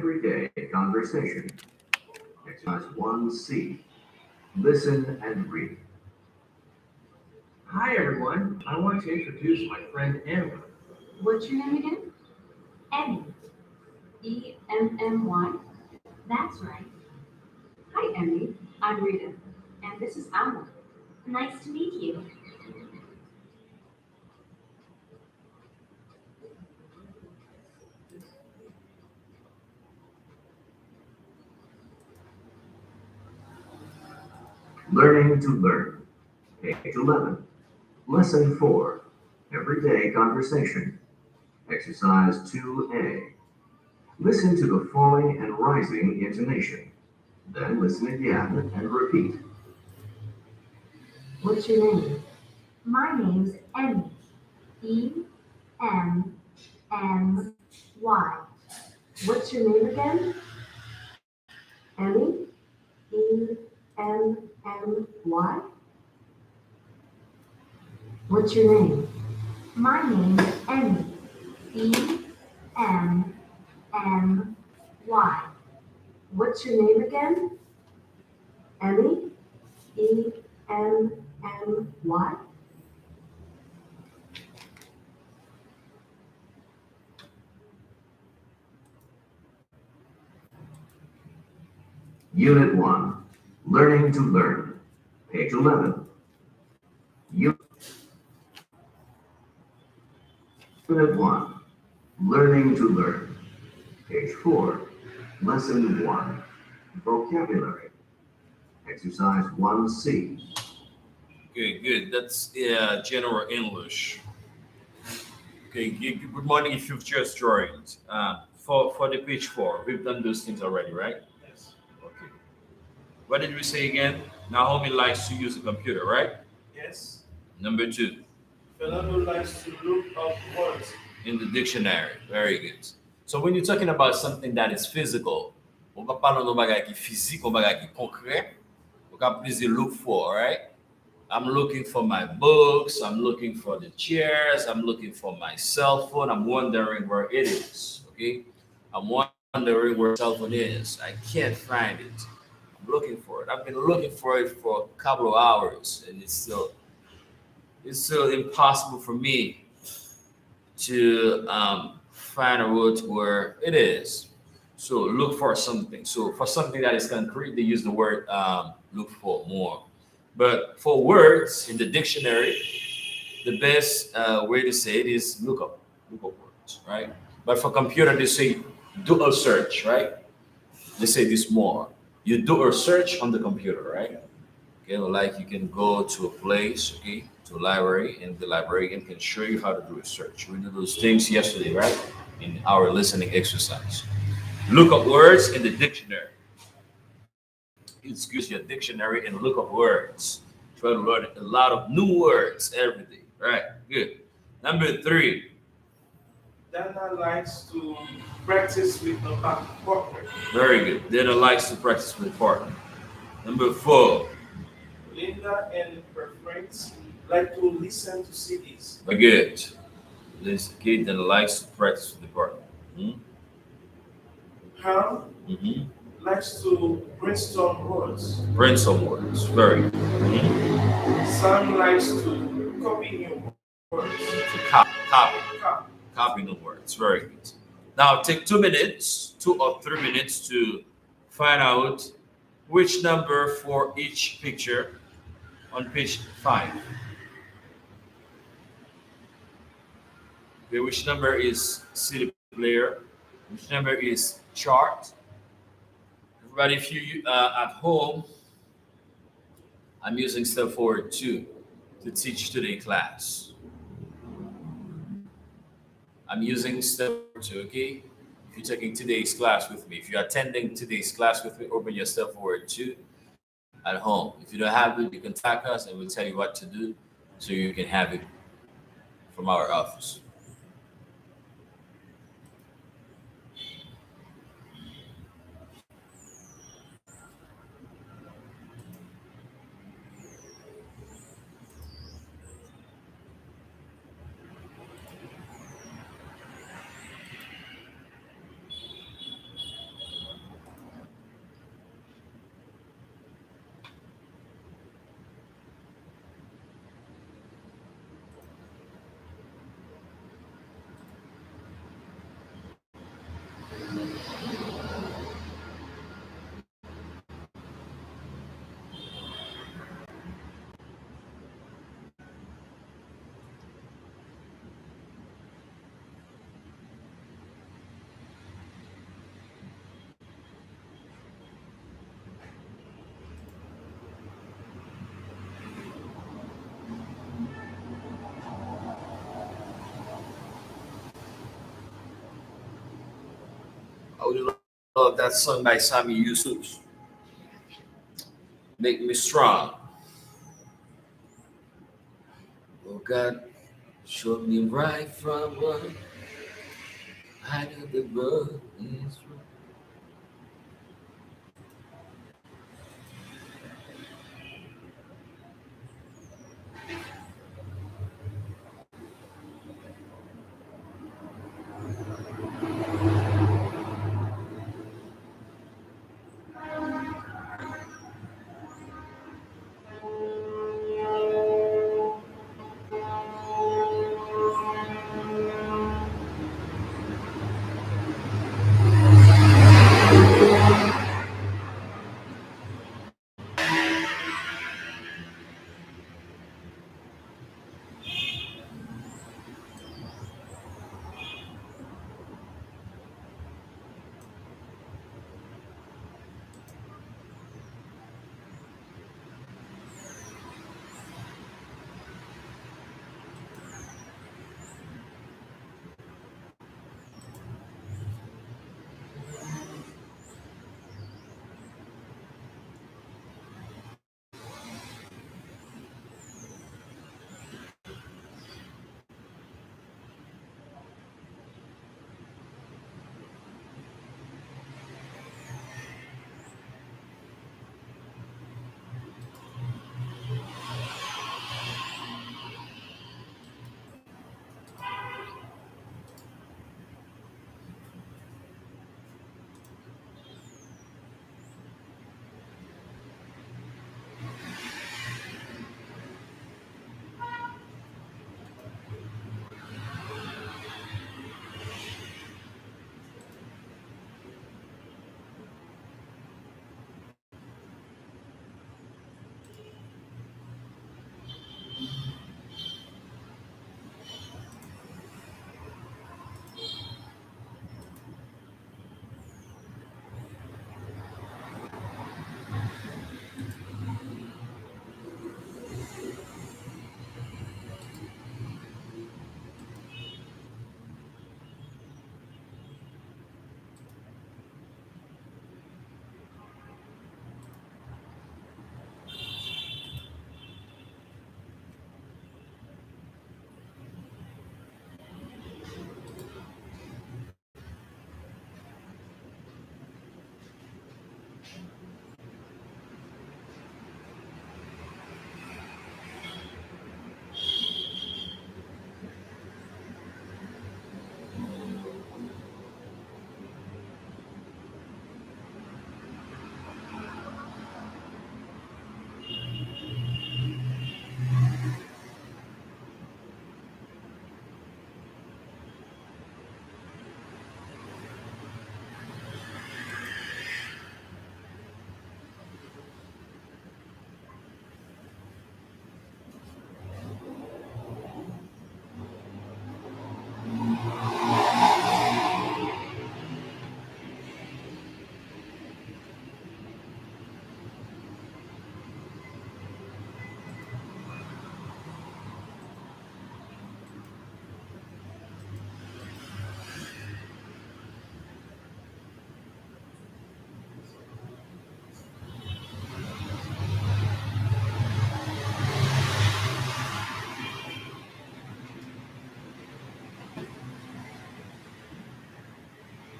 everyday conversation. Exercise 1C. Listen and read. Hi everyone, I want to introduce my friend Amber. What's your name again? Emmy. Emmy. That's right. Hi, Emmy. I'm Rita. And this is Alma. Nice to meet you. Learning to learn. Page 11. Lesson 4. Everyday conversation. Exercise 2A. Listen to the falling and rising intonation. Then listen again and repeat. What's your name? My name's Emmy. Emmy. What's your name again? Emmy? Emmy. What's your name? My name's Emmy. Emmy. What's your name again? Emmy? Emmy. Unit 1. Learning to learn. Page 11. Unit 1. Learning to learn. Page 4. Lesson 1. Vocabulary. Exercise 1C. Good, good. That's general English. Okay, good morning if you've just joined. For the page four, we've done those things already, right? Yes. Okay. What did we say again? Naomi likes to use a computer, right? Yes. Number two, Fernando likes to look up words. in the dictionary. Very good. So when you're talking about something that is physical, on va parler d'un bagage qui est physique, un bagage qui est concret, on va plus look for, right? I'm looking for my books. I'm looking for the chairs. I'm looking for my cell phone. I'm wondering where it is. Okay. I'm wondering where cell phone is. I can't find it. I'm looking for it. I've been looking for it for a couple of hours, and it's still impossible for me to find a route where it is. So look for something. So for something that is concrete, they use the word look for more. But for words in the dictionary, the best way to say it is look up words, right? But for computer, they say do a search, right? They say this more. You do a search on the computer, right? Okay, like you can go to a place, okay, to a library, and the librarian can show you how to do a search. We did those things yesterday, right? In our listening exercise. Look up words in the dictionary. Use your dictionary and look up words. Try to learn a lot of new words every day. Right? Good. Number three. Dana likes to practice with a partner. Very good. Dana likes to practice with partner. Number four. Linda and her friends like to listen to CDs. Very good. This kid that likes to practice with the partner. Hmm? Ham Mm-hmm. likes to brainstorm words. Brainstorm words. Very good. Mhm. Sam likes to copy new words. To copy. Copy. Copy the words. Very good. Now take 2 minutes, 2 or 3 minutes to find out which number for each picture on page 5. Okay, which number is CD player? Which number is chart? Everybody, if you at home, I'm using step forward 2 to teach today class. I'm using step forward 2, okay? If you're taking today's class with me, if you're attending today's class with me, open your step forward 2 at home. If you don't have it, you can contact us and we'll tell you what to do so you can have it from our office. I would love that song by Sami Yusuf. Make me strong. Oh God, show me right from wrong. I know the road is wrong.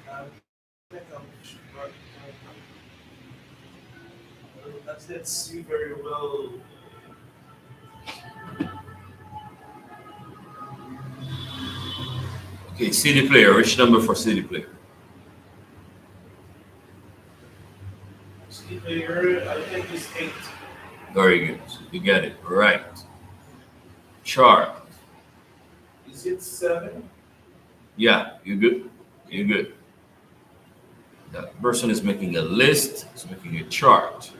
I think I didn't see very well. Okay, CD player. Which number for CD player? See here, I think it's 8. Very good. You get it right. Chart. Is it 7? Yeah, you good. You good. That person is making a list. Is making a chart.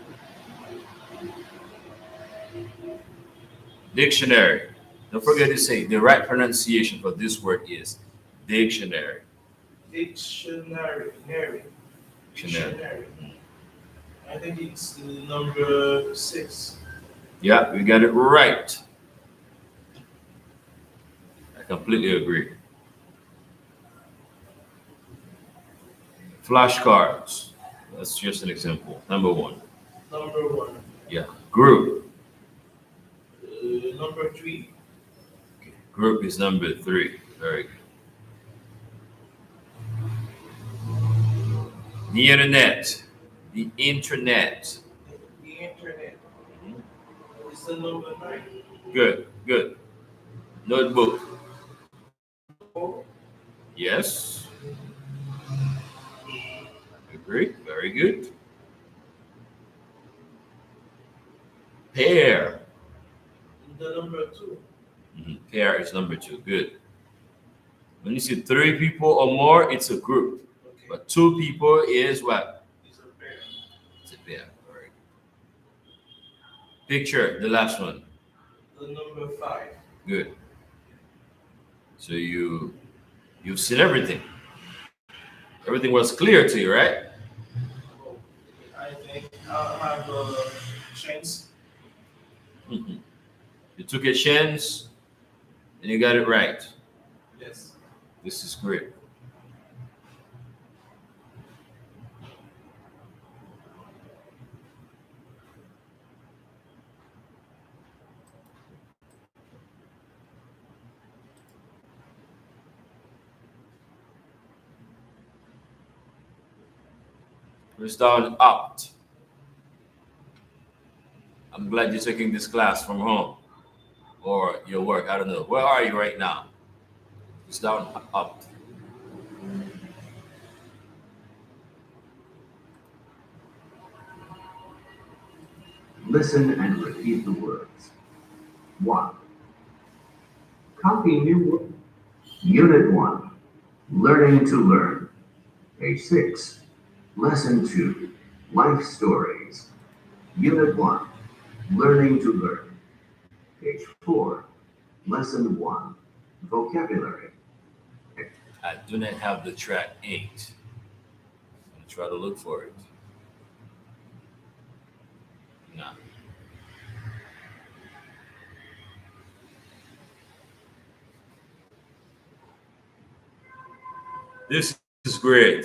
Dictionary. Don't forget to say the right pronunciation for this word is dictionary. Dictionary. Dictionary. Dictionary. I think it's the number 6. Yeah, we got it right. I completely agree. Flashcards. That's just an example. Number one. Number one. Yeah. Group. Number three. Group is number three. Very good. The internet. The internet. The internet. Is the number nine. Good. Good. Notebook. Oh, Yes. Agree. Very good. Pair. the number two. Pair is number two. Good. When you see three people or more, it's a group. Okay. But two people is what? It's a pair. It's a pair. All right. Picture, the last one. The number five. Good. So you've seen everything. Everything was clear to you, right? Oh, I think I'll have a chance. Mhm. You took a chance and you got it right. Yes. This is great. Press down opt. I'm glad you're taking this class from home or your work. I don't know. Where are you right now? Press down opt. Listen and repeat the words. 1. Copy new word. Unit 1. Learning to learn. Page 6. Lesson 2. Life stories. Unit 1. Learning to learn. Page 4. Lesson 1. Vocabulary. I do not have the track 8. I'm gonna try to look for it. No. This is great.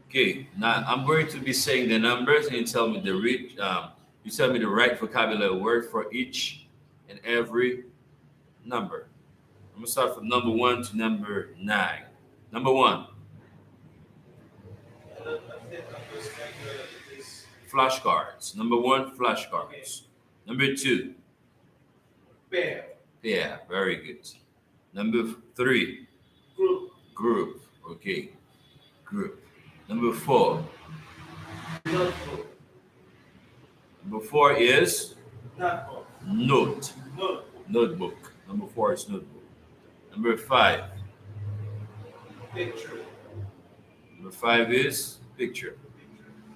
Okay, now I'm going to be saying the numbers, and you tell me you tell me the right vocabulary word for each and every number. I'm gonna start from number 1 to number 9. Number 1, And I think understand this flashcards. Number 1, flashcards. Number 2, pair. yeah, very good. Number 3, Group. group. Okay, group. Number 4, Notebook. number 4 is Notebook. note, Notebook. notebook. Number 4 is notebook. Number 5, Picture. number 5 is picture.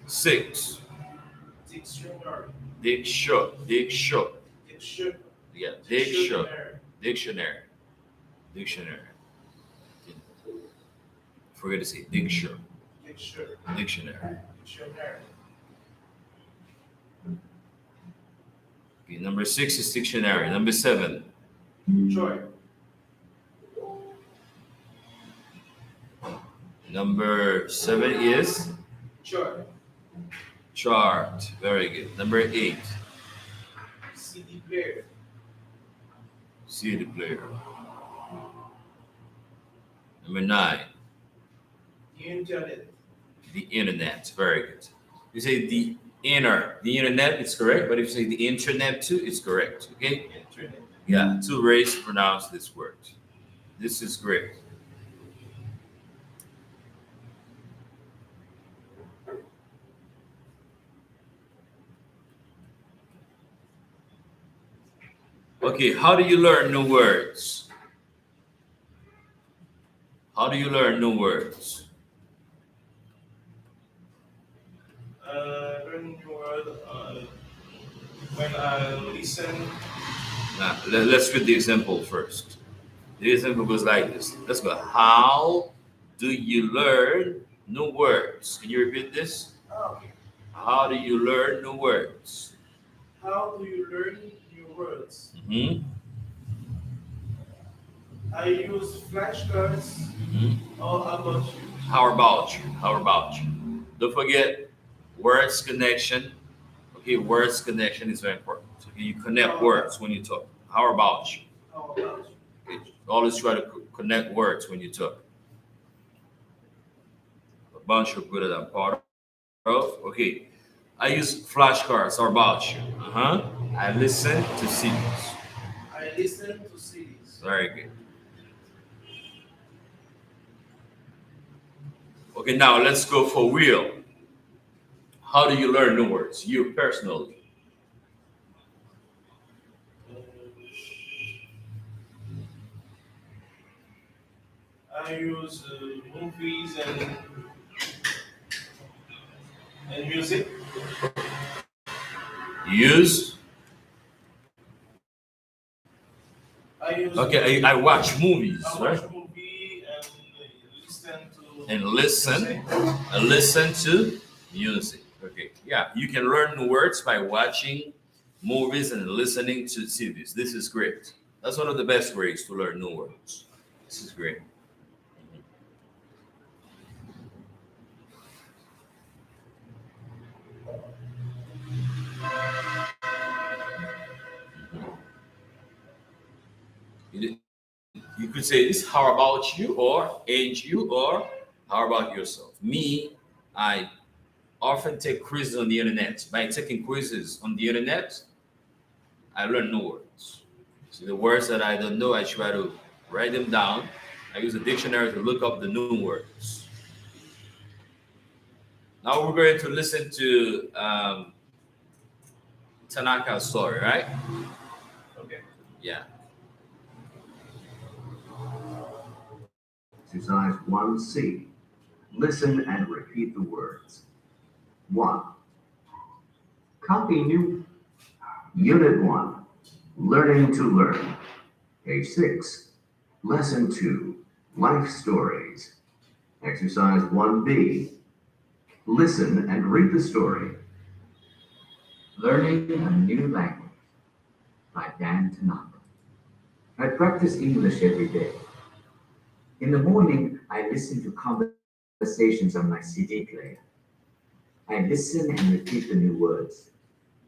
6, Dictionary. dictionary. Dictionary. Yeah, dictionary. Dictionary. Forget to say dictionary. Dictionary. Dictionary. Dictionary. Okay, number 6 is dictionary. Number 7, Joy. number 7 is Joy. chart. Very good. Number 8, CD player. CD player. Number 9, The internet. the internet. Very good. You say the internet, it's correct, but if you say the internet too, it's correct. Okay? Internet. Yeah, 2 ways to pronounce this word. This is great. Okay, how do you learn new words? How do you learn new words? Learning the word when I listen. Now, let's read the example first. The example goes like this. Let's go. How do you learn new words? Can you repeat this? Okay. How do you learn new words? How do you learn new words? Hmm. I use flashcards. Or how about you? How about you? How about you? Don't forget words connection. Okay, words connection is very important. So you connect words when you talk. How about you? How about you? Okay, always try to connect words when you talk. A bunch of good that I'm part of. Okay, I use flashcards. How about you? I listen to CDs. I listen to CDs. Very good. Okay, now let's go for real. How do you learn new words? You personally. I use movies and music. Use. I use. Okay, I watch movies, I right? watch movie and listen to. And listen. music. And listen to music. Okay, yeah, you can learn new words by watching movies and listening to CDs. This is great. That's one of the best ways to learn new words. This is great. You, you could say this, how about you, or ain't you, or how about yourself? Me, I often take quizzes on the internet. By taking quizzes on the internet, I learn new words. So the words that I don't know, I try to write them down. I use a dictionary to look up the new words. Now we're going to listen to Tanaka's story, right? Okay. Yeah. Exercise 1C. Listen and repeat the words. 1. Copy new. Unit 1. Learning to learn. Page 6. Lesson 2. Life stories. Exercise 1B. Listen and read the story. Learning a New Language by Dan Tanaka. I practice English every day. In the morning, I listen to conversations on my CD player. I listen and repeat the new words.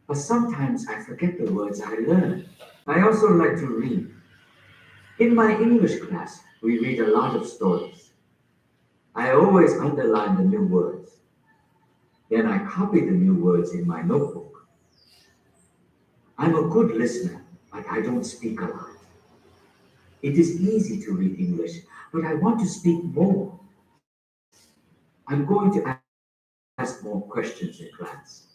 But sometimes I forget the words I learned. I also like to read. In my English class, we read a lot of stories. I always underline the new words. Then I copy the new words in my notebook. I'm a good listener, but I don't speak a lot. It is easy to read English, but I want to speak more. I'm going to ask more questions in class.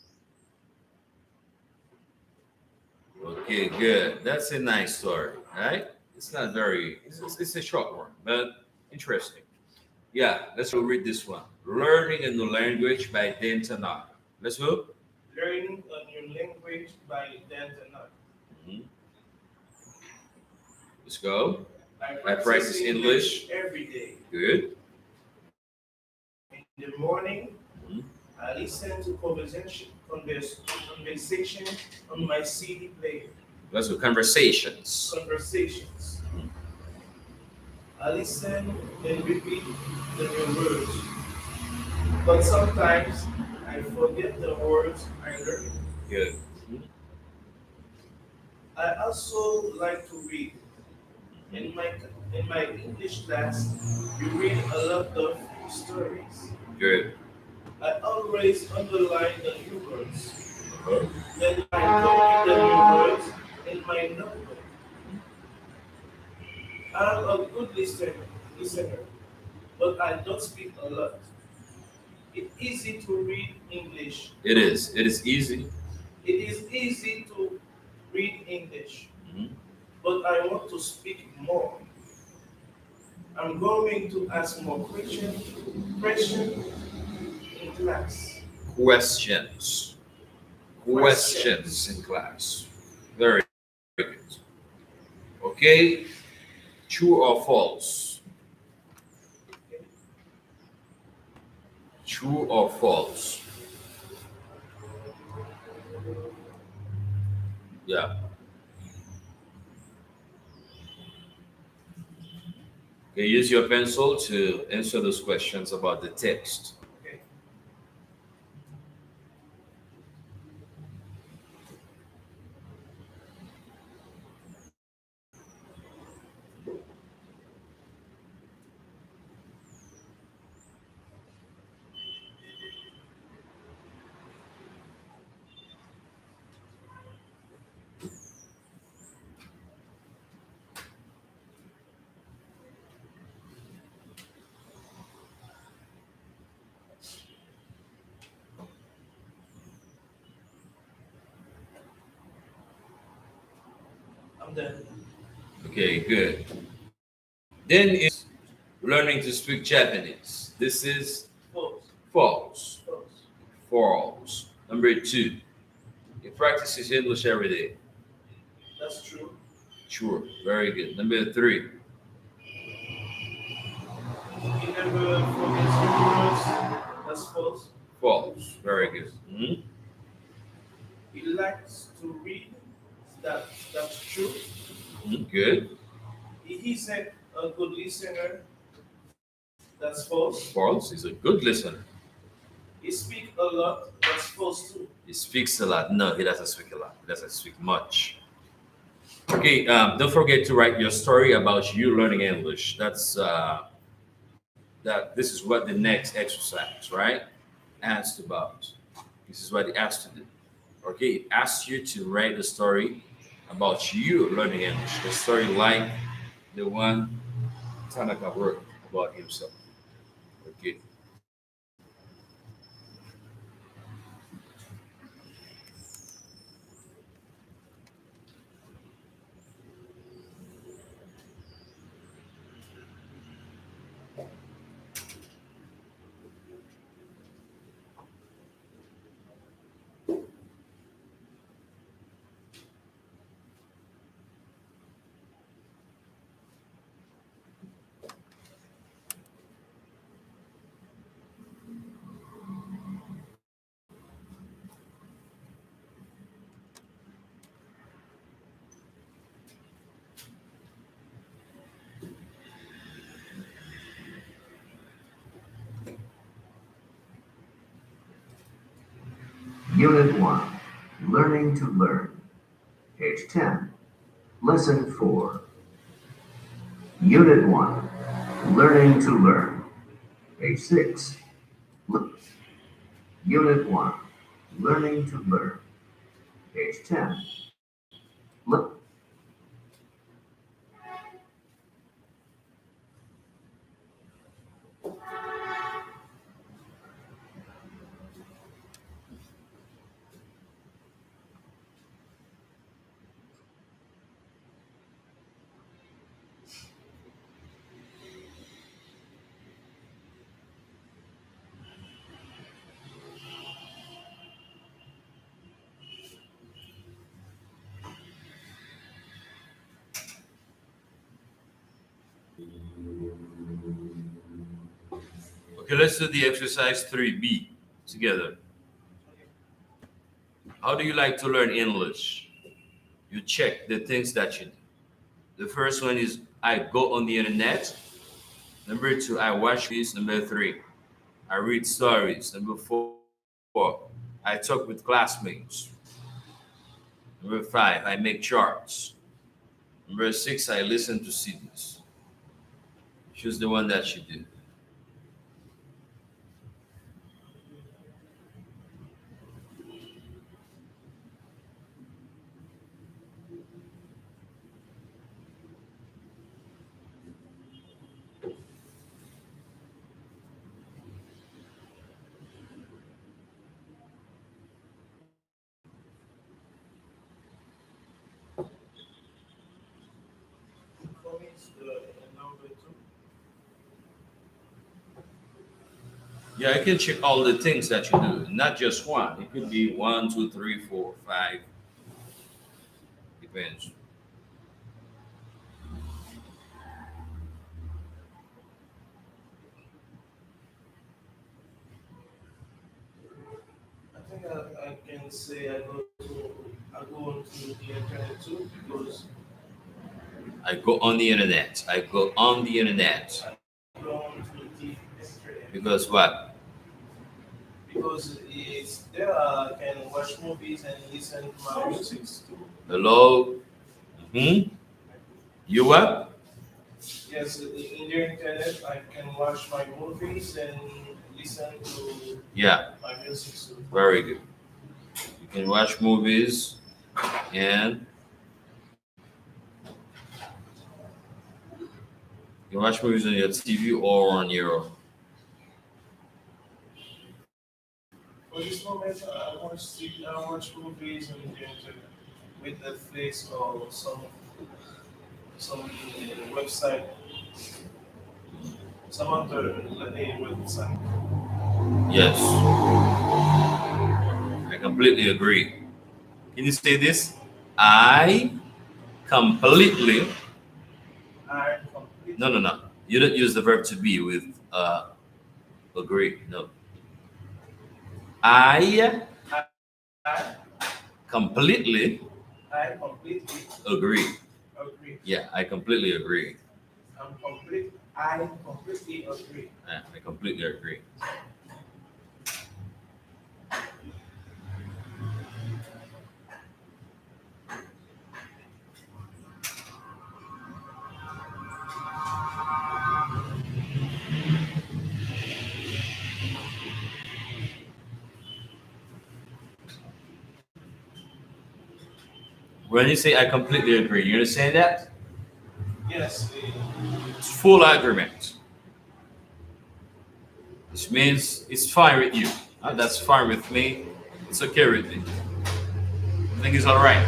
Okay, good. That's a nice story, right? It's not very, it's a short one, but interesting. Yeah, let's go read this one. Learning a New Language by Dan Tanaka. Let's go. Learning a new language by Dan Tanaka. Mhm. Let's go. I practice English every day. Good. In the morning, Mhm. I listen to conversation on my CD player. Let's go. Conversations. Conversations. Mhm. I listen and repeat the new words. But sometimes I forget the words I learned. Good. Mhm. I also like to read. In my English class, we read a lot of stories. Good. I always underline the new words. Uh-huh. Then I copy the new words in my notebook. I'm a good listener, but I don't speak a lot. It's easy to read English. It is. It is easy. It is easy to read English, Mhm. but I want to speak more. I'm going to ask more questions in class. Questions. Questions in class. Very good. Okay. True or false? True or false? Yeah. Okay, use your pencil to answer those questions about the text. Okay. I'm done. Okay, good. Then is learning to speak Japanese. This is False. false. False. False. Number two, you practice English every day. That's true. Sure, very good. Number three, He never forgets the words. That's false. false, very good. Mhm. He likes to read. That's true. Mhm, good. He isn't a good listener. That's false. False is a good listener. He speaks a lot. That's false too. He speaks a lot. No, he doesn't speak a lot. He doesn't speak much. Okay, don't forget to write your story about you learning English. That. This is what the next exercise, right? Asked about. This is what it asks to do. Okay, it asks you to write a story about you learning English. A story like the one Tanaka wrote about himself. Okay. Unit 1. Learning to Learn. Page 10. Lesson 4. Unit 1. Learning to Learn. Page 6. Unit 1. Learning to Learn. Page 10. Okay, let's do the exercise 3B together. How do you like to learn English? You check the things that you do. The first one is I go on the internet. Number two, I watch movies. Number three, I read stories. Number four, I talk with classmates. Number five, I make charts. Number six, I listen to CDs. Choose the one that you do. For me, it's the number two. Yeah, I can check all the things that you do, not just one. It could be one, two, three, four, five. Depends. I can say I go onto the internet too because I go on the internet. I go on the internet. I go onto the internet Because what? because it's there I can watch movies and listen to my music too. Hello? Hmm? You what? Yes, in the internet I can watch my movies and listen to Yeah, my music too. very good. You can watch movies and you can watch movies on your TV or on your. For this moment, I watch movies on the internet with Netflix or some website, some other website. Yes, I completely agree. Can you say this? I completely. I completely, No, no, no. You don't use the verb to be with agree. No. I I, completely I completely agree. agree. Yeah, I completely agree. I completely agree. Yeah, I completely agree. When you say I completely agree, you understand that? Yes, It's full agreement. Which means it's fine with you. That's fine with me. It's okay with me. I think it's all right.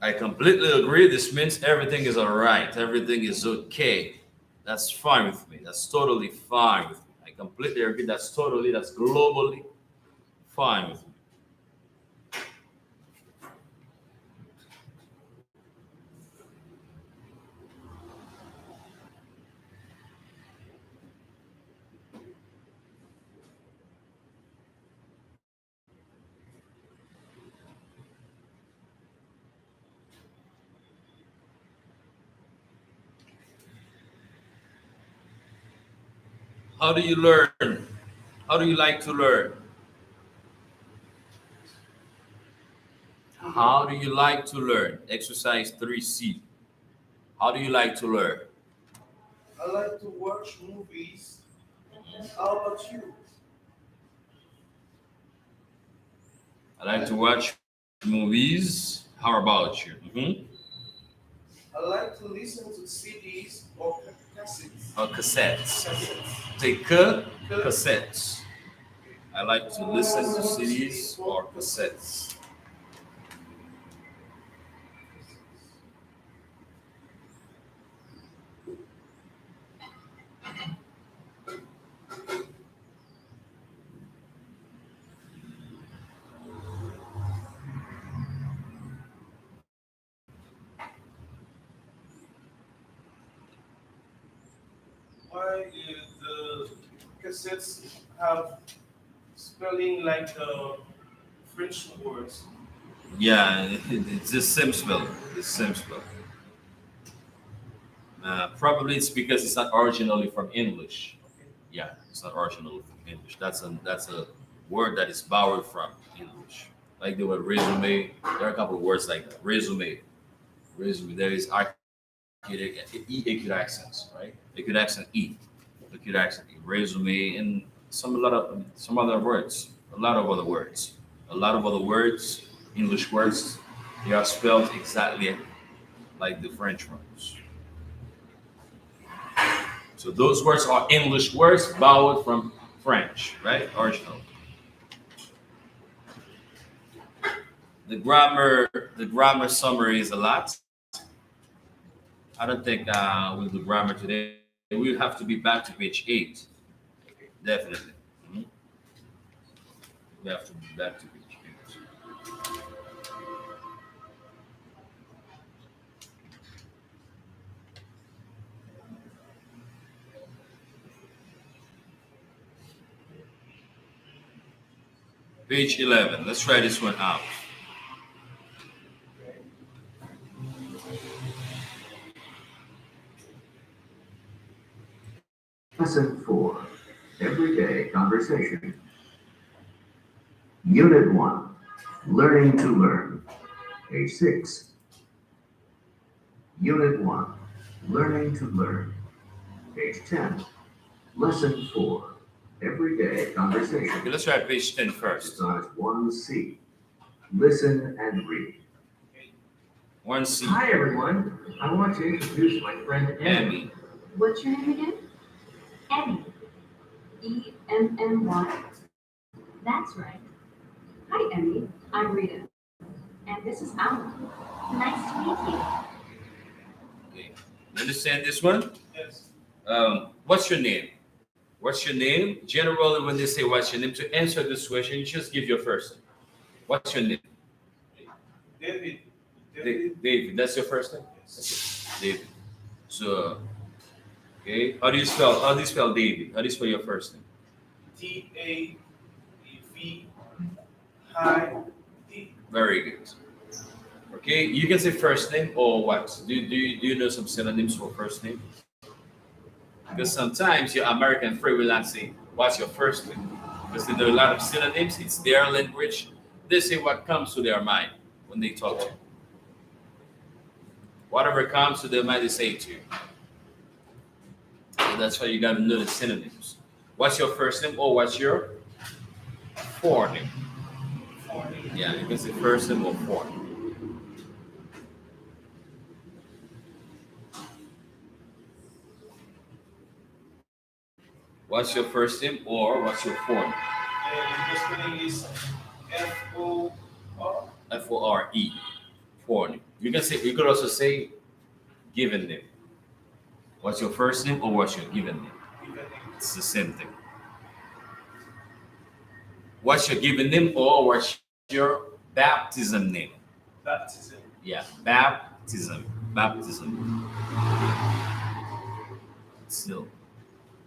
I completely agree. This means everything is all right. Everything is okay. That's fine with me. That's totally fine with me. I completely agree. That's globally fine with me. How do you learn? How do you like to learn? How do you like to learn? Exercise 3C. How do you like to learn? I like to watch movies. How about you? I like to watch movies. How about you? I like to listen to CDs or cassettes. Cassettes. Cassettes. Take Cause cassettes. I like to listen to CDs or cassettes. why the cassettes have spelling like the French words. Yeah, it's the same spelling. The same spelling. Probably it's because it's not originally from English. Okay. Yeah, it's not originally from English. That's a word that is borrowed from English. Like the word resume. There are a couple of words like that. Resume. Resume. There is acute accents, right? Acute accent E. Acute accent E. Resume and some other words. A lot of other words. A lot of other words, English words, they are spelled exactly like the French ones. So those words are English words borrowed from French, right? Original. The grammar summary is a lot. I don't think we'll do grammar today. We'll have to be back to page 8. Definitely. Mhm. We have to be back to page 8. Page 11. Let's try this one out. Lesson 4. Everyday conversation. Unit 1. Learning to learn. Page 6. Unit 1. Learning to learn. Page 10. Lesson 4. Everyday conversation. Okay, let's try page 10 first. Exercise 1C. Listen and read. 1C. Hi everyone. I want to introduce my friend Emmy. Emmy. What's your name again? Emmy. E-M-M-Y. That's right. Hi, Emmy. I'm Rita. And this is Alma. Nice to meet you. Okay. You understand this one? Yes. What's your name? What's your name? Generally, when they say what's your name, to answer this question, you just give your first name. What's your name? David. David. That's your first name? David. So, okay. How do you spell David? How do you spell your first name? D-A-V-I-D. Very good. Okay. You can say first name or what? Do you know some synonyms for first name? Because sometimes your American friend will not say, what's your first name? Because there are a lot of synonyms, it's their language. They say what comes to their mind when they talk to you. Whatever comes to their mind, they say it to you. So that's why you got to know the synonyms. What's your first name or what's your forename? Yeah, you can say first name or forename. What's your first name or what's your forename? And the spelling is F-O-R. F-O-R-E. Forename. You could also say given name. What's your first name or what's your given name? It's the same thing. What's your given name or what's your baptism name? Baptism. Yeah, baptism. Still,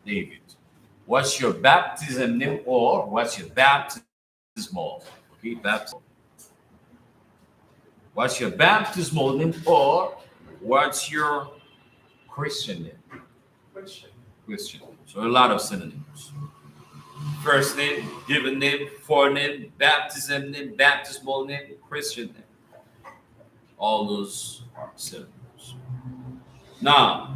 David. What's your baptism name or what's your baptismal? Okay, baptismal. What's your baptismal name or what's your Christian name? Christian. So a lot of synonyms. First name, given name, forename, baptism name, baptismal name, Christian name. All those are synonyms. Now,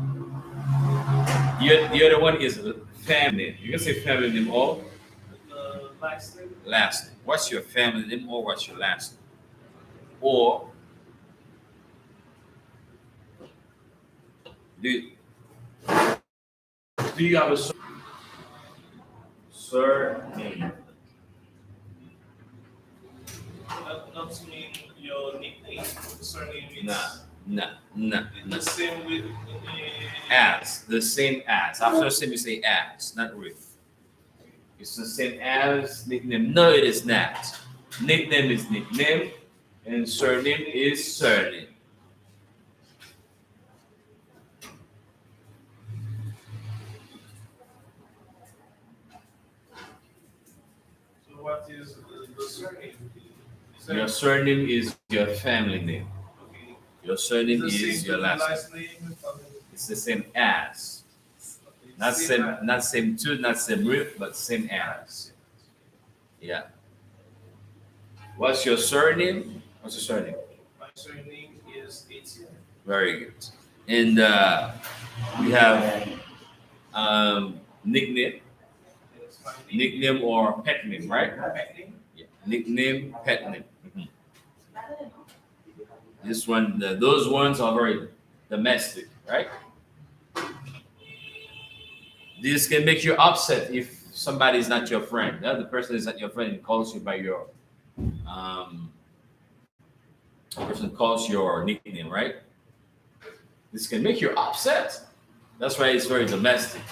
the other one is family name. You can say family name or Last name. last name. What's your family name or what's your last name? Or do you have a surname? Not mean your nickname. Surname is Nah. the same with The same as. After same, you say as, not with. It's the same as nickname. No, it is not. Nickname is nickname, and surname is surname. So what is the surname? Your surname is your family name. Okay. Your surname The is same your with last name. name. It's the same as. Not same to, not same with, but same as. Yeah. What's your surname? What's your surname? My surname is Etienne. Very good. And we have nickname, That's my name. nickname or pet name, right? Pet name. Yeah. Nickname, pet name. Mhm. This one, those ones are very domestic, right? This can make you upset if somebody is not your friend. The other person is not your friend and calls you by your person calls your nickname, right? This can make you upset. That's why it's very domestic.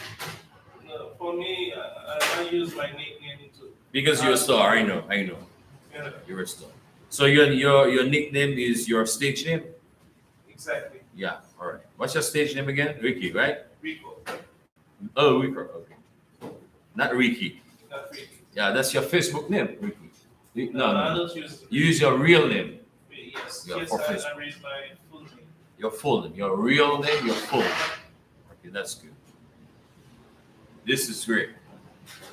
No, for me, I use my nickname too. Because you're a star, I know. Yeah. You're a star. So your nickname is your stage name? Exactly. Yeah. All right. What's your stage name again? Ricky, right? Rico. Oh, Rico. Okay. Not Ricky. Not Ricky. Yeah, that's your Facebook name, Ricky. No, I no. don't use. You use your real name. Yes. Yeah, Yes. for Facebook. I raised my full name. Your full name. Your real name, your full name. Okay, that's good. This is great.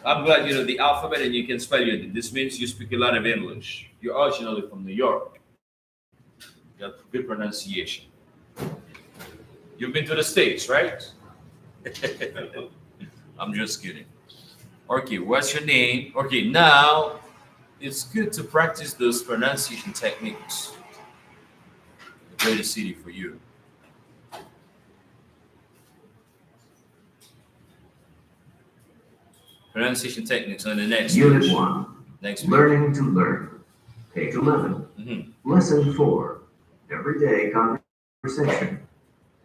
I'm glad you know the alphabet and you can spell it. This means you speak a lot of English. You're originally from New York. You have good pronunciation. You've been to the States, right? I'm just kidding. Okay, what's your name? Okay, now it's good to practice those pronunciation techniques. The greatest city for you. Pronunciation techniques on the next Unit page. 1. Next page. Learning to learn. Page 11. Mhm. Lesson 4. Everyday conversation.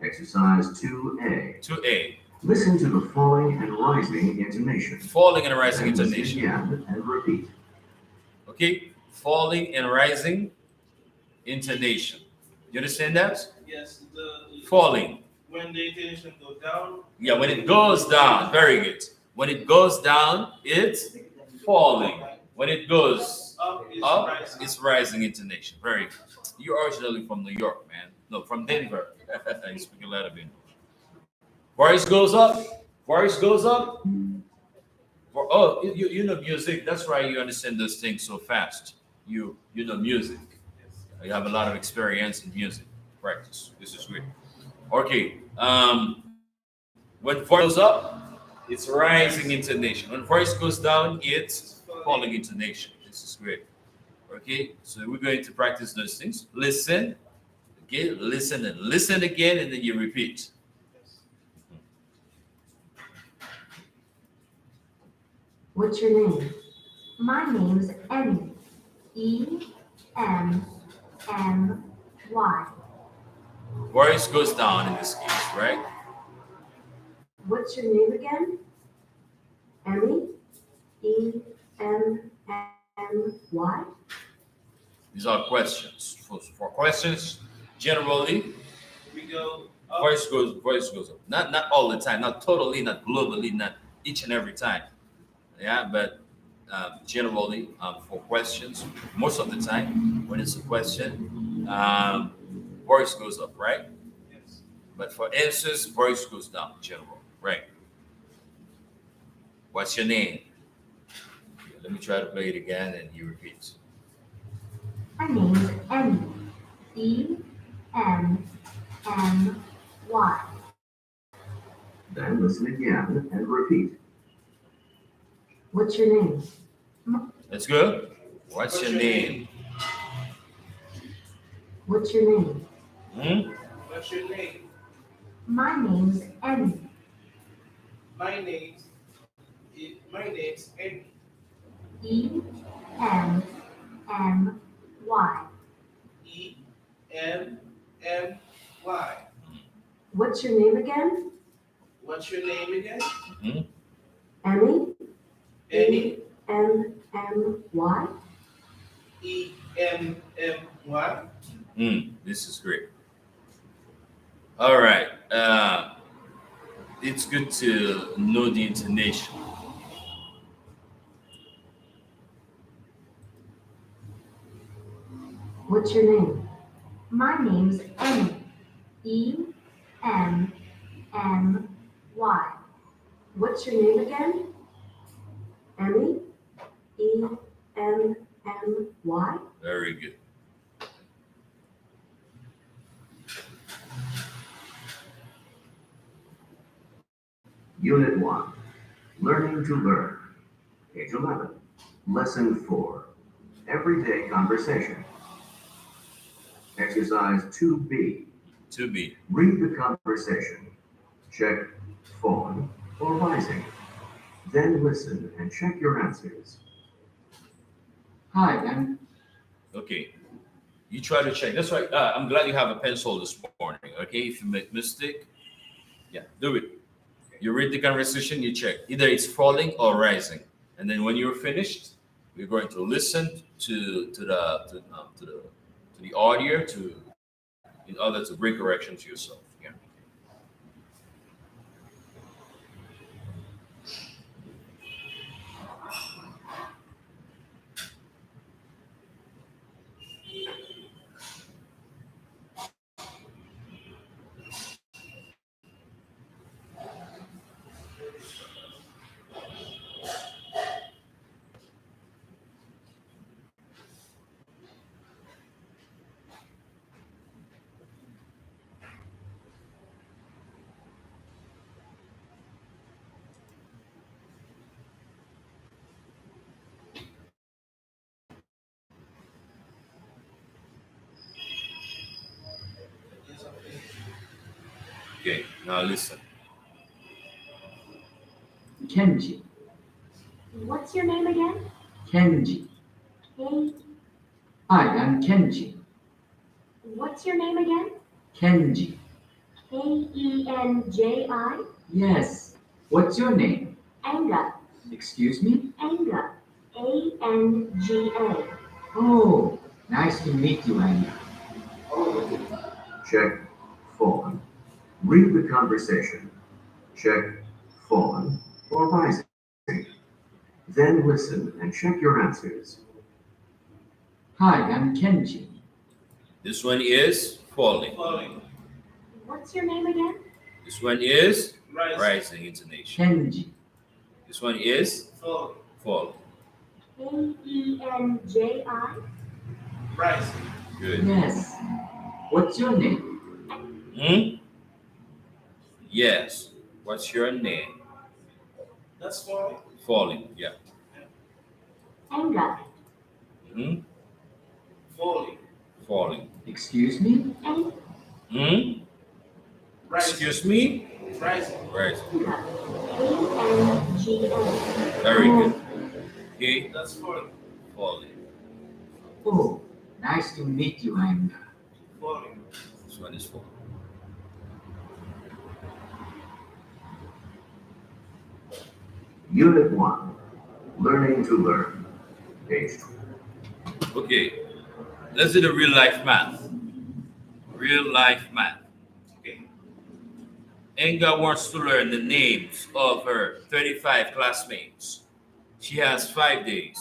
Exercise 2A. 2A. Listen to the falling and rising intonation. Falling and rising Then listen intonation. again and repeat. Okay? Falling and rising intonation. You understand that? Yes. Falling. When the intonation goes down. Yeah, when it goes down. Very good. When it goes down, it's falling. When it goes Up is up, rising. it's rising intonation. Very good. You're originally from New York, man. No, from Denver. You speak a lot of English. Voice goes up. Voice goes up. Oh, you know music. That's why you understand those things so fast. You know music. You have a lot of experience in music practice. This is great. Okay. When voice goes up, it's rising intonation. When voice goes down, it's falling intonation. This is great. Okay, so we're going to practice those things. Listen. Okay, listen and listen again, and then you repeat. What's your name? My name's Emmy. E-M-M-Y. Voice goes down in this case, right? What's your name again? Emmy? E-M-M-Y? These are questions. For questions, generally, We go up. voice goes up. Not all the time, not totally, not globally, not each and every time. Yeah, but generally for questions, most of the time when it's a question, voice goes up, right? Yes. But for answers, voice goes down, general, right? What's your name? Let me try to play it again and you repeat. My name's Emmy. E-M-M-Y. Then listen again and repeat. What's your name? That's good. What's your name? What's your name? Hmm? What's your name? My name's Emmy. My name's Emmy. E-M-M-Y. E-M-M-Y. What's your name again? What's your name again? Hmm? Emmy? Emmy. E-M-M-Y? E-M-M-Y. This is great. All right. It's good to know the intonation. What's your name? My name's Emmy. E-M-M-Y. What's your name again? Emmy? E-M-M-Y? Very good. Unit 1. Learning to learn. Page 11. Lesson 4. Everyday conversation. Exercise 2B. To be. Read the conversation. Check falling or rising. Then listen and check your answers. Hi, I'm Okay. You try to check. That's right. I'm glad you have a pencil this morning. Okay. If you make mistake, yeah, do it. You read the conversation, you check. Either it's falling or rising. And then when you're finished, We're going to listen to the audio to in order to bring correction to yourself. Yeah. Yes, I'm finished. Okay. Now listen. Kenji. What's your name again? Kenji. K. Hi, I'm Kenji. What's your name again? Kenji. Kenji. Yes. What's your name? Anga. Excuse me? Anga. Anga. Oh, nice to meet you, Anya. Check fallen. Read the conversation. Check fallen or rising. Then listen and check your answers. Hi, I'm Kenji. This one is falling. Falling. What's your name again? This one is Rising. rising intonation. Kenji. This one is Falling. falling. Kenji. Rising. Good. Yes. What's your name? Hmm? Yes. What's your name? That's falling. Falling. Yeah. Anga. Hmm? Falling. Falling. Excuse me? Anga. Hmm? Rising. Excuse me? Rising. Right. Anga. Very good. Okay. That's falling. Falling. Oh, nice to meet you, Anya. Falling. This one is falling. Unit 1. Learning to learn. Page 2. Okay. Let's do the real life math. Real life math. Okay. Enga wants to learn the names of her 35 classmates. She has 5 days.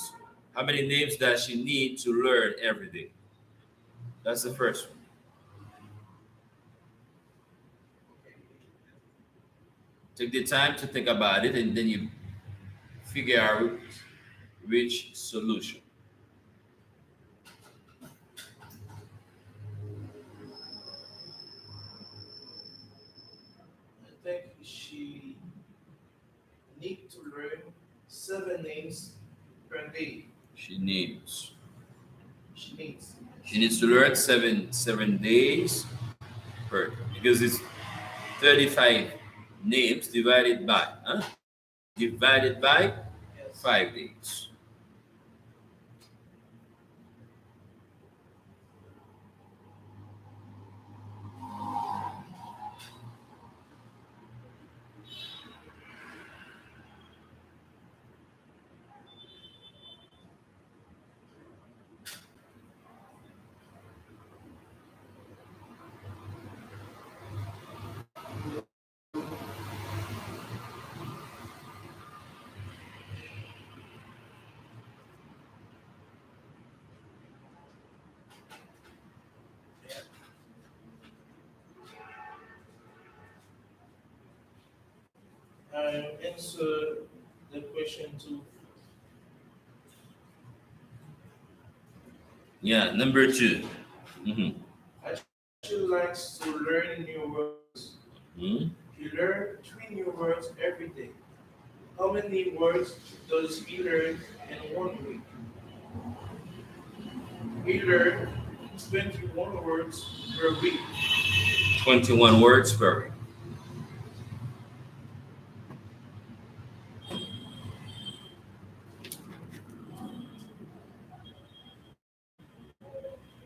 How many names does she need to learn every day? That's the first one. Take the time to think about it and then you figure out which solution. I think she need to learn 7 names per day. She needs. She needs. She needs to learn seven days per because it's 35 names divided by divided by Yes. 5 days. I answer the question two. Yeah, number 2. Mm-hmm. She likes to learn new words. Hmm. He learns 3 new words every day. How many words does he learn in 1 week? He learned 21 words per week. 21 words per week.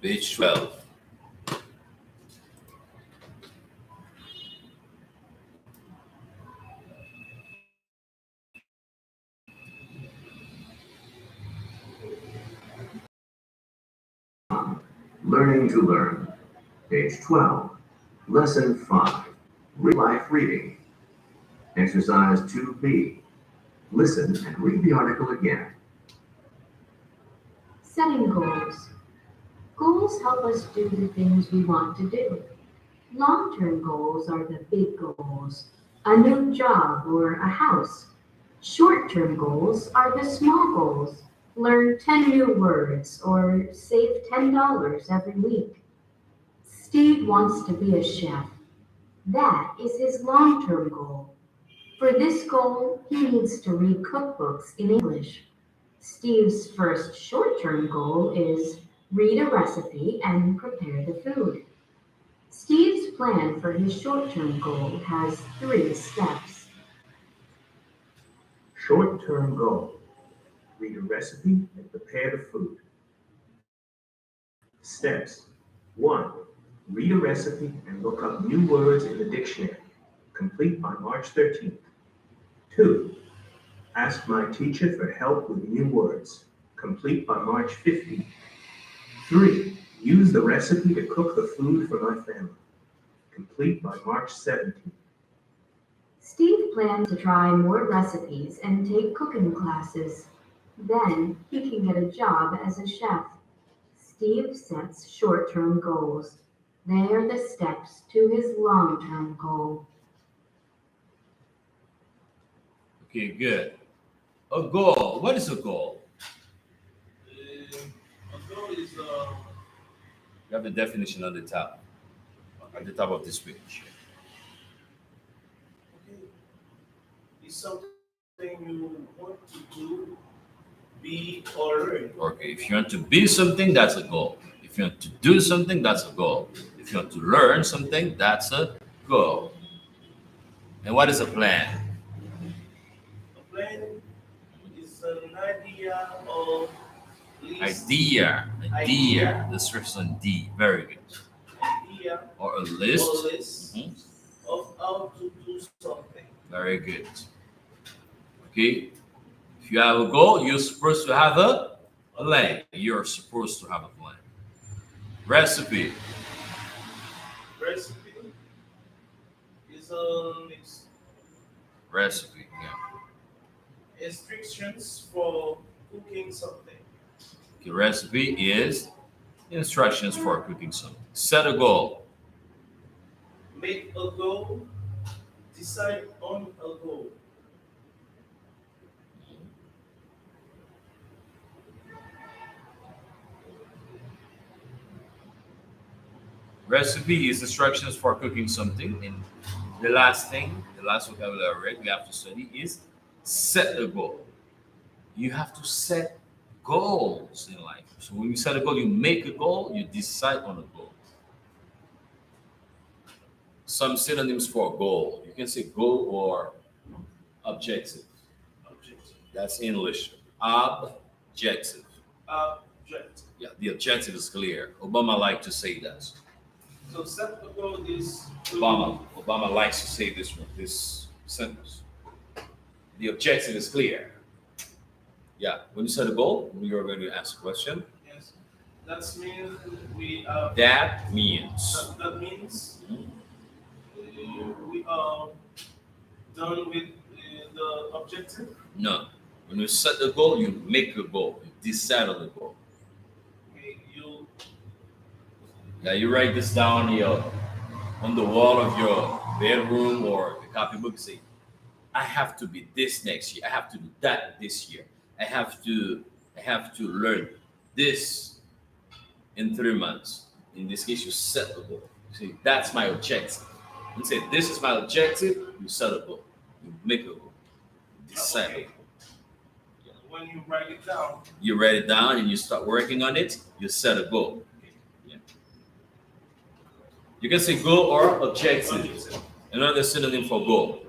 Page 12. Learning to learn. Page 12. Lesson 5. Real life reading. Exercise 2B. Listen and read the article again. Setting goals. Goals help us do the things we want to do. Long-term goals are the big goals, a new job or a house. Short-term goals are the small goals. Learn 10 new words or save $10 every week. Steve wants to be a chef. That is his long-term goal. For this goal, he needs to read cookbooks in English. Steve's first short-term goal is read a recipe and prepare the food. Steve's plan for his short-term goal has 3 steps. Short-term goal. Read a recipe and prepare the food. Steps. 1. Read a recipe and look up new words in the dictionary. Complete by March 13th. 2. Ask my teacher for help with new words. Complete by March 15th. 3. Use the recipe to cook the food for my family. Complete by March 17th. Steve plans to try more recipes and take cooking classes. Then he can get a job as a chef. Steve sets short-term goals. They are the steps to his long-term goal. Okay, good. A goal. What is a goal? A goal is You have the definition on the top, at the top of this page. something you want to do, be, or learn. Okay, if you want to be something, that's a goal. If you want to do something, that's a goal. If you want to learn something, that's a goal. And what is a plan? A plan is an idea of Idea. The stress on D. Very good. idea Or a list. or list Mhm. of how to do something. Very good. Okay. If you have a goal, you're supposed to have a plan. You're supposed to have a plan. Recipe. Recipe is a Recipe. Yeah. instructions for cooking something. Okay, recipe is instructions for cooking something. Set a goal. Make a goal. Decide on a goal. Recipe is instructions for cooking something. And the last vocabulary we have to study is set a goal. You have to set goals in life. So when you set a goal, you make a goal, you decide on a goal. Some synonyms for goal. You can say goal or objective. Objective. That's English. Objective. Object. Yeah, the objective is clear. Obama liked to say that. So set a goal is to Obama likes to say this sentence. The objective is clear. Yeah, when you set a goal, you're going to ask a question. Yes. That means we are. That means. That means we are done with the objective. No. When you set the goal, you make a goal. You decide on the goal. Okay, Yeah, you write this down here on the wall of your bedroom or the copybook. Say, I have to be this next year. I have to do that this year. I have to learn this in 3 months. In this case, you set the goal. You say, that's my objective. You say, this is my objective, you set a goal. You make a goal. You decide. Okay. When you write it down. You write it down and you start working on it, you set a goal. Yeah. You can say goal or objective. Another synonym for goal.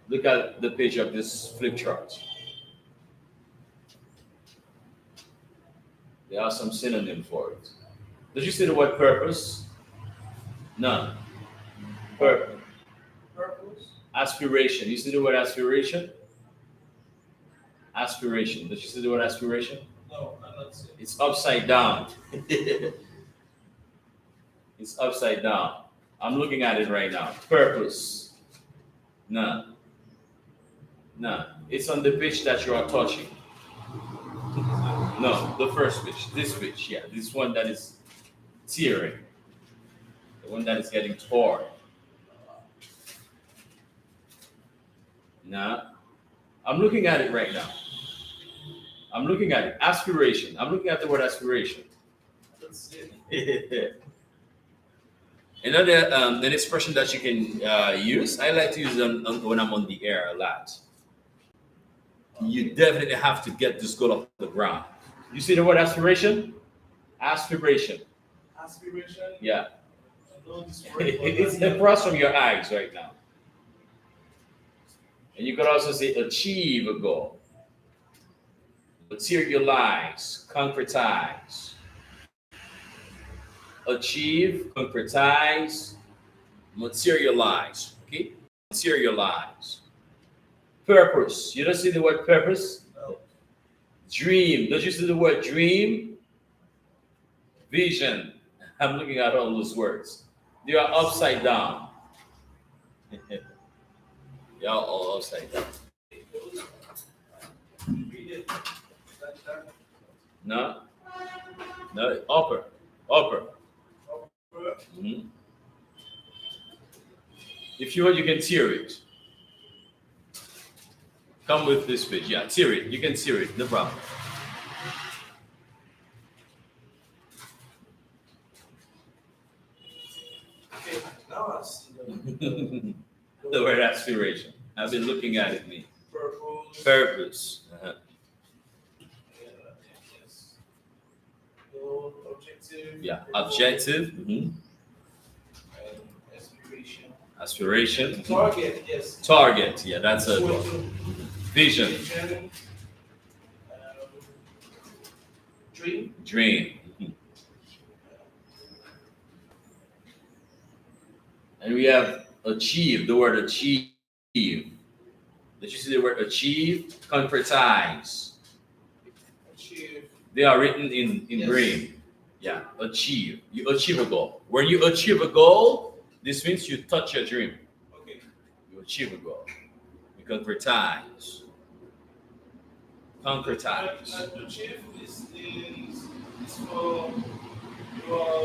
Look at the page of this flip chart. There are some synonyms for it. Did you see the word purpose? None. Purpose. Aspiration. You see the word aspiration? Aspiration. Did you see the word aspiration? No, I'm not saying. It's upside down. It's upside down. I'm looking at it right now. Purpose. No. No. It's on the pitch that you are touching. No, the first pitch. This pitch, yeah. This one that is tearing. The one that is getting torn. No. I'm looking at it right now. I'm looking at it. Aspiration. I'm looking at the word aspiration. That's it. Another an expression that you can use, I like to use when I'm on the air a lot. You definitely have to get this goal off the ground. You see the word aspiration? Aspiration. Aspiration. Yeah. I know this word. It's across from your eyes right now. And you could also say achieve a goal, materialize, concretize. Achieve, concretize, materialize. Okay? Materialize. Purpose. You don't see the word purpose? No. Dream. Don't you see the word dream? Vision. I'm looking at all those words. They are upside down. They are all upside down. Read it. That. No? No, upper. Upper. Mhm. If you want, you can tear it. Come with this page. Yeah, tear it. You can tear it. No problem. Okay, now I see the The word aspiration. I've been looking at it. Me. purpose. Purpose. Yes. Goal, objective. Yeah. purpose, Objective. and aspiration. Aspiration. Target, yes. Target. Yeah, that's a What goal. to- Vision. Vision. Dream. Dream. And we have achieve. The word achieve. Did you see the word achieve? Concretize. Achieve. They are written in Yes. green. Yeah, achieve. You achieve a goal. When you achieve a goal, this means you touch your dream. Okay. You achieve a goal. You concretize. Concretize. And achieve is for you are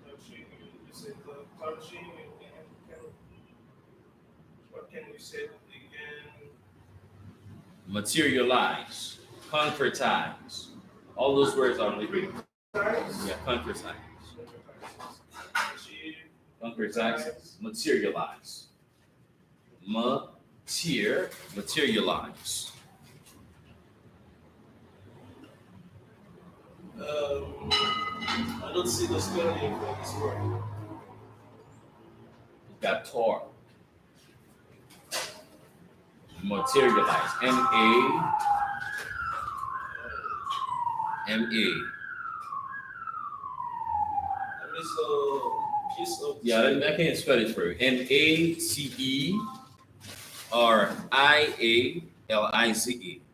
touching. You said touching and what can you say again? Materialize. Concretize. All those words are written. Size. Yeah, concretize. Achieve. Concretize. Materialize. Materialize. I don't see the spelling for this word. You got tore. Materialize. M-A. And it's a piece of. Yeah, I can spell it for you. M-A-C-E or I-A-L-I-Z-E.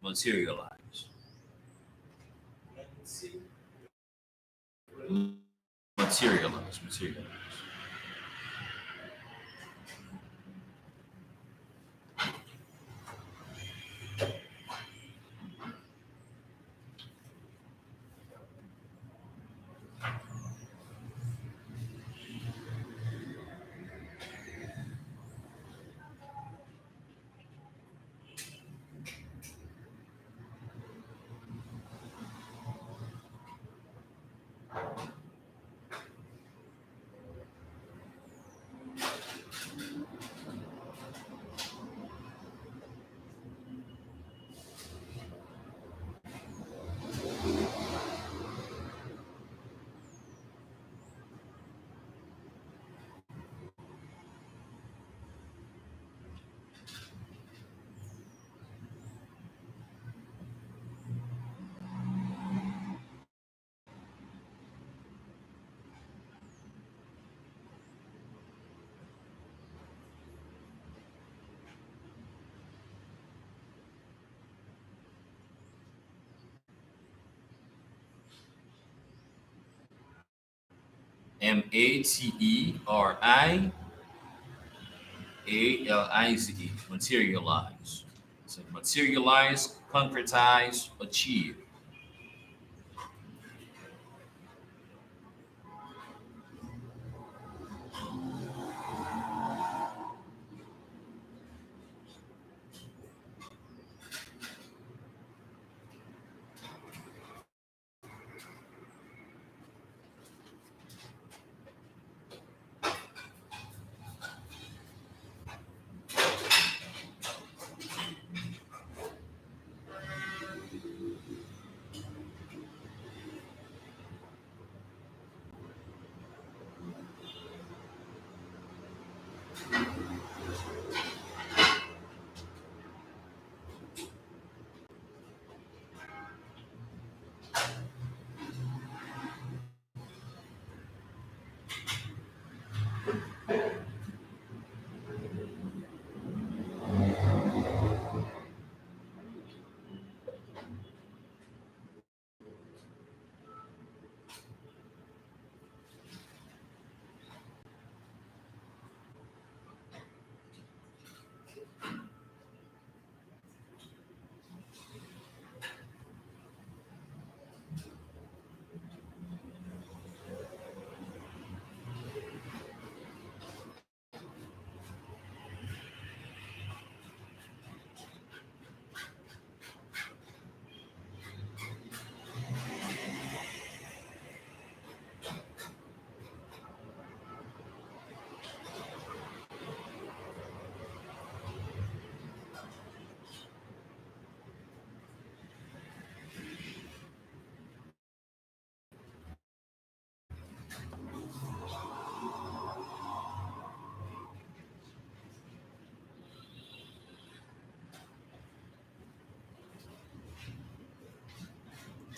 Materialize. And see. Materialize. Materialize. Materialize. Materialize. So materialize, concretize, achieve.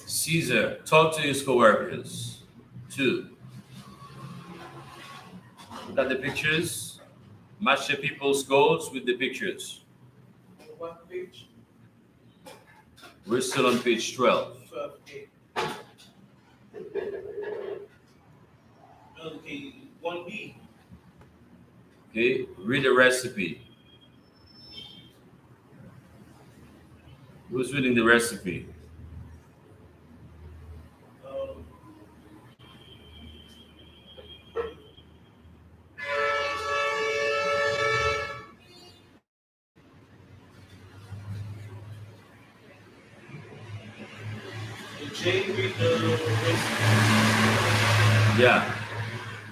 Caesar, talk to his coworkers. 2. Look at the pictures. Match the people's goals with the pictures. On what page? We're still on page 12. 12A. Okay, 1B. Okay, read the recipe. Who's reading the recipe? Um, J with the recipe. Yeah.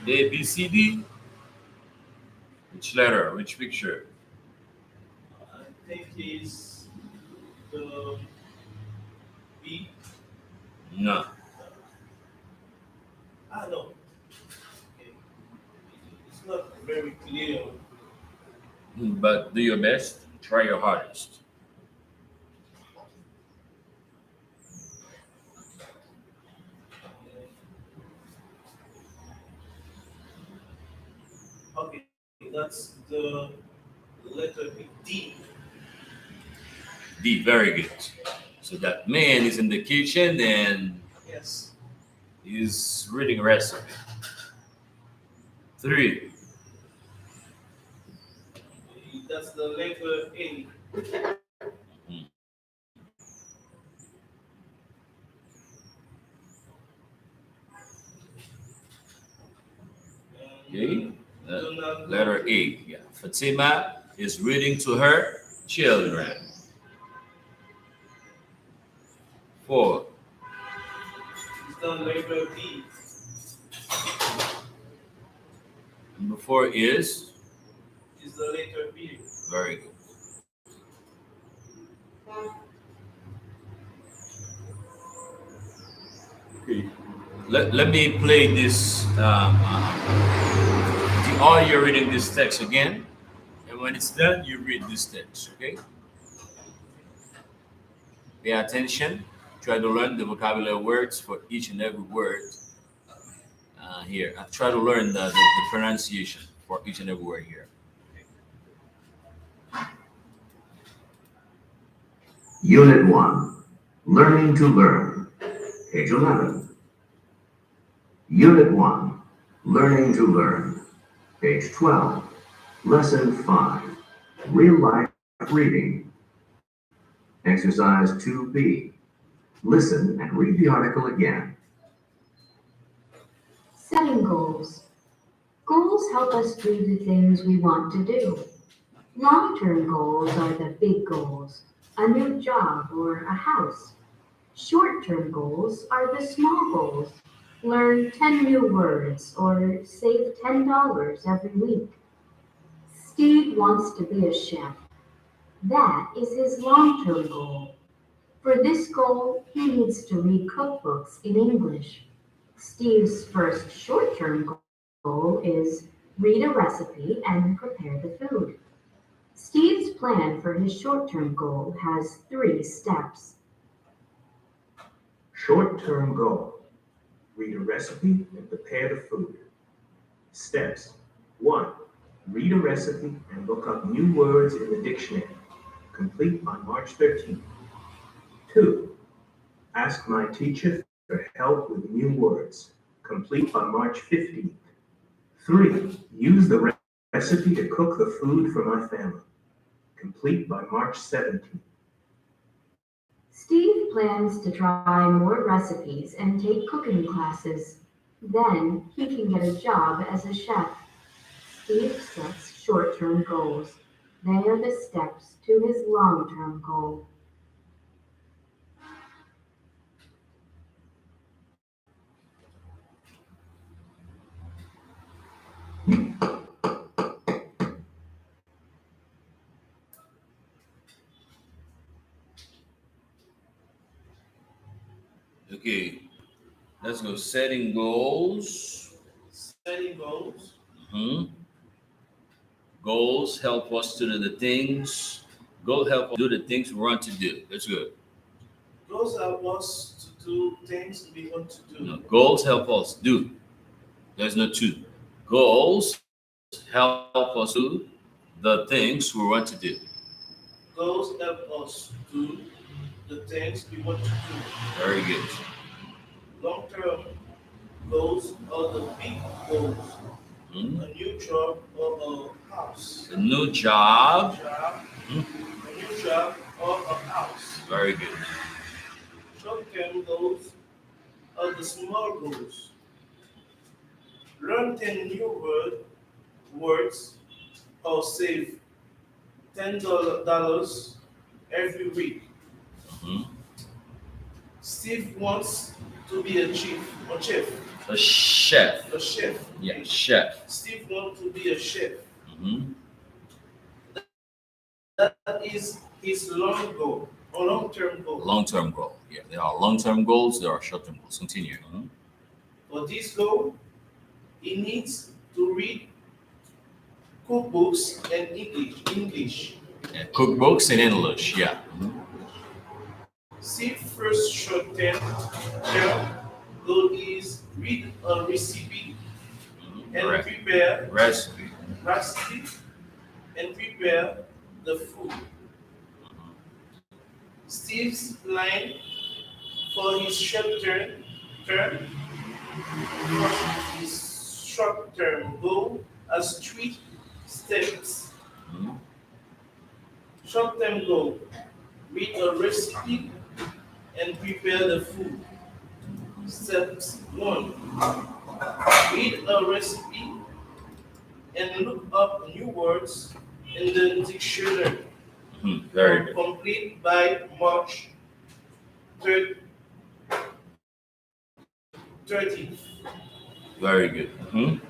A, B, C, D. Which letter? Which picture? I think is the B. No. I know. Okay. It's not very clear. But do your best. Try your hardest. Okay, that's the letter B. D. D, very good. So that man is in the kitchen and Yes. he's reading a recipe. 3. That's the letter A. Okay. Do not Letter A. Yeah. Fatima is reading to her children. 4. It's the letter B. Number 4 is Is the letter B. very good. Okay. Let me play this the audio reading this text again, and when it's done, you read this text. Okay. Pay attention. Try to learn the vocabulary words for each and every word here. I try to learn the pronunciation for each and every word here. Unit 1. Learning to learn. Page 11. Unit 1. Learning to learn. Page 12. Lesson 5. Real life reading. Exercise 2B. Listen and read the article again. Setting goals. Goals help us do the things we want to do. Long-term goals are the big goals, a new job or a house. Short-term goals are the small goals. Learn 10 new words or save $10 every week. Steve wants to be a chef. That is his long-term goal. For this goal, he needs to read cookbooks in English. Steve's first short-term goal is read a recipe and prepare the food. Steve's plan for his short-term goal has 3 steps. Short-term goal. Read a recipe and prepare the food. Steps. 1. Read a recipe and look up new words in the dictionary. Complete by March 13th. 2. Ask my teacher for help with new words. Complete by March 15th. 3. Use the recipe to cook the food for my family. Complete by March 17th. Steve plans to try more recipes and take cooking classes. Then he can get a job as a chef. Steve sets short-term goals. They are the steps to his long-term goal. Okay, let's go. Setting goals. Setting goals. Mhm. Goals help us to do the things. Goals help us do the things we want to do. That's good. Goals help us to do things we want to do. No, goals help us do. There's no two. Goals help us do the things we want to do. Goals help us do the things we want to do. Very good. Long-term goals are the big goals. Mhm. A new job or a house. A new job. Mhm. A new job or a house. Very good. Short-term goals are the small goals. Learn 10 new words or save $10 every week. Mhm. Steve wants to be a chef. A chef. A chef. Yeah, chef. Steve wants to be a chef. Mhm. That is his long goal or long-term goal. Long-term goal. Yeah, there are long-term goals. There are short-term goals. Continue. Mhm. For this goal, he needs to read cookbooks and English. Yeah, cookbooks in English. Yeah. Mhm. Steve's first short-term goal is read a recipe and Right. prepare Recipe. and prepare the food. Steve's plan for his short-term goal has 3 steps. Mhm. Short-term goal: read a recipe and prepare the food. Steps 1: read a recipe and look up new words in the dictionary. Mhm. Very good. Complete by March 30th. Very good. Mhm.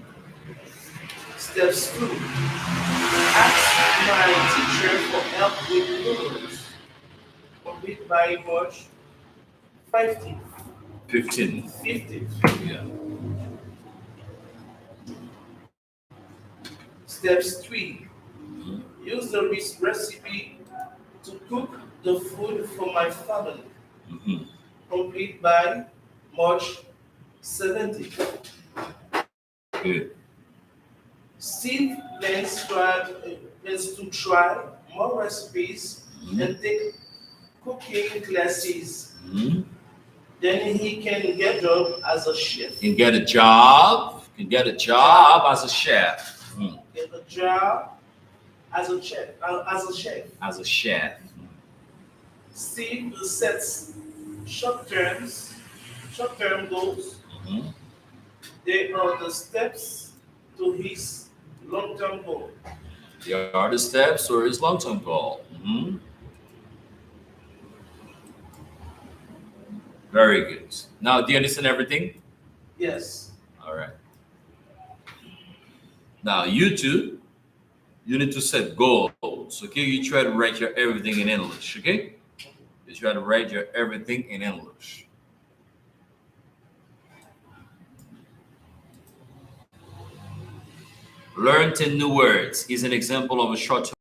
Steps 2: ask my teacher for help with numbers. Complete by March 15th. 15. 15th. Yeah. Steps 3: Mhm. use the recipe to cook the food for my family. Mhm. Complete by March 17th. Good. Steve plans to try more recipes Mhm. and take cooking classes. Mhm. Then he can get a job as a chef. And get a job You can get a job as a chef. Get a job as a chef. As a chef. Steve sets short-term goals. Mhm. They are the steps to his long-term goal. The are the steps or his long-term goal. Mhm. Very good. Now, do you understand everything? Yes. All right. Now, you two, you need to set goals. Okay, you try to write your everything in English. Okay, you try to write your everything in English. Learn 10 new words is an example of a short term.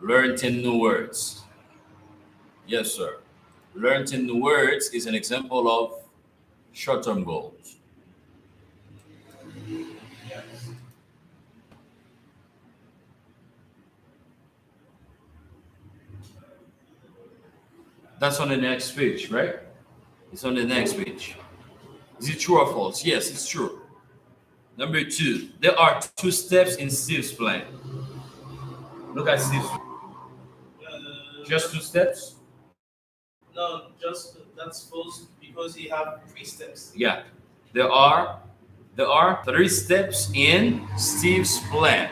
Learn 10 new words. Yes, sir. Learn 10 new words is an example of short term goals. Yes. That's on the next page, right? It's on the next page. Is it true or false? Yes, it's true. Number two, there are two steps in Steve's plan. Look at Steve's. Just two steps? No, just that's false because he have 3 steps. Yeah. There are 3 steps in Steve's plan.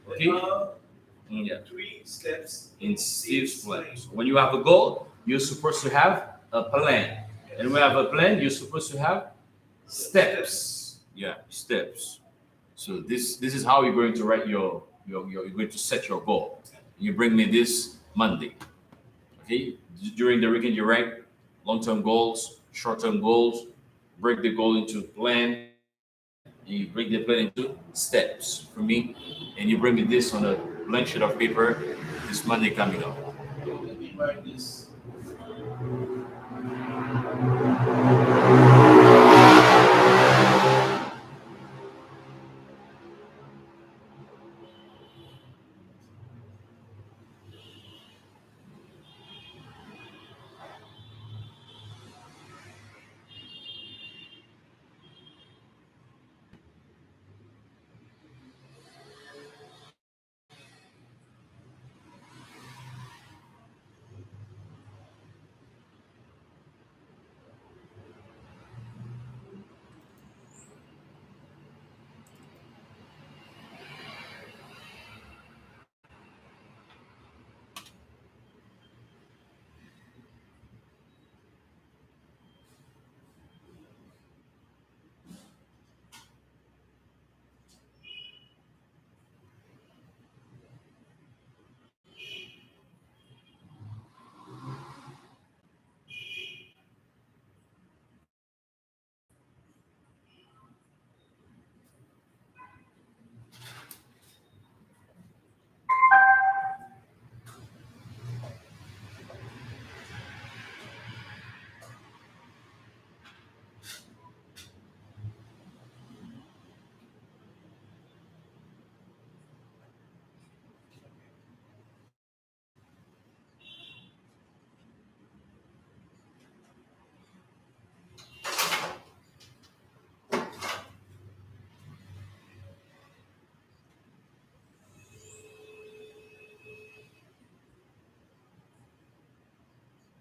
Okay? There are Yeah. 3 steps In Steve's plan. So when you have a goal, you're supposed to have a plan. And when you have a plan, you're supposed to have steps. Yeah, steps. So this is how you're going to write you're going to set your goal. You bring me this Monday. Okay? During the weekend you write long-term goals, short-term goals, break the goal into plan, and you break the plan into steps for me, and you bring me this on a blank sheet of paper this Monday coming up. Let me write this.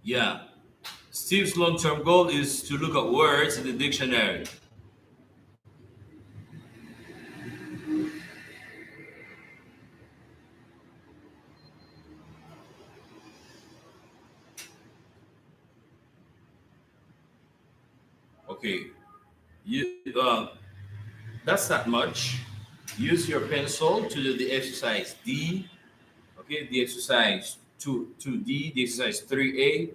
Yeah. Steve's long-term goal is to look up words in the dictionary. Okay. You that's not much. Use your pencil to do the exercise D. Okay, the exercise 2D, the exercise 3A,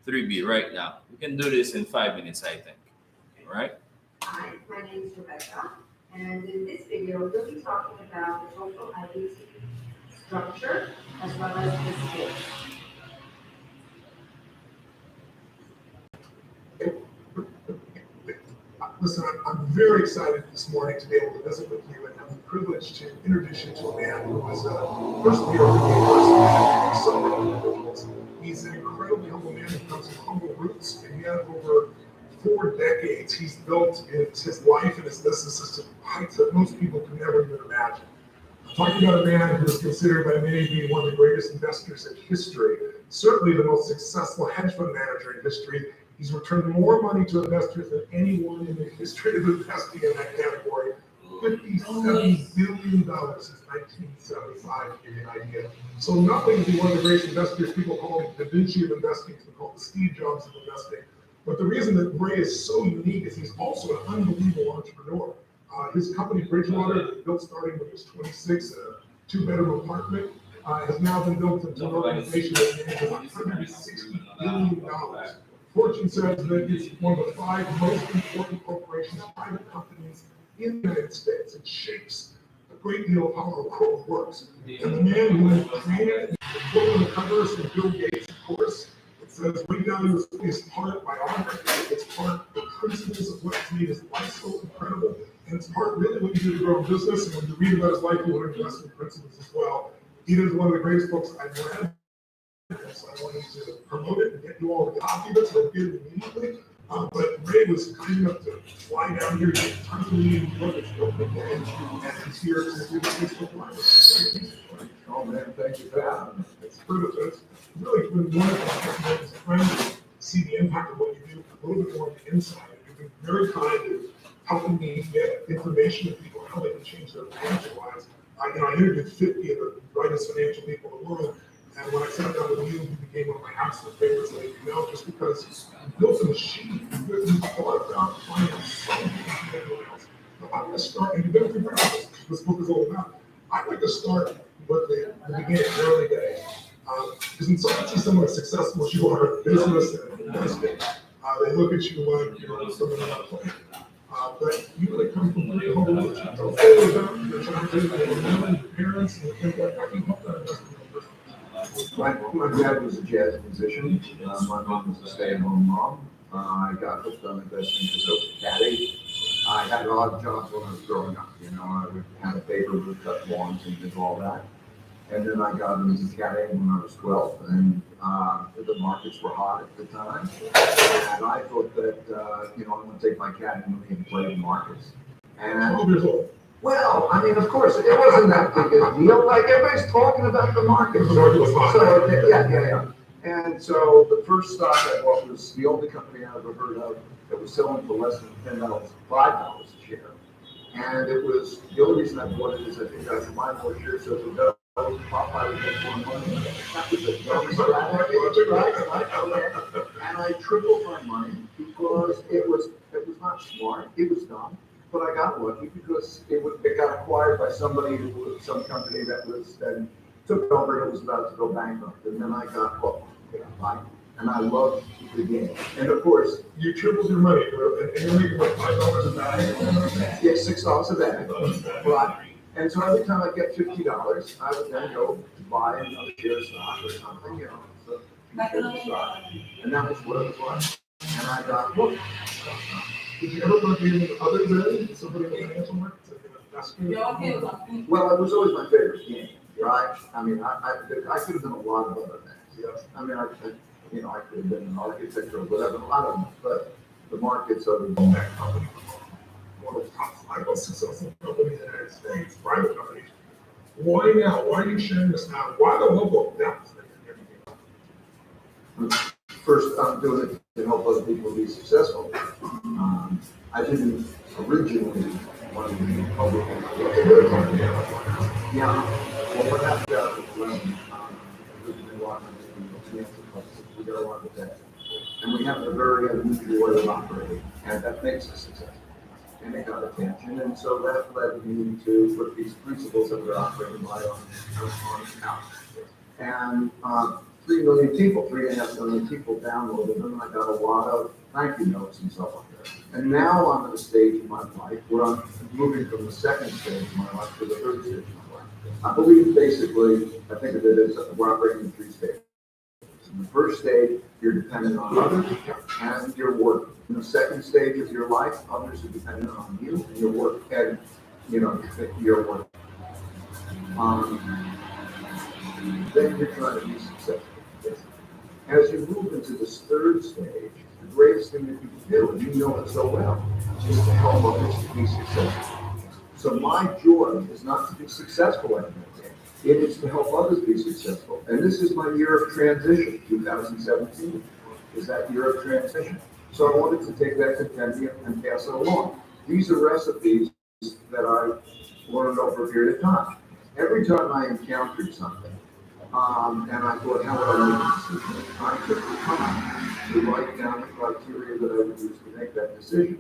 3B right now. We can do this in 5 minutes, I think. All right? Hi, my name is Rebecca, and in this video, we'll be talking about the social identity structure as well as the skills. Listen, I'm very excited this morning to be able to visit with you and have privilege to introduce you to a man who was a first-year university and so many individuals. He's an incredibly humble man who comes from humble roots, and yet over 4 decades, he's built his life and his businesses to heights that most people can never even imagine. I'm talking about a man who is considered by many to be one of the greatest investors in history, certainly the most successful hedge fund manager in history. He's returned more money to investors than anyone in the history of investing in that category. $57 billion since 1975, to give you an idea. So not only is he one of the greatest investors, people call him the Da Vinci of investing, people call him the Steve Jobs of investing. But the reason that Ray is so unique is he's also an unbelievable entrepreneur. His company, Bridgewater, built starting when he was 26, a 2-bedroom apartment, has now been built into an organization that manages $160 billion. Fortune says that it's one of the 5 most important corporations, private companies in the United States. It shapes a great deal of how our world works. And the man who created it, the book on the cover is from Bill Gates, of course. It says great value is part biography, it's part the principles of what's made his life so incredible, and it's part really what you do to grow a business. And when you read about his life, you learn investment principles as well. It is one of the greatest books I've read. So I wanted to promote it and get you all a copy of it, so get it immediately. But Ray was kind enough to fly down here to get time to meet and look at and he's here to do the Facebook Live. Oh man, thank you for having me. It's really been wonderful to as a friend to see the impact of what you do a little bit more on the inside. You've been very kind in helping me get information to people how they can change their financial lives. I interviewed 50 of the brightest financial people in the world. And when I sat down with you, you became one of my absolute favorites. Like, just because you built a machine, you thought about finding something to everyone else. Now, I'm going to start, and you've been through this book is all about. I'd like to start with the beginning, early days. Because in some see someone as successful as you are in business and investing, they look at you like you're someone on a plane. But you really come from pretty humble roots. You tell us about your childhood, your parents, and how you help that investment. My dad was a jazz musician. My mom was a stay-at-home mom. I got hooked on investing because I was a caddy. I had odd jobs when I was growing up. I would have a paper route, cut lawns, and did all that. And then I got into caddying when I was 12, and the markets were hot at the time. And I thought that, I'm going to take my caddying money and play the markets. And 12 years old. well, I mean, of course, it wasn't that big a deal. Like, everybody's talking about the market. Yeah. And so the first stock I bought was the only company I ever heard of that was selling for less than $10, $5 a share. And it was, the only reason I bought it is I think I could buy more shares so the Popeye would make more money. That was a dumb strategy, right? And I tripled my money because it was not smart, it was dumb. But I got lucky because it got acquired by some company that then took over and it was about to go bankrupt. And then I got hooked, right? And I loved the game. And of course, you tripled your money, and you're making like $5 a bag. Yeah, $6 a bag. Right. And so every time I get $50, I would then go buy another share of stock or something, so stock. And that was what it was. And I got hooked. Did you ever want to be other than somebody in the financial markets, like an investor? Well, it was always my favorite game, right? I mean, I could have done a lot of other things. Yes. I mean, I could have been an architect or whatever, a lot of them, but the markets are that company, one of the top 5 most successful companies in the United States, private companies. Why now? Why are you sharing this now? Why the level of depth that you're giving? First, I'm doing it to help other people be successful. I didn't originally want to be public. Yeah. Well, what happened when we got a lot of debt, and we have a very unusual way of operating, and that makes us successful. And it got attention, and so that led me to put these principles that we're operating by on out. And 3 million people, 3.5 million people downloaded them. I got a lot of thank you notes and stuff like that. And now I'm at a stage in my life where I'm moving from the second stage of my life to the third stage of my life. I believe basically, I think of it as we're operating in 3 stages. In the first stage, you're dependent on others and your work. In the second stage of your life, others are dependent on you and your work. And you're one. Then you're trying to be successful. As you move into this third stage, the greatest thing that you can do, and you know it so well, is to help others to be successful. So my joy is not to be successful at anything. It is to help others be successful. And this is my year of transition, 2017, is that year of transition. So I wanted to take that compendium and pass it along. These are recipes that I learned over a period of time. Every time I encountered something, and I thought, how would I make a decision? I took the time to write down the criteria that I would use to make that decision.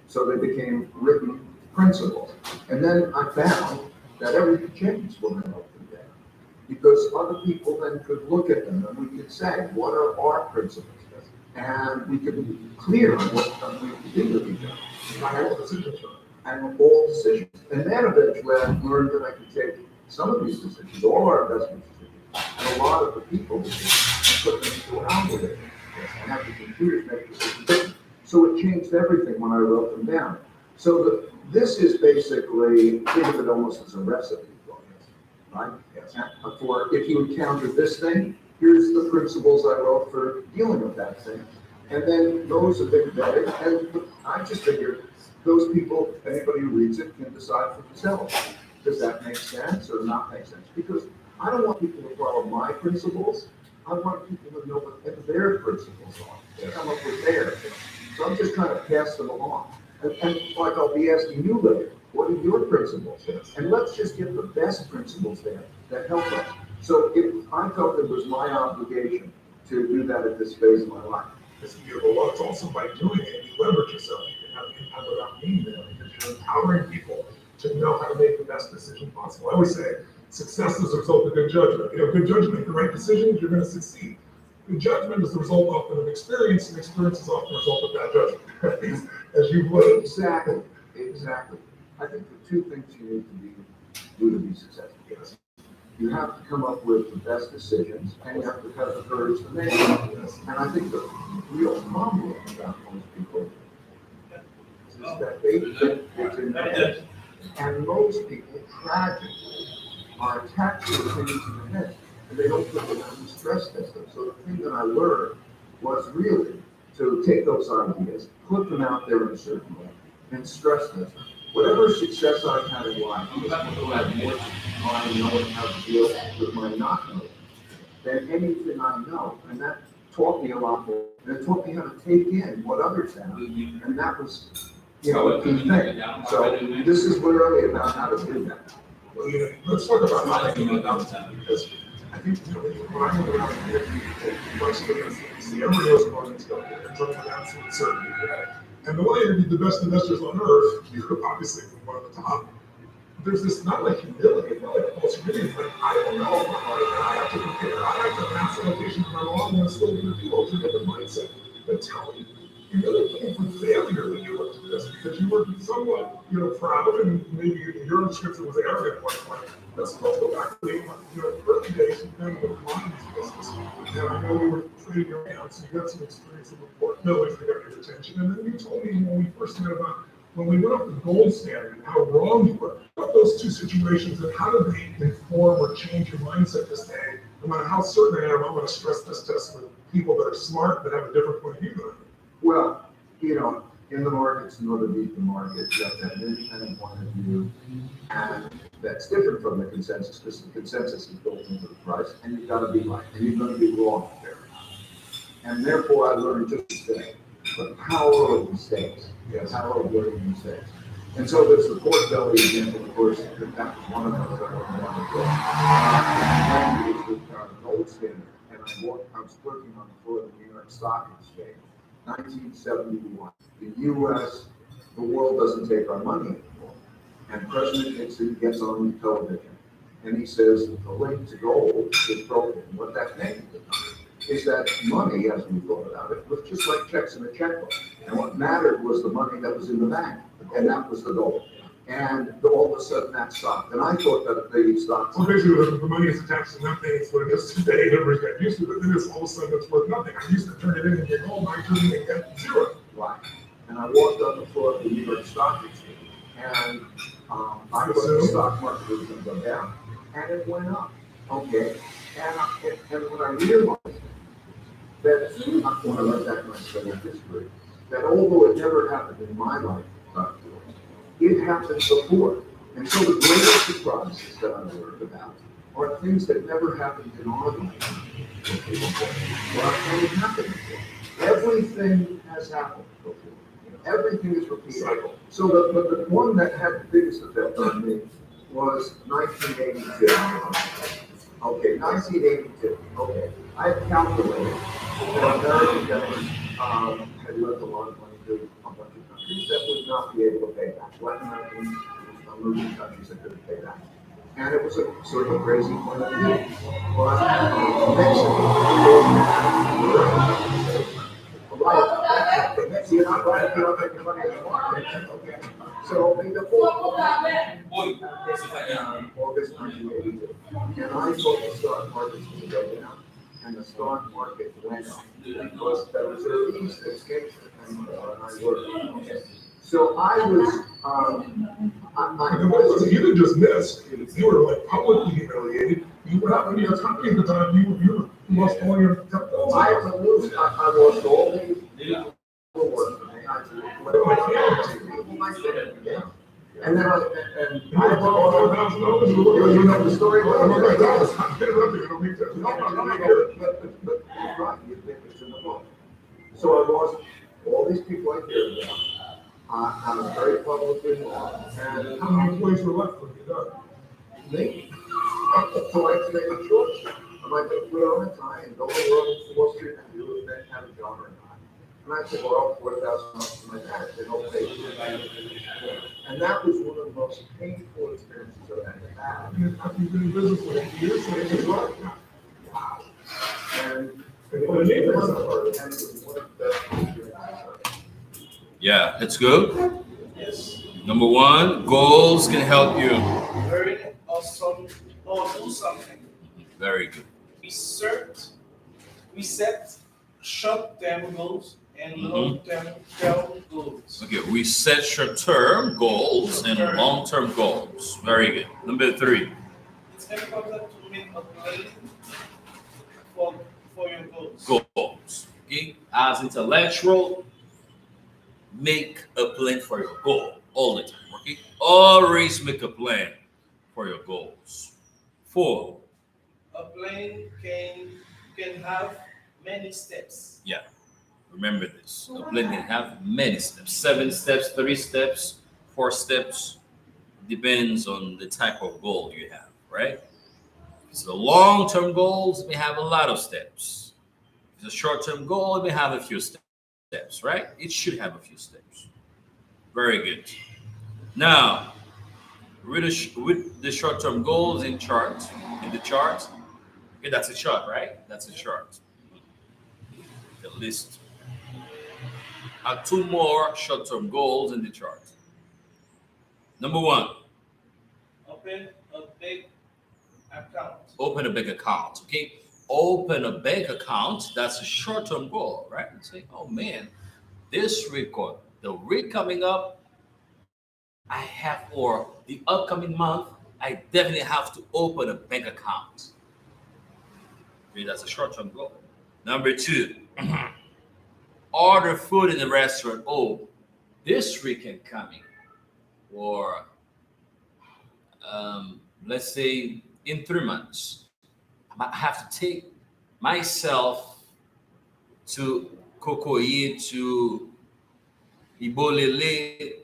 So they became written principles. And then I found that everything changed when I wrote them down. Because other people then could look at them and we could say, what are our principles? And we could be clear on what we did with each other. And all decisions. And then eventually I learned that I could take some of these decisions, all our investment decisions, and a lot of the people decisions, put them into an algorithm and have the computers make decisions. So it changed everything when I wrote them down. So this is basically, think of it almost as a recipe book, right? For if you encounter this thing, here's the principles I wrote for dealing with that thing. And then those have been vetted, and I just figured those people, anybody who reads it can decide for themselves. Does that make sense or not make sense? Because I don't want people to follow my principles. I want people to know what their principles are, to come up with theirs. So I'm just trying to pass them along. And like I'll be asking you later, what are your principles? And let's just get the best principles there that help us. So if I felt it was my obligation to do that at this phase of my life. It's beautiful. Well, it's also by doing it, you leverage yourself. You can have impact without being there because you're empowering people to know how to make the best decision possible. I always say, success is a result of good judgment. If you have good judgment, make the right decisions, you're going to succeed. Good judgment is the result often of experience, and experience is often the result of bad judgment. As you've learned. Exactly. I think the two things you need to do to be successful. Yes. You have to come up with the best decisions, and you have to have the courage to make them. Yes. And I think the real problem about most people is that they think it's in their head. And most people, tragically, are attached to the things in their head, and they don't put them in stress test them. So the thing that I learned was really to take those ideas, put them out there in a certain way, and stress test them. Whatever success I've had in life, you have to have more time knowing how to deal with my not knowing than anything I know. And that taught me a lot more. And it taught me how to take in what others have. And that was, a key thing. So this is really about how to do that. Well, let's talk about how to do that. Because I think when I went around here, most of the see everybody else going to go there and talking with absolute certainty. And the way to be the best investors on earth, you're obviously one of the top. There's this not like humility, not like false humility, but I don't know. I have to compare. I have to pass allocation for my long and still do the deal to get the mindset. But tell me, you really came from failure when you looked at this because you were somewhat, proud and maybe your description was arrogant at one point. Let's go back to the early days you've been in the commodities business. And I know we were trading your accounts, so you got some experience in the portfolios that got your attention. And then you told me when we first met about when we went up the gold standard and how wrong you were. About those two situations and how do they inform or change your mindset to say, no matter how certain I am, I'm going to stress this test with people that are smart that have a different point of view than I do. Well, in the markets, in order to beat the market, you have to have an independent point of view, and that's different from the consensus, because the consensus is built into the price, and you've got to be right, and you're going to be wrong there. And therefore, I learned just to say, the power of mistakes, the power of learning mistakes. And so there's the pork belly example, of course, that was one of those that I wanted to go. Gold standard, and I was working on the floor of the New York Stock Exchange. 1971, the U.S., the world doesn't take our money anymore. And President Nixon gets on the television and he says the link to gold is broken. What that meant is that money, as we thought about it, was just like checks in a checkbook. And what mattered was the money that was in the bank, and that was the gold. And all of a sudden that stopped. And I thought that the stock. So basically, the money is attached to nothing. It's what it is today. Everybody's got used to it. Then it's all of a sudden it's worth nothing. I used to turn it in and get gold. Now I turn it in and get zero. Right. And I walked on the floor of the New York Stock Exchange, and I thought the stock market was going to go down, and it went up. Okay, and when I realized that when I looked at my study of history, that although it never happened in my life, it happened before. And so the greatest surprises that I learned about are things that never happened in our life before. And it happened before. Everything has happened before. Everything is repeated. So the one that had the biggest effect on me was 1982. Okay, 1982. Okay, I calculated that American government had left a lot of money to a bunch of countries that would not be able to pay back. Latin American emerging countries that couldn't pay back. And it was a sort of a crazy point of view. But Mexico, you're not right if you don't make money anymore. Okay. So in the fall, August 1982, and I thought the stock market was going to go down, and the stock market went up because there was a East escape, and I worked. Okay. So I was, you didn't just miss. You were like publicly humiliated. You were having your company at the time. You lost all your capital. I lost all the work for me. And then I lost you know the story. No, but right, it's in the book. So I lost all these people I cared about. I was very publicly involved. And how many employees were left when you done? Me. So I had to make a choice. Am I going to put on a tie and go to Wall Street and do it, then have a job or not? And I said, well, $4,000 to my dad. They don't pay me. And that was one of the most painful experiences I've ever had. You've been in business for 8 years, so it's right. Wow. And it was one of the best experiences. Yeah, that's good. Yes. Number one, goals can help you. Learn or do something. Very good. We set short-term goals and long-term goals. Okay, we set short-term goals and long-term goals. Very good. Number three. It's important to make a plan for your goals. Goals. Okay, as intellectual, make a plan for your goal all the time. Okay, always make a plan for your goals. 4. A plan can have many steps. Yeah, remember this. A plan can have many steps. 7 steps, 3 steps, 4 steps. Depends on the type of goal you have, right? If it's a long-term goals, it may have a lot of steps. If it's a short-term goal, it may have a few steps, right? It should have a few steps. Very good. Now, with the short-term goals in the chart, okay, that's a chart, right? That's a chart. The list. 2 more short-term goals in the chart. Number 1. Open a big account. Open a bank account, okay? Open a bank account, that's a short-term goal, right? Say, oh man, this record, the week coming up, I have, or the upcoming month, I definitely have to open a bank account. Okay, that's a short-term goal. Number 2, order food in the restaurant. Oh, this weekend coming, or let's say in 3 months, I have to take myself to Kokoye, to Ibolele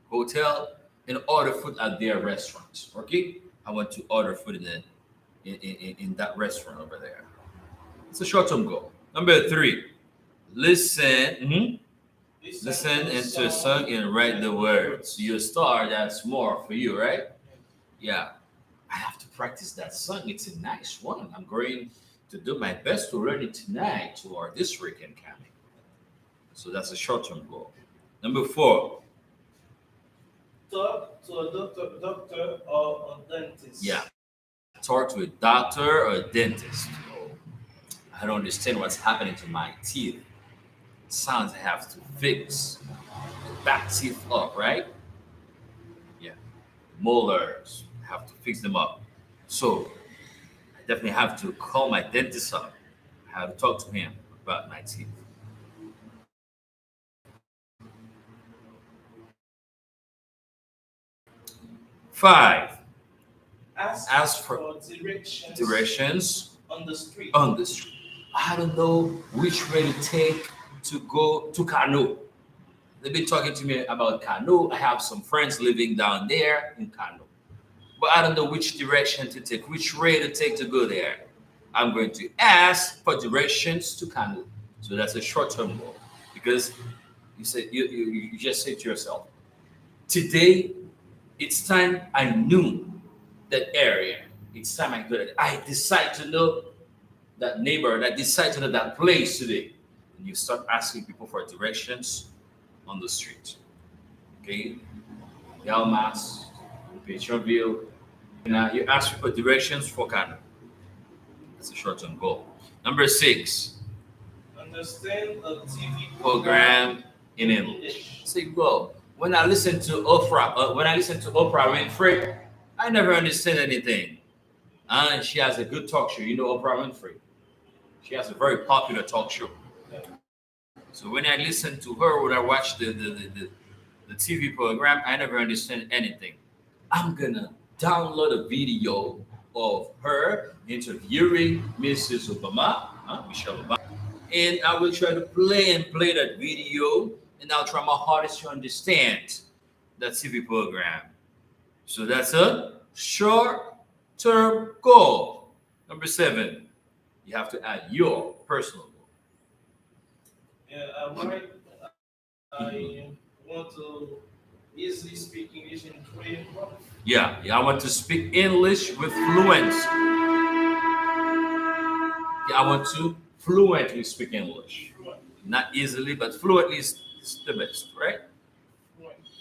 hotel and order food at their restaurant. Okay, I want to order food in that restaurant over there. It's a short-term goal. Number 3, listen. Listen into a song and write the words. You're a star, that's more for you, right? Yeah. I have to practice that song. It's a nice one. I'm going to do my best to learn it tonight or this weekend coming. So that's a short-term goal. Number 4. Talk to a doctor or a dentist. Yeah. Talk to a doctor or a dentist. Oh, I don't understand what's happening to my teeth. Sounds I have to fix. back teeth up, right? Yeah, molars have to fix them up. So I definitely have to call my dentist up. I have to talk to him about my teeth. Five, ask for directions on the street. on the street. I don't know which way to take to go to Kano. They've been talking to me about Kano. I have some friends living down there in Kano. But I don't know which direction to take, which way to take to go there. I'm going to ask for directions to Kano. So that's a short-term goal. Because you just say to yourself, today it's time I knew that area. It's time I go there. I decide to know that neighbor, I decide to know that place today. And you start asking people for directions on the street. Okay? Yalmas, Pétionville. Now you ask for directions for Kano. That's a short-term goal. Number 6, Understand a TV program in English. Say, well, when I listen to Oprah Winfrey, I never understand anything. And she has a good talk show. You know Oprah Winfrey. She has a very popular talk show. So when I listen to her, when I watch the TV program, I never understand anything. I'm gonna download a video of her interviewing Mrs. Obama, Michelle Obama, and I will try to play that video, and I'll try my hardest to understand that TV program. So that's a short-term goal. Number 7, you have to add your personal goal. Yeah, I want to easily speak English in 3 months. Yeah, I want to speak English with fluency. Yeah, I want to fluently speak English. Not easily, but fluently is the best, right?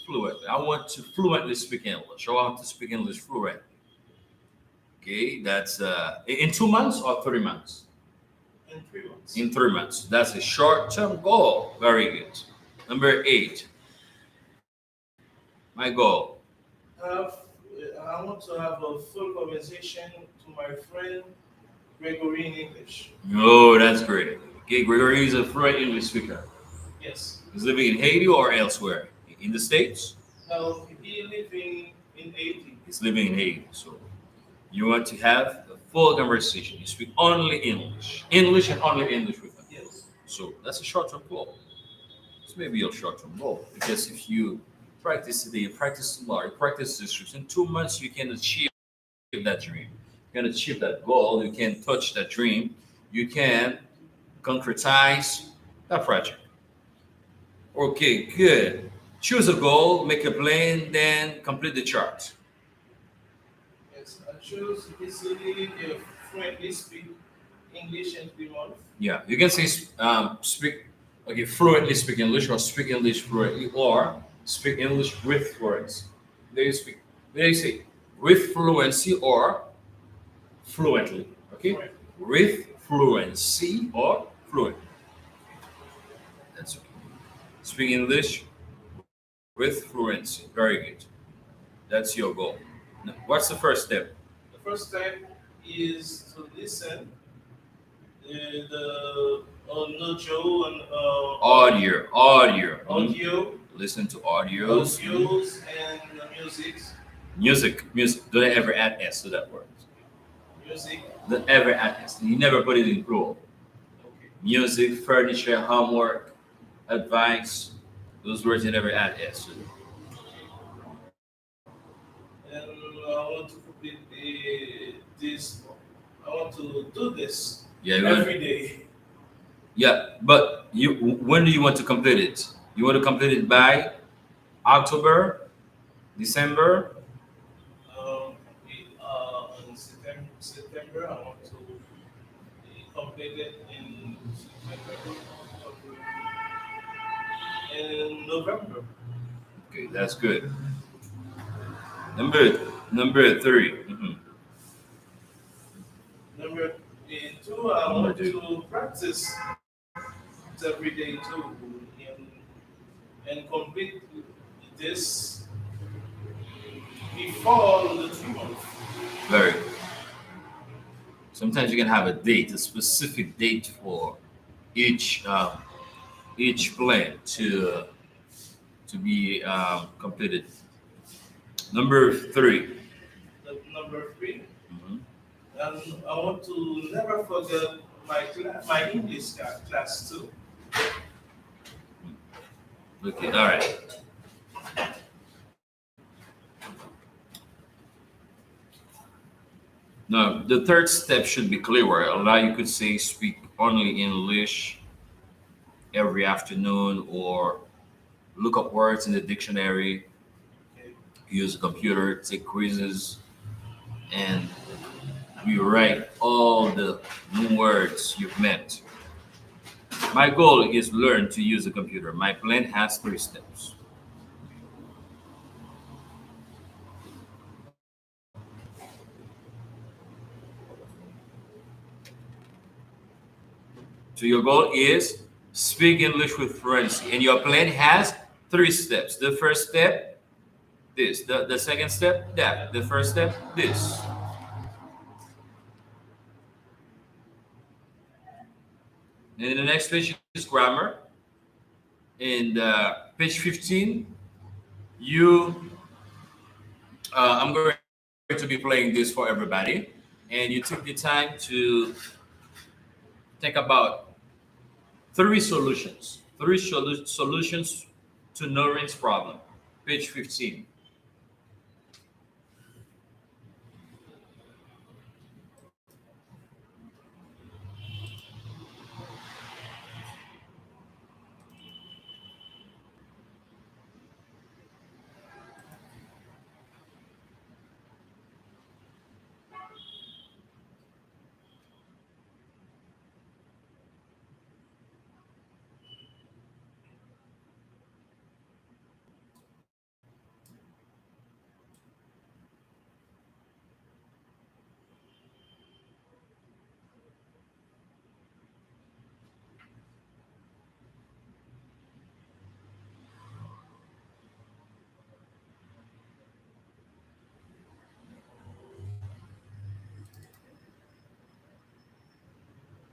Fluently. I want to fluently speak English. I want to speak English fluently. Okay, that's in 2 months or 3 months? In 3 months. In 3 months. That's a short-term goal. Very good. Number 8. My goal. I want to have a full conversation to my friend Gregory in English. Oh, that's great. Okay, Gregory is a fluent English speaker. Yes. He's living in Haiti or elsewhere? In the States? No, he living in Haiti. He's living in Haiti. So you want to have a full conversation. You speak only English. English and only English with him. Yes. So that's a short-term goal. It's maybe your short-term goal. Because if you practice today, you practice tomorrow, you practice this week, in 2 months you can achieve that dream. You can achieve that goal. You can touch that dream. You can concretize that project. Okay, good. Choose a goal, make a plan, then complete the chart. Yes, I choose easily fluently speak English in 3 months. Yeah, you can say speak, okay, fluently speak English or speak English fluently or speak English with fluency. There you say with fluency or fluently. Okay, Fluent. with fluency or fluent. That's okay. Speak English with fluency. Very good. That's your goal. Now, what's the first step? The first step is to listen the audio and audio, Listen to audios. audios and music. Music. Don't ever add S to that word. Music. Don't ever add S. You never put it in plural. Okay. Music, furniture, homework, advice. Those words you never add S to them. And I want to complete this. I want to do this Yeah, you want- every day. Yeah, but when do you want to complete it? You want to complete it by October, December? In September, I want to complete it in September. In November. Okay, that's good. Number 3. Number 2, I Number want two. to practice every day too. and complete this before the 3 months. Very good. Sometimes you can have a date, a specific date for each plan to be completed. Number 3. Number 3, Mhm. and I want to never forget my English class too. Okay, all right. Now, the third step should be clearer. Like you could say, speak only English every afternoon, or look up words in the dictionary, Okay. use a computer, take quizzes, and rewrite all the new words you've met. My goal is learn to use a computer. My plan has 3 steps. So your goal is speak English with fluency, and your plan has 3 steps. The first step, this. The second step, that. The first step, this. And the next page is grammar. And page 15, you, I'm going to be playing this for everybody, and you took the time to think about 3 solutions, solutions to Noreen's problem. Page 15.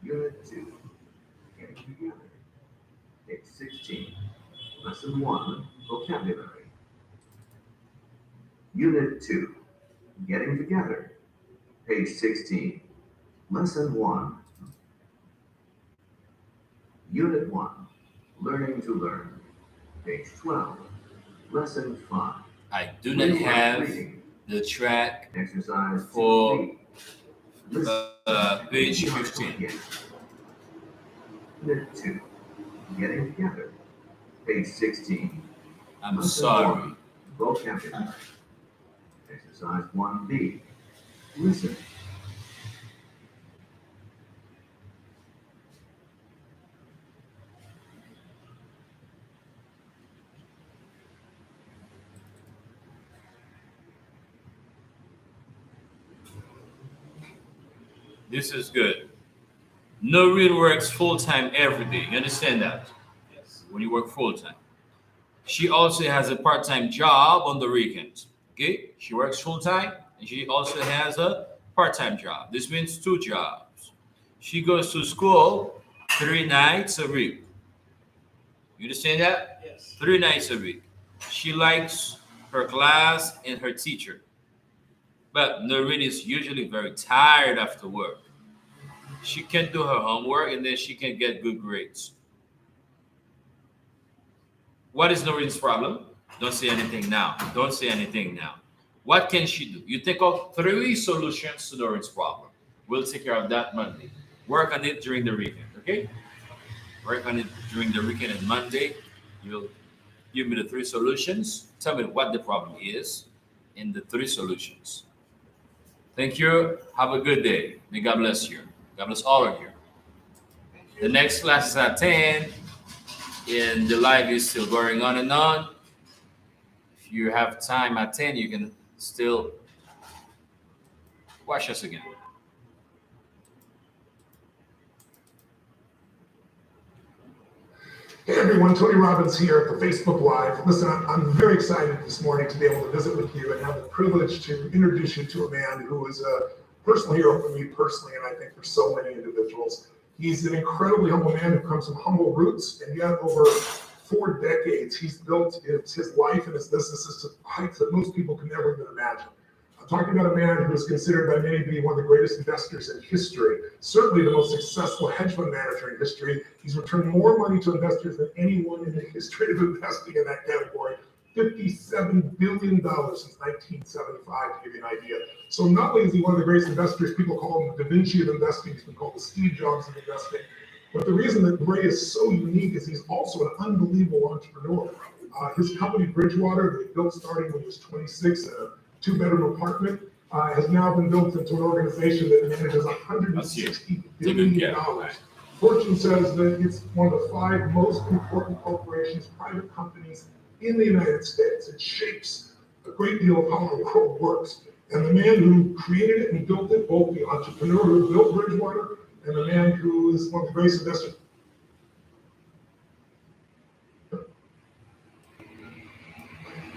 Unit 2. Getting together. Page 16. Lesson 1. Vocabulary. Unit 2. Getting together. Page 16. Lesson 1. Unit 1. Learning to learn. Page 12. Lesson 5. I do not have the track Exercise for 2B. Listen. page 15. Again. Unit 2. Getting together. Page 16. I'm Lesson sorry. 1. Vocabulary. Exercise 1B. Listen. This is good. Noreen works full time every day. You understand that? Yes. When you work full time. She also has a part time job on the weekends. Okay? She works full time and she also has a part time job. This means 2 jobs. She goes to school 3 nights a week. You understand that? Yes. 3 nights a week. She likes her class and her teacher. But Noreen is usually very tired after work. She can do her homework and then she can get good grades. What is Noreen's problem? Don't say anything now. Don't say anything now. What can she do? You think of 3 solutions to Noreen's problem. We'll take care of that Monday. Work on it during the weekend, okay? Work on it during the weekend and Monday. You'll give me the 3 solutions. Tell me what the problem is and the 3 solutions. Thank you. Have a good day. May God bless you. God bless all of you. Thank The you. next class is at 10, and the live is still going on and on. If you have time at 10, you can still watch us again. Hey everyone, Tony Robbins here at the Facebook Live. Listen, I'm very excited this morning to be able to visit with you and have the privilege to introduce you to a man who is a personal hero for me personally, and I think for so many individuals. He's an incredibly humble man who comes from humble roots, and yet over 4 decades, he's built his life and his businesses to heights that most people can never even imagine. I'm talking about a man who is considered by many to be one of the greatest investors in history, certainly the most successful hedge fund manager in history. He's returned more money to investors than anyone in the history of investing in that category. $57 billion since 1975, to give you an idea. So not only is he one of the greatest investors, people call him the Da Vinci of investing, he's been called the Steve Jobs of investing. But the reason that Ray is so unique is he's also an unbelievable entrepreneur. His company, Bridgewater, that he built starting when he was 26 in a 2-bedroom apartment, has now been built into an organization that manages $160 billion. Fortune says that it's one of the 5 most important corporations, private companies in the United States. It shapes a great deal of how our world works. And the man who created it and built it, both the entrepreneur who built Bridgewater and the man who is one of the greatest investors.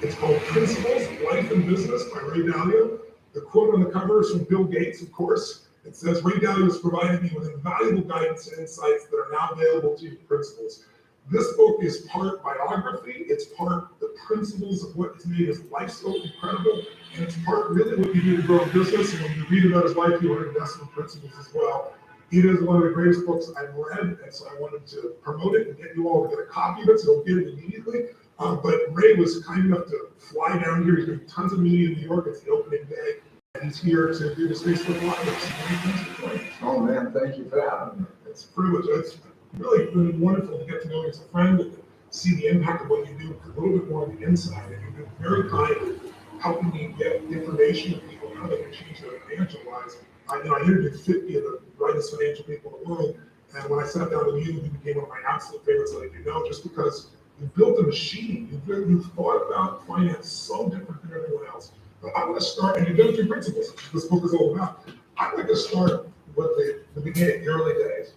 It's called Principles, Life and Business by Ray Dalio. The quote on the cover is from Bill Gates, of course. It says, Ray Dalio has provided me with invaluable guidance and insights that are now available to you, Principles. This book is part biography, it's part the principles of what has made his life so incredible, and it's part really what you do to grow a business. And when you read about his life, you learn investment principles as well. It is one of the greatest books I've read, and so I wanted to promote it and get you all to get a copy of it, so you'll get it immediately. But Ray was kind enough to fly down here. He's doing tons of media in New York. It's the opening day, and he's here to do this Facebook Live. Oh man, thank you for having me. It's a privilege. It's really been wonderful to get to know you as a friend and see the impact of what you do a little bit more on the inside. And you've been very kind at helping me get information to people how they can change their financial lives. I interviewed 50 of the brightest financial people in the world, and when I sat down with you became one of my absolute favorites, that I do know, just because you built a machine. You've thought about finance so different than everyone else. But I want to start, and you've done 3 principles, which this book is all about. I'd like to start with the beginning, the early days.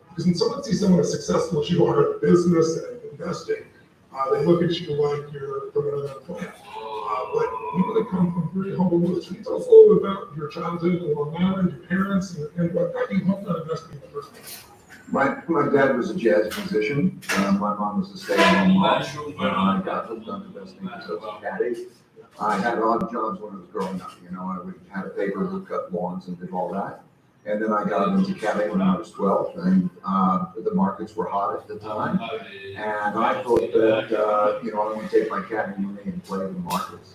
Because when someone sees someone as successful as you are in business and investing, they look at you like you're from another planet. But you really come from very humble roots. Can you tell us a little bit about your childhood and Long Island, your parents, and what got you hooked on investing in the first place? My dad was a jazz musician. My mom was a stay-at-home mom. I got hooked on investing because I was a caddy. I had odd jobs when I was growing up. I would have a paper who cut lawns and did all that. And then I got into caddying when I was 12, and the markets were hot at the time. And I thought that, I want to take my caddying money and play the markets.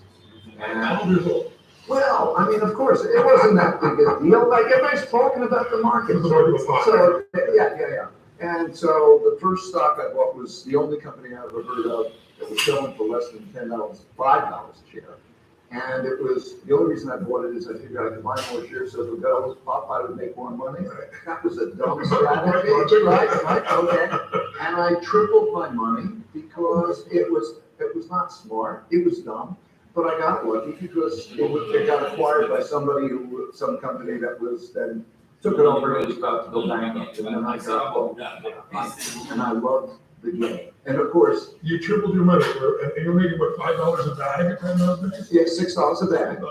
And well, I mean, of course, it wasn't that big a deal. Like everybody's talking about the market. So yeah. And so the first stock I bought was the only company I ever heard of that was selling for less than $10, $5 a share. And it was, the only reason I bought it is I figured I could buy more shares so if the bells pop, I would make more money. That was a dumb strategy, right? Okay. And I tripled my money because it was not smart, it was dumb. But I got lucky because it got acquired by some company that was then took it over and was about to go bankrupt. And then I got hooked. And I loved the game. And of course, you tripled your money, and you're making what, $5 a bag at those days? Yeah, $6 a bag.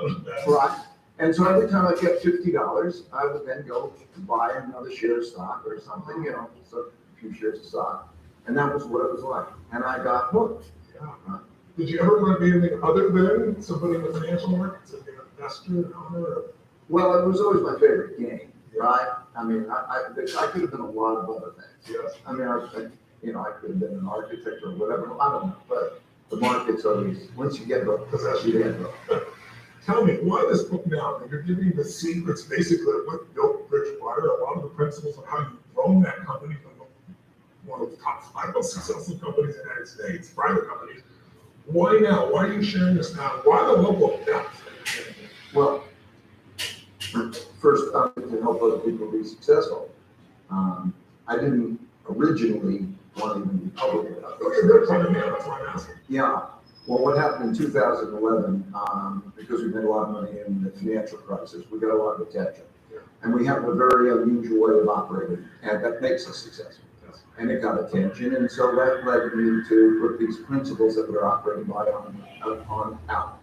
Right. And so every time I get $50, I would then go buy another share of stock or something, so a few shares of stock. And that was what it was like. And I got hooked. Yeah. Did you ever want to be anything other than somebody in the financial markets, like an investor, an owner? Well, it was always my favorite game, right? I mean, I could have been a lot of other things. Yes. I mean, I could have been an architect or whatever. I don't know, but the market's always, once you get hooked, you get hooked. Tell me, why this book now? You're giving the secrets, basically, of what built Bridgewater, a lot of the principles of how you grown that company from one of the top 5 most successful companies in the United States, private companies. Why now? Why are you sharing this now? Why the level of depth? Well, first, to help other people be successful. I didn't originally want to even be public about this. You're talking about, that's why I'm asking. Yeah. Well, what happened in 2011, because we made a lot of money in the financial crisis, we got a lot of attention. And we have a very unusual way of operating, and that makes us successful. and it got attention, and so that led me to put these principles that we're operating by on out.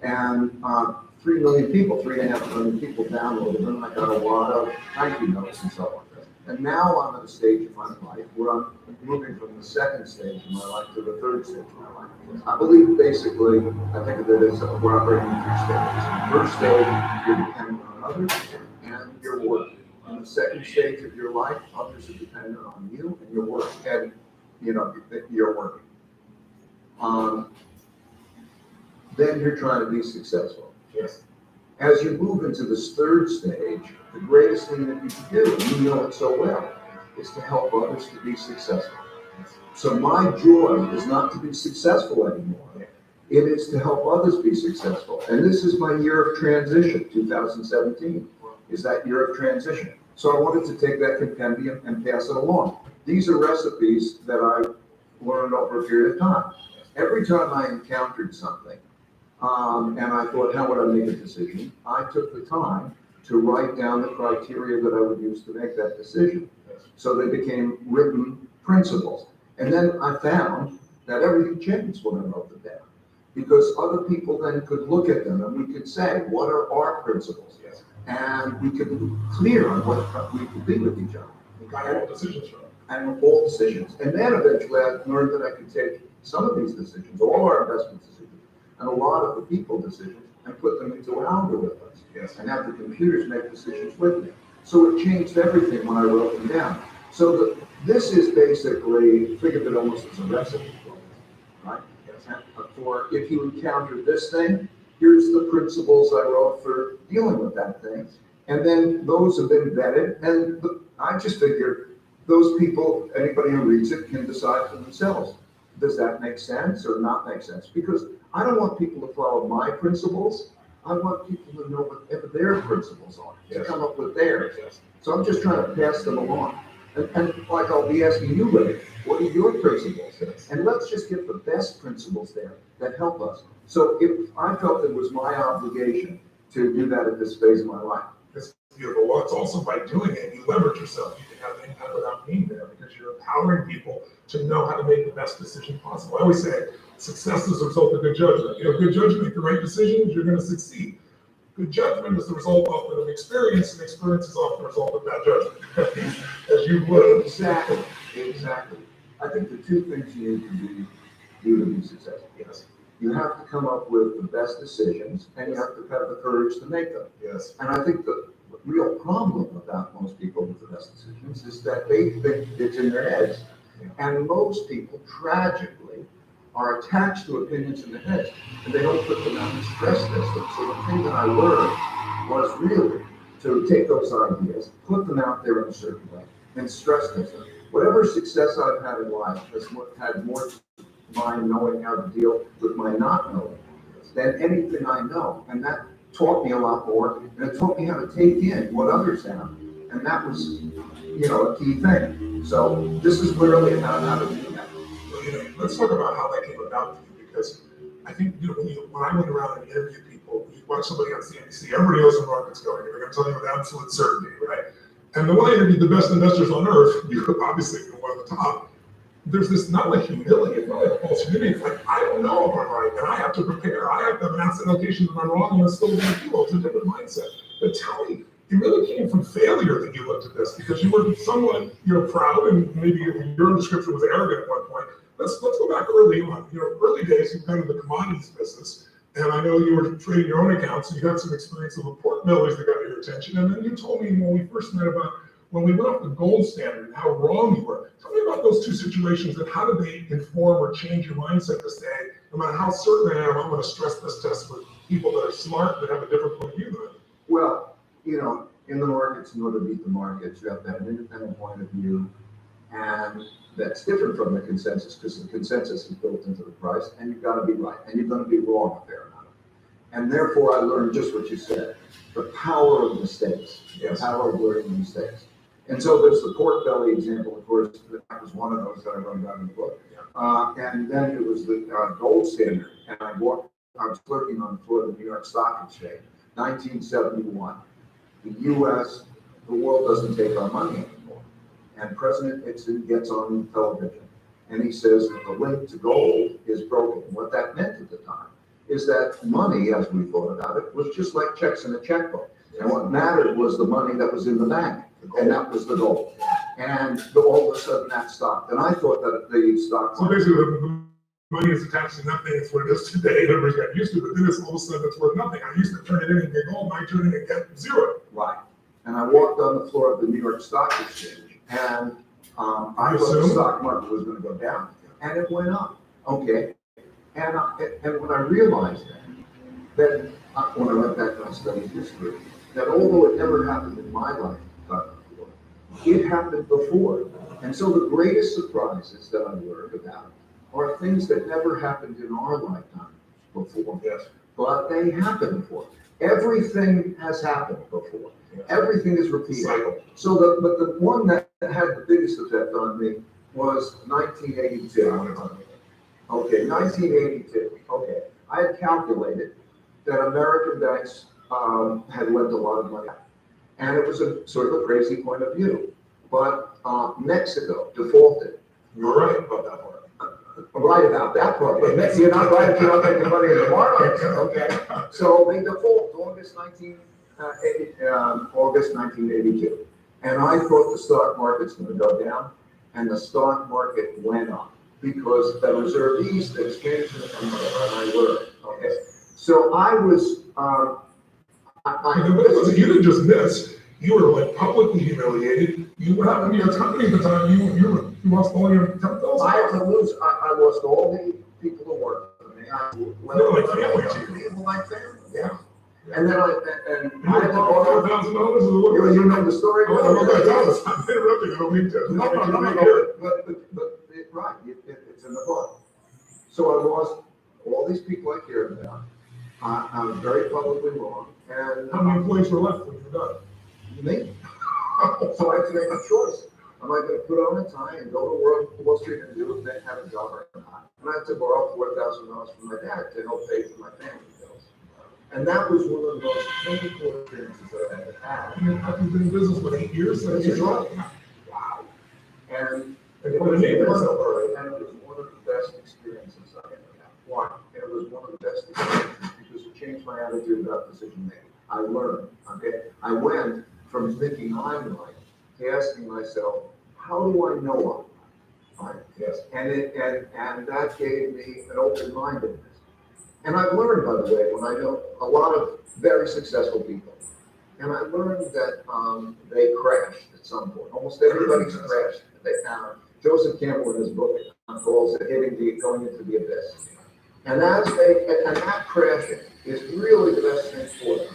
And 3 million people, 3.5 million people downloaded them. I got a lot of thank you notes and so on. And now I'm at a stage of my life where I'm moving from the second stage of my life to the third stage of my life. I believe basically, I think of it as we're operating in 3 stages. In the first stage, you're dependent on others and you're working. In the second stage of your life, others are dependent on you and your work, and you're working. Then you're trying to be successful. Yes. As you move into this third stage, the greatest thing that you can do, and you know it so well, is to help others to be successful. So my joy is not to be successful anymore. It is to help others be successful. And this is my year of transition, 2017, is that year of transition. So I wanted to take that compendium and pass it along. These are recipes that I learned over a period of time. Every time I encountered something, and I thought, how would I make a decision? I took the time to write down the criteria that I would use to make that decision. So they became written principles. And then I found that everything changed when I wrote them down. Because other people then could look at them and we could say, what are our principles? Yes. And we could be clear on what we could be with each other. You got all decisions from it. And all decisions. And then eventually I learned that I could take some of these decisions, all our investment decisions, and a lot of the people decisions, and put them into algorithms. Yes. And have the computers make decisions with me. So it changed everything when I wrote them down. So this is basically, think of it almost as a recipe, right? For if you encounter this thing, here's the principles I wrote for dealing with that thing. And then those have been vetted, and I just figure those people, anybody who reads it can decide for themselves. Does that make sense or not make sense? Because I don't want people to follow my principles. I want people to know whatever their principles are, to come up with theirs. Yes. So I'm just trying to pass them along. And like I'll be asking you, Ray, what are your principles? Yes. And let's just get the best principles there that help us. So if I felt it was my obligation to do that at this phase of my life. It's beautiful. Well, it's also by doing it, you leverage yourself. You can have an impact without being there because you're empowering people to know how to make the best decision possible. I always say success is the result of good judgment. Good judgment, make the right decisions, you're going to succeed. Good judgment is the result often of experience, and experience is often the result of bad judgment, as you would. Exactly. I think the two things you need to be successful. Yes. You have to come up with the best decisions, and you have to have the courage to make them. Yes. And I think the real problem about most people with the best decisions is that they think it's in their heads. Yeah. And most people, tragically, are attached to opinions in their heads, and they don't put them out and stress test them. So the thing that I learned was really to take those ideas, put them out there in a certain way, and stress test them. Whatever success I've had in life has had more to my knowing how to deal with my not knowing than anything I know. And that taught me a lot more, and it taught me how to take in what others have. And that was, a key thing. So this is really about how to do that. Let's talk about how that came about for you, because I think when I went around and interviewed people, you watch somebody on CNBC, everybody knows where the market's going. They're going to tell you with absolute certainty, right? And when I interviewed the best investors on earth, you obviously one of the top. There's this not like humility, it's not like false humility. It's like, I don't know if I'm right, and I have to prepare. I have to have an asset allocation if I'm wrong, and it's still going to do. It's a different mindset. But tell me, it really came from failure that you looked at this, because you were somewhat, proud, and maybe your description was arrogant at one point. Let's go back early on. Early days, you were in the commodities business, and I know you were trading your own accounts, so you had some experience with the pork bellies that got your attention. And then you told me when we first met about when we went off the gold standard and how wrong you were. Tell me about those two situations and how did they inform or change your mindset to say, no matter how certain I am, I'm going to stress this test with people that are smart, that have a different point of view than me. Well, in the markets, in order to beat the markets, you have to have an independent point of view, and that's different from the consensus, because the consensus is built into the price, and you've got to be right, and you're going to be wrong a fair amount. And therefore, I learned just what you said, the power of mistakes, the power of learning mistakes. And so there's the pork belly example, of course, that was one of those that I run down in the book. And then it was the gold standard, and I was working on the floor of the New York Stock Exchange, 1971. The U.S., the world doesn't take our money anymore. and President Nixon gets on television and he says that the link to gold is broken. What that meant at the time is that money, as we thought about it, was just like checks in a checkbook. And what mattered was the money that was in the bank, and that was the gold. And all of a sudden that stopped. And I thought that the stock So market. basically, the money is attached to nothing. It's what it is today. Everybody got used to it. But then it's all of a sudden it's worth nothing. I used to turn it in and get gold. Now I turn it in and get zero. Right. And I walked on the floor of the New York Stock Exchange, and I You thought the assume? stock market was going to go down, and it went up. Okay. And when I realized that when I went back and I studied history, that although it never happened in my lifetime, it happened before. And so the greatest surprises that I learned about are things that never happened in our lifetime before. Yes. But they happened before. Everything has happened before. Everything is repeated. Cycle. So but the one that had the biggest effect on me was 1982. Okay, 1982. Okay, I had calculated that American banks had lent a lot of money, and it was a sort of a crazy point of view. But Mexico defaulted. You're right about that part. Right about that part, but you're not right if you're not making money in the markets. Okay, so they default August 1982, and I thought the stock market's going to go down, and the stock market went up because the reservees, the exchange, and I learned. Okay, so I was. You didn't just miss. You were like publicly humiliated. You went out to your company at the time. You lost all your $10,000. I had to lose. I lost all the people who worked for me. They're like family to you. People like family, yeah. And then I had to $4,000 borrow. You know the story. I'm interrupting. I don't mean to. No. But right, it's in the book. So I lost all these people I cared about. I was very publicly wrong. And How many employees were left when you were done? me. So I had to make a choice. Am I going to put on a tie and go to Wall Street and do it, have a job or not? And I had to borrow $4,000 from my dad to help pay for my family bills. And that was one of the most painful experiences that I ever had. I've been in business for 8 years. That's That's right. right. Wow. And And it what was a name one is of that? and it was one of the best experiences I ever had. Why? And it was one of the best experiences because it changed my attitude about decision making. I learned, okay? I went from thinking I'm right to asking myself, how do I know I'm right? Yes. And that gave me an open-mindedness. And I've learned, by the way, when I know a lot of very successful people, and I learned that they crashed at some point. Almost everybody's crashed. Joseph Campbell in his book calls it going into the abyss. And that crashing is really the best thing for them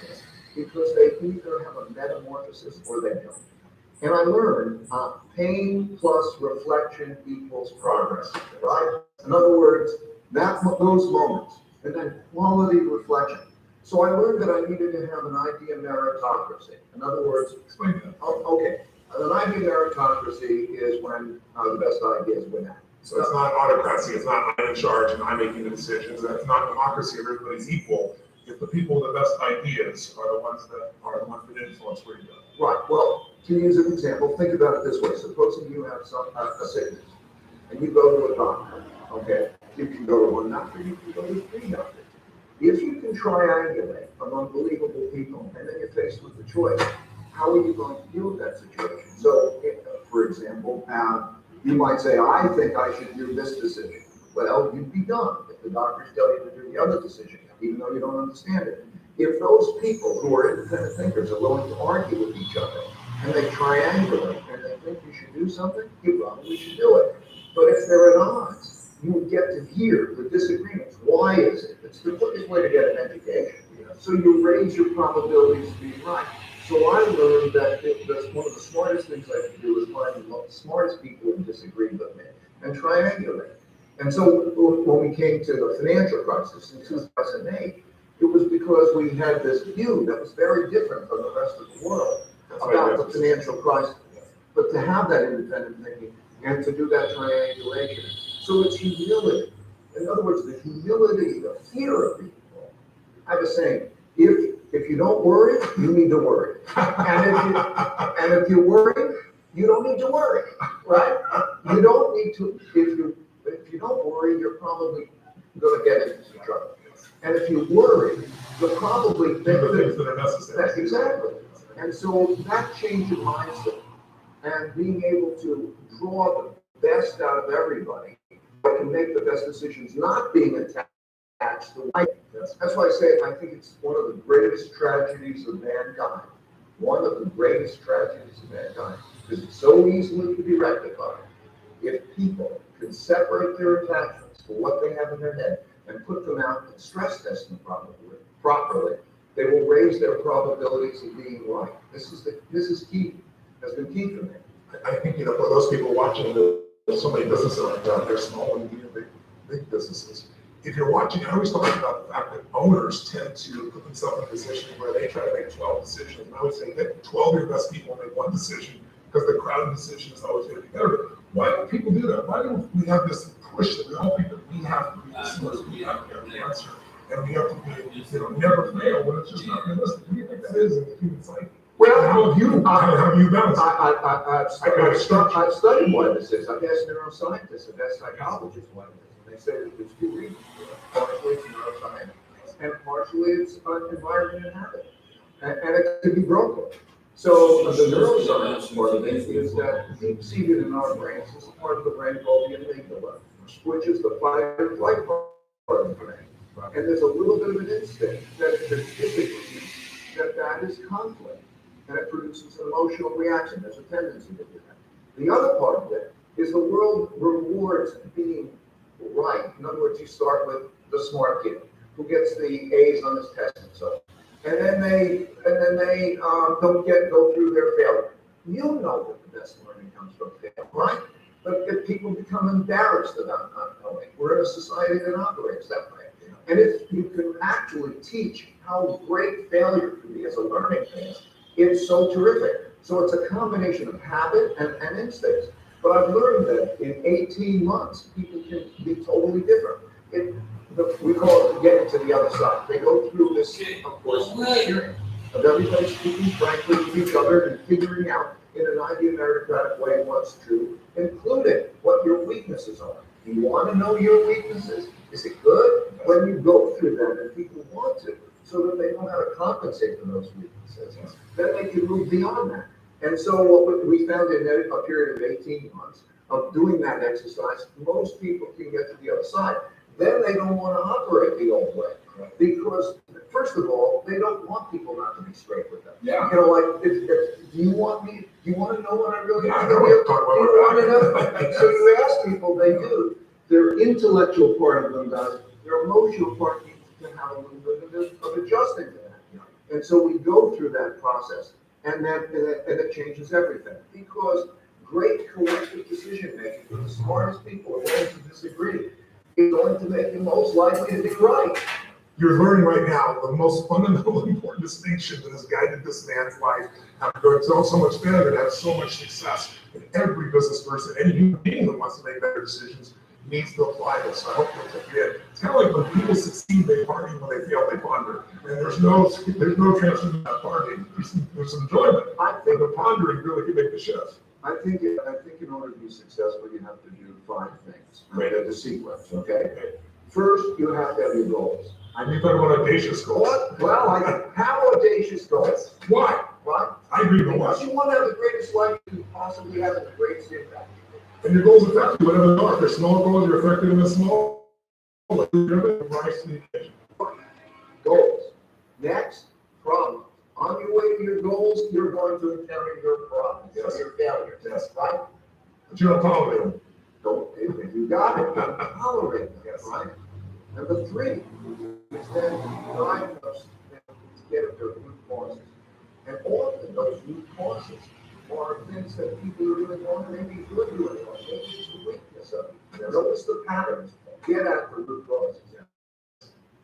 because they either have a metamorphosis or they don't. And I learned pain plus reflection equals progress, right? In other words, those moments, and then quality reflection. So I learned that I needed to have an idea meritocracy. In other words, Explain that. okay, an idea meritocracy is when the best ideas win out. So it's not autocracy. It's not I'm in charge and I'm making the decisions. That's not democracy. Everybody's equal. If the people with the best ideas are the ones that influence where you go. Right. Well, to use an example, think about it this way. Supposing you have a sickness, and you go to a doctor. Okay, you can go to one doctor. You can go to 3 doctors. If you can triangulate among believable people, and then you're faced with the choice, how are you going to deal with that situation? So, for example, you might say, I think I should do this decision. Well, you'd be done if the doctors tell you to do the other decision, even though you don't understand it. If those people who are independent thinkers are willing to argue with each other, and they triangulate, and they think you should do something, you probably should do it. But if they're at odds, you would get to hear the disagreements. Why is it? It's the quickest way to get an education. So you raise your probabilities of being right. So I learned that one of the smartest things I could do is find the smartest people who disagree with me and triangulate. And so when we came to the financial crisis in 2008, it was because we had this view that was very different from the rest of the world about the financial crisis. But to have that independent thinking and to do that triangulation. So it's humility. In other words, the humility, the fear of people. I was saying, if you don't worry, you need to worry. And if you worry, you don't need to worry, right? You don't need to, if you don't worry, you're probably gonna get into some trouble. And if you worry, you'll probably think The things that are necessary. Exactly. And so that change in mindset and being able to draw the best out of everybody, that can make the best decisions, not being attached to life. That's why I say I think it's one of the greatest tragedies of mankind. One of the greatest tragedies of mankind, because it's so easily to be rectified. If people can separate their attachments to what they have in their head and put them out and stress test them properly, they will raise their probabilities of being right. This is key, has been key for me. I think, for those people watching, there's so many businesses like that, they're small and big businesses. If you're watching, I always talk about the fact that owners tend to put themselves in a position where they try to make 12 decisions. And I would say that 12 of your best people make one decision because the crowd decision is always going to be better. Why don't people do that? Why don't we have this push that we all think that we have to be the smart, we have to have the answer, and we have to be, never fail when it's just not realistic? What do you think that is in the human psyche? Well, how have you balanced it? I've studied why this is. I've asked neuroscientists, I've asked psychologists why this is. They say that there's two reasons. Partially it's neuroscience, and partially it's environment and habit. And it can be broken. So the neuroscience part of it is that deep-seated in our brains is a part of the brain called the amygdala, which is the fight or flight part of the brain. And there's a little bit of an instinct that typically that is conflict, and it produces an emotional reaction. There's a tendency to do that. The other part of it is the world rewards being right. In other words, you start with the smart kid who gets the A's on his test and so on. And then they don't go through their failure. You know that the best learning comes from failure, right? But if people become embarrassed about not knowing, we're in a society that operates that way. And if you can actually teach how great failure can be as a learning thing, it's so terrific. So it's a combination of habit and instincts. But I've learned that in 18 months, people can be totally different. We call it getting to the other side. They go through this, of course, experience of everybody speaking frankly with each other and figuring out in an ideal meritocratic way what's true, including what your weaknesses are. Do you want to know your weaknesses? Is it good when you go through them and people want to, so that they know how to compensate for those weaknesses? Then they can move beyond that. And so what we found in a period of 18 months of doing that exercise, most people can get to the other side. Then they don't want to operate the old way. Because, first of all, they don't want people not to be straight with them. Yeah. Like, do you want to know what I really I want know to what hear? you're talking You want to about. know? So you ask people, they do. Their intellectual part of them does. Their emotional part needs to have a little bit of adjusting to that. And so we go through that process, and it changes everything. Because great collective decision making for the smartest people are going to disagree. Is going to make you most likely to be right. You're learning right now the most fundamental important distinction that has guided this man's life. After going through so much failure to have so much success. And every business person, any human being that wants to make better decisions needs to apply this. I hope you'll take it. It's kind of like when people succeed, they party. When they fail, they ponder. And there's no transfer in that partying. There's enjoyment. I think the pondering really can make the shift. I think in order to be successful, you have to do 5 things. Right. The sequence, okay? First, you have to have your goals. I think talking about audacious goals. What? Well, how audacious goals? Why? Why? I agree with Because why. you want to have the greatest life you can possibly have and the greatest impact. And your goals affect you, whatever they are. If they're small goals, you're affected in the small. Rise to the occasion. Goals. Next, problems. On your way to your goals, you're going to encounter your problems, Yes. your failures. Yes. Right? But you don't tolerate them. Don't, you got it. Don't tolerate them. Yes. Right? Number 3 is then diagnose them to get at their root causes. And often those root causes are things that people are doing wrong, maybe you're doing wrong. Maybe it's the weakness of it. Notice the patterns. Get at the root causes.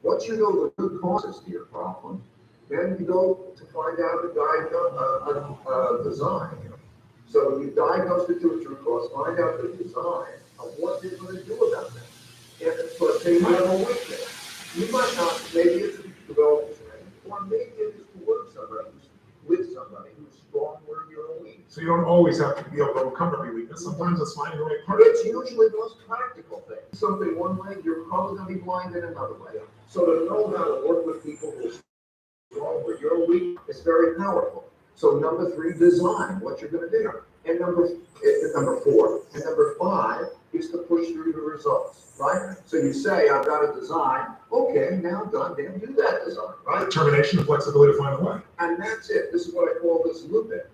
Once you know the root causes to your problem, then you go to find out a design. So you diagnose it to its root cause, find out the design of what you're going to do about that. If, let's say, you have a weakness, you might not, maybe it's to develop strength, or maybe it is to work with somebody who's strong where you're weak. So you don't always have to be able to overcome every weakness. Sometimes it's finding the right partner. It's usually the most practical thing. Something one way, you're probably gonna be blind in another way. So to know how to work with people who are strong where you're weak is very powerful. So number 3, design what you're gonna do. And number 4, and number 5 is to push through the results, right? So you say, I've got a design, okay, now goddamn do that design, right? Determination and flexibility to find a way. And that's it. This is what I call this looping.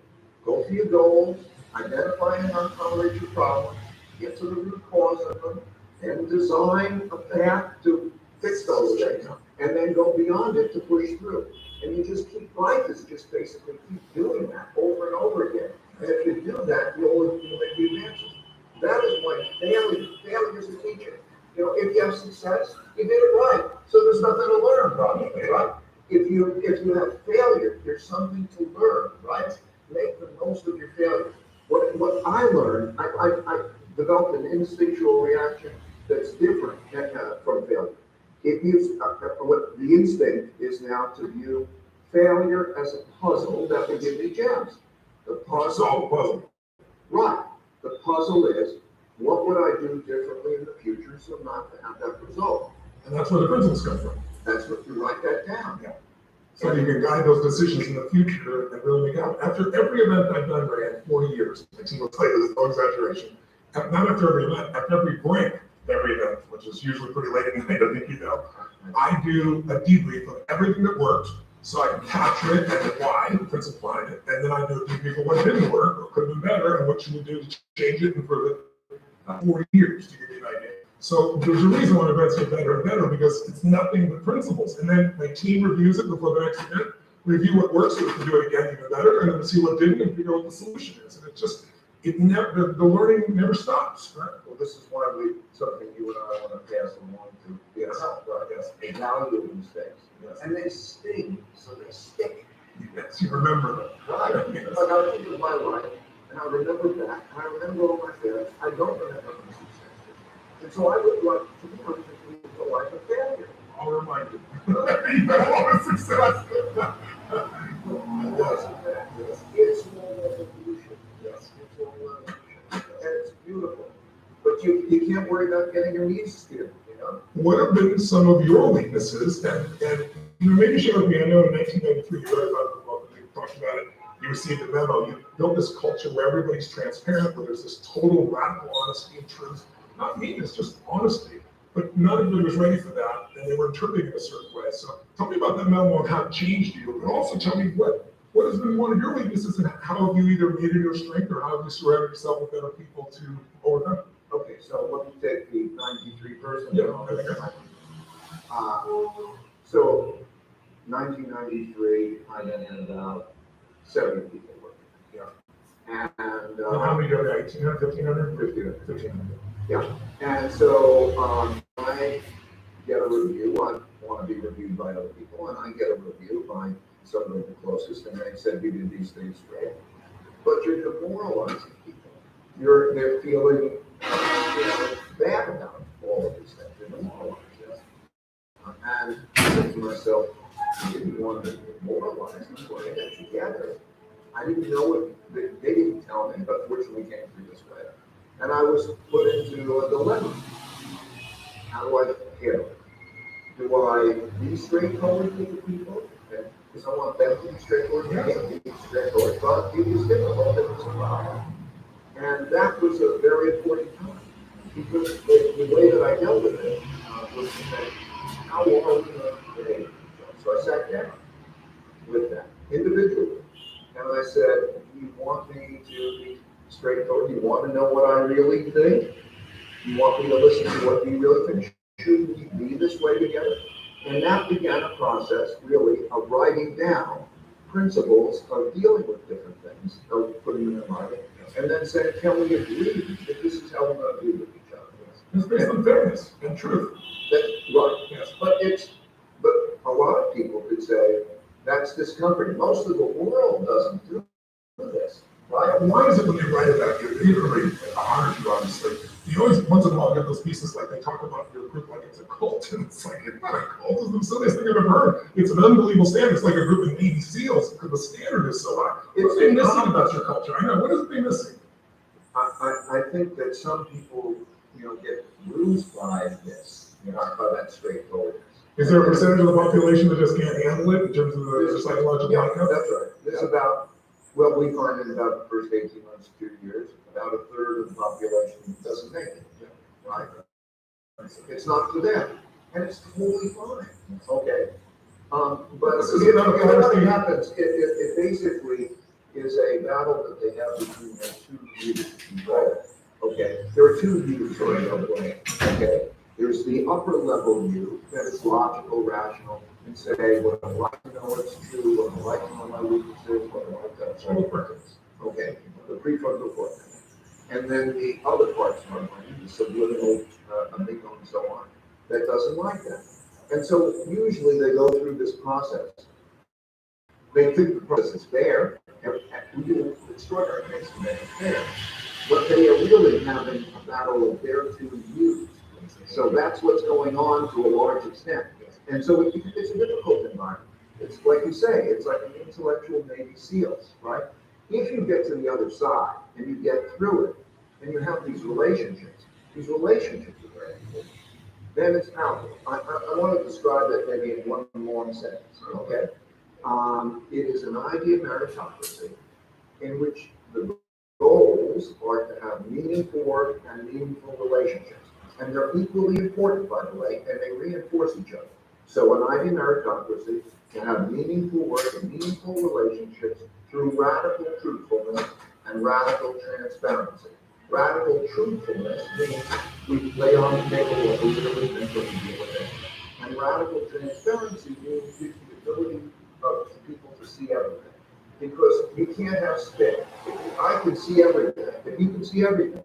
Go for your goals, identify and untolerate your problems, get to the root cause of them, and design a path to fix those things, and then go beyond it to push through. And you just keep, life is just basically keep doing that over and over again. And if you do that, you'll make the advances. That is why failure is a teacher. You know, if you have success, you did it right. So there's nothing to learn probably, right? If you have failure, there's something to learn, right? Make the most of your failure. What I learned, I developed an instinctual reaction that's different from failure. It views what the instinct is now to view failure as a puzzle that will give me gems. The puzzle, Solve a puzzle. right? The puzzle is what would I do differently in the future so not to have that result? And that's where the principles come from. That's what you write that down. Yeah. So you can guide those decisions in the future and really make out. After every event I've done, Ray, in 40 years, my team will tell you this is no exaggeration. Not after every event, after every break, every event, which is usually pretty late at night, I think you know, I do a debrief of everything that worked, so I can capture it and why, the principle behind it, and then I do a debrief of what didn't work or could have been better, and what should we do to change it and improve it. 40 years to give you an idea. So there's a reason why events get better and better, because it's nothing but principles. And then my team reviews it before the next event, review what works so we can do it again even better, and then see what didn't and figure out what the solution is. And it just, it never, the learning never stops, right? Well, this is why something you and I want to pass along to the right? Yes. A value of mistakes. Yes. And they sting, so they stick. Yes, you remember them. Right. Yes. Like I think of my life, and I remember back, and I remember all my failures. I don't remember my successes. And so I would like to be able to lead a life of failure. I'll remind you. You had a lot of success. Yes. It's all evolution. Yes. It's all evolution. And it's beautiful. But you can't worry about getting your knees steered, you know? What have been some of your weaknesses? And you know, maybe share with me, I know in 1993 you wrote about the book, and you talked about it, you received a memo, you built this culture where everybody's transparent, where there's this total radical honesty and truth. Not meanness, just honesty. But not everybody was ready for that, and they were interpreting it a certain way. So tell me about that memo and how it changed you, and also tell me what has been one of your weaknesses and how have you either made it your strength or how have you surrounded yourself with better people to overcome it? Okay, so let me take the 93 person. Yeah, So 1993, I then had about 70 people working. Yeah. And How many do you have? 1,800, 1,500? 1,500. Yeah. And so I get a review. I want to be reviewed by other people, and I get a review by somebody the closest, and they said you did these things great. But you're demoralizing people. They're feeling bad about all of these things. They're demoralized. And I said to myself, I didn't want to demoralize them. I wanted to get together. I didn't know what they didn't tell me, but fortunately came through this way. And I was put into a dilemma. How do I handle it? Do I be straightforward with the people? Because I want them to be straightforward. I can't be straightforward, but it was difficult. It was a problem. And that was a very important time. Because the way that I dealt with it was to say, how are we going to behave? So I sat down with them individually. And I said, do you want me to be straightforward? Do you want to know what I really think? Do you want me to listen to what you really think? Should we be this way together? And that began a process, really, of writing down principles of dealing with different things, of putting them in writing, and then saying, can we agree that this is how we're going to deal with each other? It's based on fairness and truth. That's right. Yes. But a lot of people could say that's discomforting. Most of the world doesn't do this, right? Why is it when you write about your honor to, obviously. You always, once in a while, get those pieces like they talk about your group like it's a cult, and it's like, it's not a cult, it's the silliest thing I've ever heard. It's an unbelievable standard. It's like a group of Navy SEALs, because the standard is so high. What's been missing about your culture? I know, what has been missing? I think that some people, get bruised by this, by that straightforwardness. Is there a percentage of the population that just can't handle it in terms of the psychological Yeah, makeup? that's right. There's about, well, we find in about the first 18 months, 2 years, about a third of the population doesn't make it, right? It's not for them, and it's totally fine, okay? But This is another what happens, it basically is a battle that they have between their two views, right? Okay, there are two views for the way, okay? There's the upper level view that is logical, rational, and say, what I like to know it's true, what I like to know my weaknesses, what I like to know purpose. Okay, the prefrontal cortex. And then the other parts of our brain, the subliminal, amygdala, and so on, that doesn't like that. And so usually they go through this process. They think the process is fair, and we do extraordinary things to make it fair. But they are really having a battle of their two views. So that's what's going on to a large extent. And so it's a difficult environment. It's like you say, it's like an intellectual Navy SEALs, right? If you get to the other side and you get through it, and you have these relationships are very important. Then it's powerful. I want to describe it maybe in one long sentence, okay? It is an idea of meritocracy in which the goals are to have meaningful work and meaningful relationships. And they're equally important, by the way, and they reinforce each other. So an idea of meritocracy can have meaningful work and meaningful relationships through radical truthfulness and radical transparency. Radical truthfulness means we lay on the table what we really think we can deal with it. And radical transparency means gives the ability of people to see everything. Because you can't have spin. I can see everything. If you can see everything,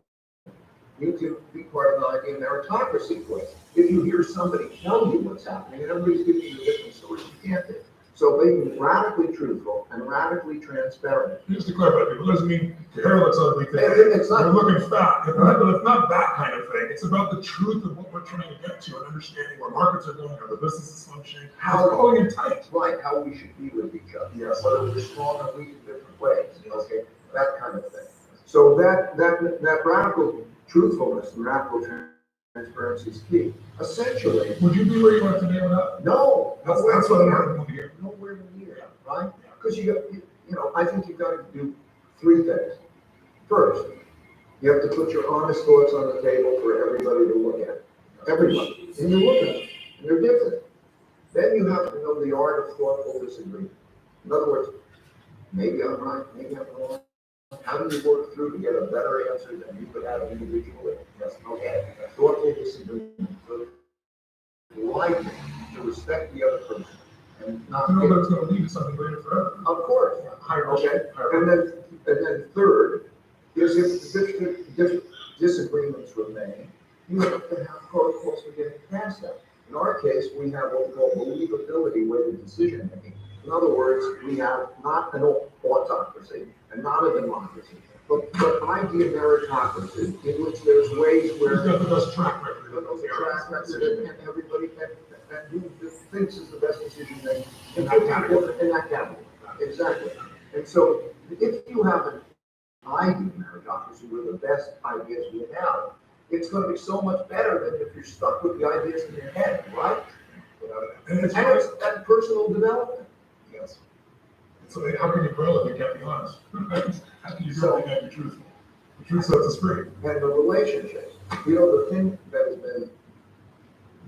you can be part of an idea of meritocracy place. If you hear somebody tell you what's happening, and everybody's giving you a different story, you can't do. So being radically truthful and radically transparent. Just to clarify, people, doesn't mean your hair looks ugly. It's not, you're looking fat. But it's not that kind of thing. It's about the truth of what we're trying to get to and understanding where markets are going, how the business is functioning, how it's going in tight. Right, how we should be with each other. Yes. Whether we're strong or weak in different ways. Okay, that kind of thing. So that radical truthfulness and radical transparency is key. Essentially, would you be where you are today without? No, that's what I'm going to hear. Nowhere near, right? Because I think you've got to do three things. First, you have to put your honest thoughts on the table for everybody to look at. Everybody, and you look at them, and they're different. Then you have to know the art of thoughtful disagreement. In other words, maybe I'm right, maybe I'm wrong. How do you work through to get a better answer than you could have individually? Yes, okay. Thoughtful disagreement. Politeness to respect the other person and not to know that it's going to lead to something greater forever. Of course. Okay. And then third is if disagreements remain, you have to have protocols for getting past that. In our case, we have what we call believability weighted decision making. In other words, we have not an autocracy and not a democracy, but idea meritocracy, in which there's ways where you've got the best track record. And everybody and who thinks is the best decision making in that category. Exactly. And so if you have an idea meritocracy where the best ideas we have, it's going to be so much better than if you're stuck with the ideas in your head, right? And it's personal development. Yes. So how can you grow if you can't be honest? How can you grow if you can't be truthful? The truth sets us free. And the relationships. The thing that has been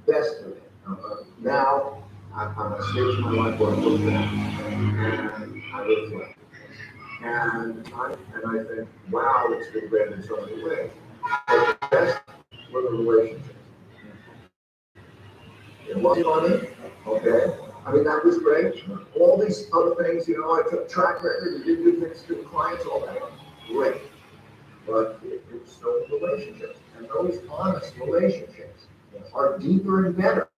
best to me, now I'm at a stage in my life where I look back and I reflect. And I think, wow, it's been great in so many ways. But the best were the relationships. It wasn't money, okay? I mean, that was great. All these other things, I took track record, we did good things to the clients, all that. Great. But it was still relationships. And those honest relationships are deeper and better.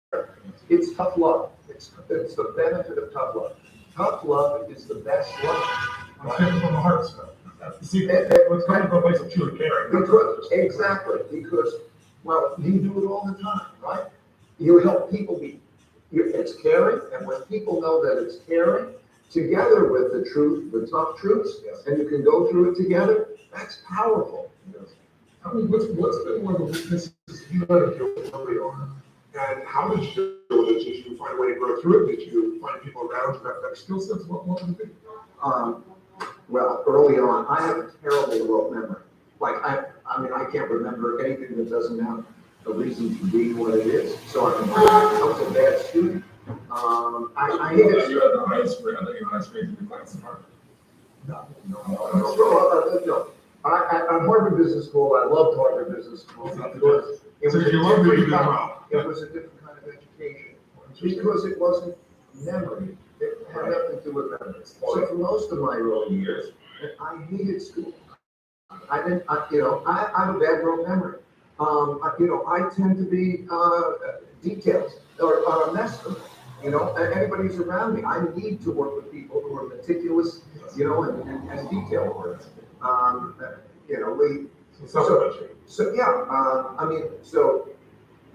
It's tough love. It's the benefit of tough love. Tough love is the best love. I'm thinking from the heart stuff. See, what's kind of a place of pure caring. Because, well, you do it all the time, right? You help people it's caring, and when people know that it's caring, together with the truth, the tough truths, and you can go through it together, that's powerful. I mean, what's been one of the weaknesses you had to deal with early on? And how did you deal with it? Did you find a way to grow through it? Did you find people around you that have better skill sets? What was it? Well, early on, I have a terrible rote memory. Like, I mean, I can't remember anything that doesn't have a reason to be what it is. So I was a bad student. I hated You had the highest grade, I think you had the highest grade in your class. No. At Harvard Business School, I loved Harvard Business School because it was it was a different kind of education. Because it wasn't memory. It had nothing to do with memory. So for most of my early years, I hated school. I have a bad rote memory. I tend to be details or a mess for me. Anybody who's around me, I need to work with people who are meticulous, and detail oriented.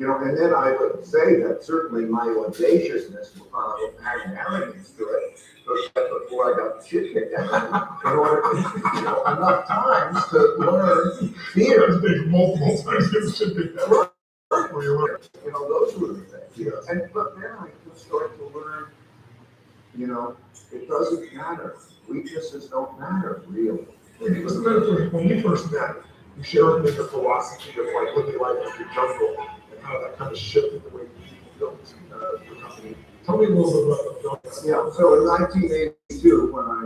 And then I would say that certainly my audaciousness had arrogance to it, but before I got the shit kicked out of me, in order, enough times to learn fear. Multiple times get the shit kicked out. Those were the things. But then I just started to learn, it doesn't matter. Weaknesses don't matter, really. What's the metaphor? When we first met, you shared with me the philosophy of like living life in the jungle and how that kind of shifted the way you built your company. Tell me a little bit about the jungle. Yeah, so in 1982, when I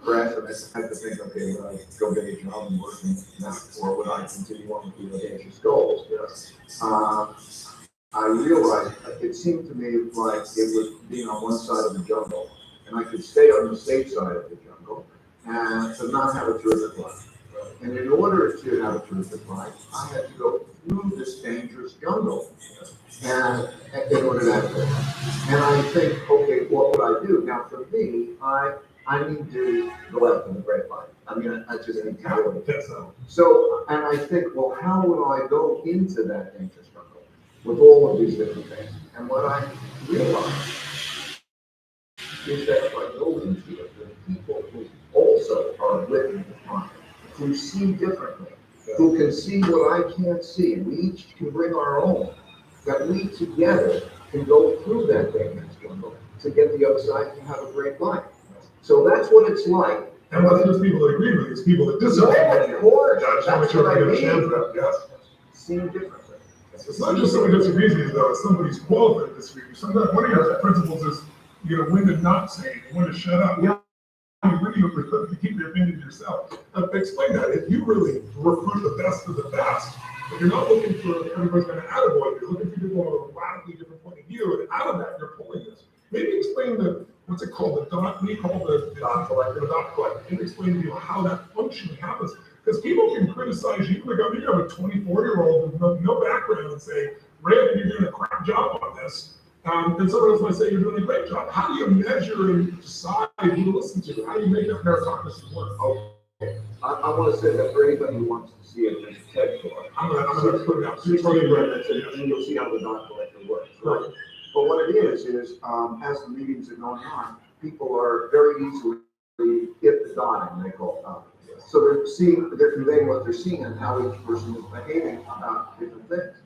crashed, I had to think, okay, would I go get a job and work in that, or would I continue on with the audacious goals? I realized it seemed to me like it was being on one side of the jungle, and I could stay on the safe side of the jungle and to not have a terrific life. And in order to have a terrific life, I had to go through this dangerous jungle, and in order to have it. And I think, okay, what would I do? Now, for me, I need to go after the great life. I mean, I just need to do it. So, and I think, well, how would I go into that dangerous jungle with all of these different things? And what I realized is that if I go into it with people who also are living the time, who see differently, who can see what I can't see, and we each can bring our own, that we together can go through that dangerous jungle to get the other side and have a great life. So that's what it's like. And whether there's people that agree with you, it's people that disagree with you. Of course. That's what I mean. Yes. Seeing differently. It's not just someone who disagrees with you, though. It's somebody who's qualified to disagree with you. Sometimes one of your principles is when to not say it, when to shut up. Yeah. When you keep your opinion to yourself. Explain that. If you really recruit the best of the best, if you're not looking for everybody's going to attaboy, you're looking for people who have a radically different point of view, and out of that, you're pulling this. Maybe explain what's it called? The dot collector. Can you explain to you how that function happens? Because people can criticize you. Like, you have a 24-year-old with no background and say, Ray, you're doing a crap job on this. And someone else might say you're doing a great job. How do you measure and decide who to listen to? How do you make that meritocracy work? Okay. I want to say that for anybody who wants to see it, there's a TED talk. I'm going to put it out. 60 minutes, and you'll see how the dot collector works. Right? But what it is as the meetings are going on, people are very easily hit the dotting, they call it dotting. So they're conveying what they're seeing and how each person is behaving about different things.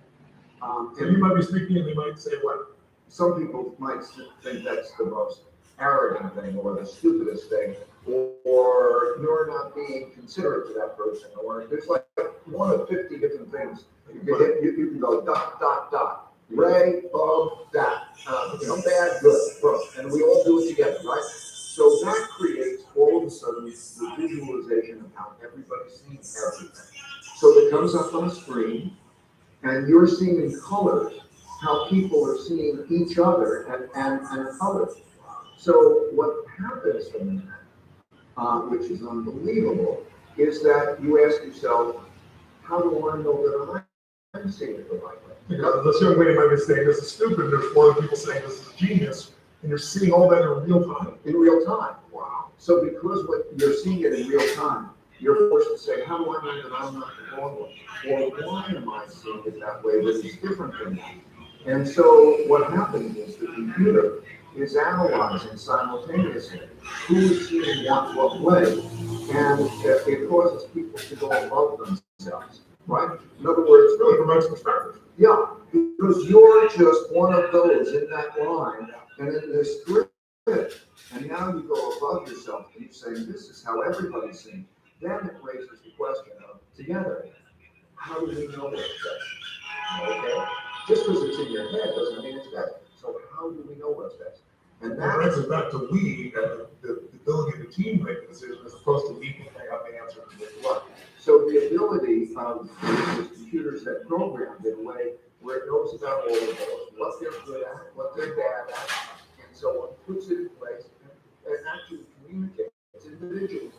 So you might be speaking and they might say what? Some people might think that's the most arrogant thing or the stupidest thing, or you're not being considerate to that person, or there's like one of 50 different things. You can go dot, dot, dot. Ray, Bob, that. Bad, good, and we all do it together, right? So that creates all of a sudden the visualization of how everybody sees everything. So it comes up on a screen, and you're seeing in colors how people are seeing each other and others. So what happens from that, which is unbelievable, is that you ask yourself, how do I know that I'm seeing it the right way? Because this young lady might be saying this is stupid, there's four other people saying this is genius, and you're seeing all that in real time. In real time. Wow. So because what you're seeing it in real time, you're forced to say, how do I know that I'm not the wrong one? Or why am I seeing it that way that is different than that? And so what happens is the computer is analyzing simultaneously who is seeing what way, and it causes people to go above themselves, right? In other words, Really promotes perspective. yeah, because you're just one of those in that line and in this grid. And now you go above yourself and you're saying, this is how everybody's seeing. Then it raises the question of, together, how do we know what's best? Okay? Just because it's in your head doesn't mean it's best. So how do we know what's best? And That that brings us back to we, and the ability of the team to make the decision as opposed to we think they have the answer to this. right. So the ability of these computers that programmed in a way where it knows about all of those, what they're good at, what they're bad at, and so on, puts it in place and actually communicates individually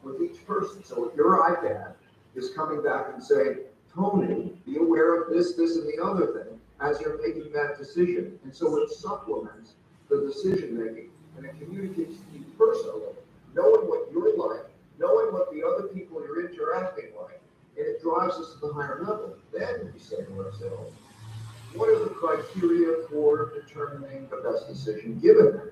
with each person. So if your iPad is coming back and saying, Tony, be aware of this, this, and the other thing as you're making that decision. And so it supplements the decision making and it communicates to you personally, knowing what you're like, knowing what the other people you're interacting like, and it drives us to the higher level. Then we say to ourselves, what are the criteria for determining the best decision given that?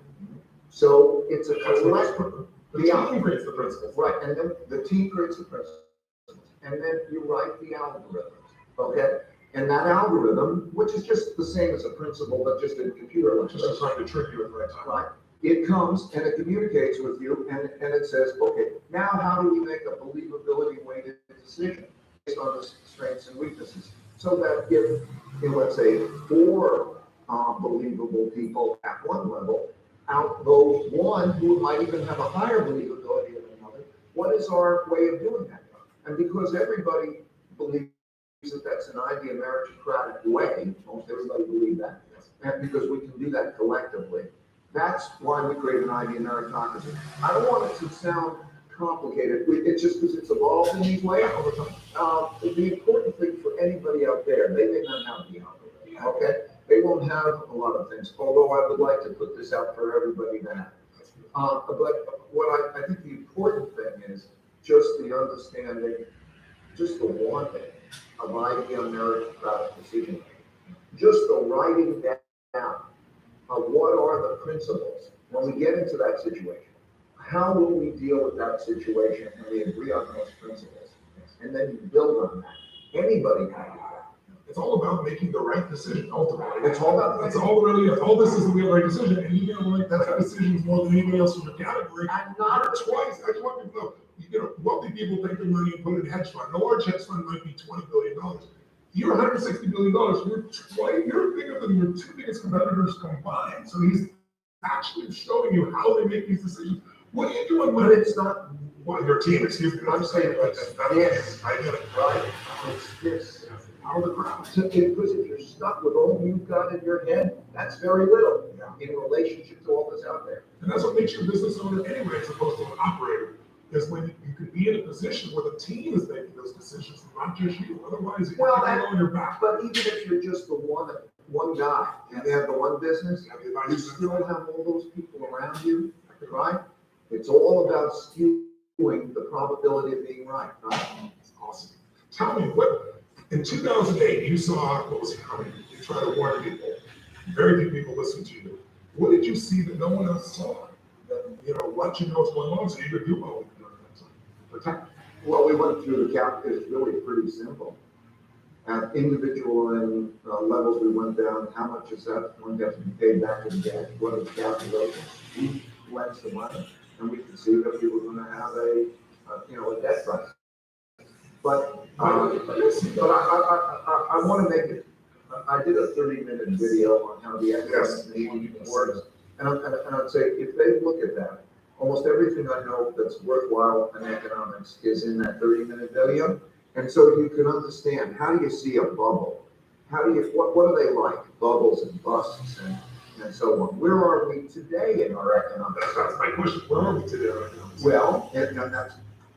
So it's a collective. The team creates the principles. Right, and then the team creates the principles, and then you write the algorithms, okay? And that algorithm, which is just the same as a principle, but just in computer language. Just trying to trick you at the right time. Right, it comes and it communicates with you, and it says, okay, now how do we make a believability weighted decision based on the strengths and weaknesses? So that if, let's say, 4 believable people at one level, outvote one who might even have a higher believability than another, what is our way of doing that? And because everybody believes that that's an ideal meritocratic way, most everybody believes that, and because we can do that collectively, that's why we create an ideal meritocracy. I don't want it to sound complicated, it's just because it's evolved in these ways all the time. The important thing for anybody out there, they may not have the algorithm, okay? They won't have a lot of things, although I would like to put this out for everybody to have. But what I think the important thing is just the understanding, just the wanting of ideal meritocratic decision making. Just the writing down of what are the principles when we get into that situation. How will we deal with that situation and we agree on those principles? And then you build on that. Anybody can do that. It's all about making the right decision ultimately. It's all about That's all really is. All this is to be a right decision, and you can make that decisions more than anybody else in the category. I'm not twice. I just want people to know. Wealthy people take their money and put it in a hedge fund. A large hedge fund might be $20 billion. You're $160 billion. You're bigger than your 2 biggest competitors combined. So he's actually showing you how they make these decisions. What are you doing when it's not? Well, your team, excuse me. I'm saying like yes, I get it. Right? It's this. Out of the ground. Because if you're stuck with all you've got in your head, that's very little in relationship to all that's out there. And that's what makes you a business owner anyway, as opposed to an operator, is when you could be in a position where the team is making those decisions, not just you. Otherwise, you're on your back. But even if you're just the one guy, and you have the one business, you still have all those people around you, right? It's all about skewing the probability of being right. That's awesome. Tell me, in 2008, you saw what was coming. You tried to warn people. Very few people listened to you. What did you see that no one else saw? That let you know what's going on, so you could do well. Well, we went through the cap. It's really pretty simple. At individual and levels, we went down. How much is that one got to be paid back to the debt? What is calculation? Who lends the money? And we could see that we were going to have a debt crisis. But I want to make it. I did a 30-minute video on how the economic works, and I'd say if they look at that, almost everything I know that's worthwhile in economics is in that 30-minute video, and so you can understand how do you see a bubble? What are they like? Bubbles and busts and so on. Where are we today in our economics? That's my question. Where are we today in our economics? Well, and that's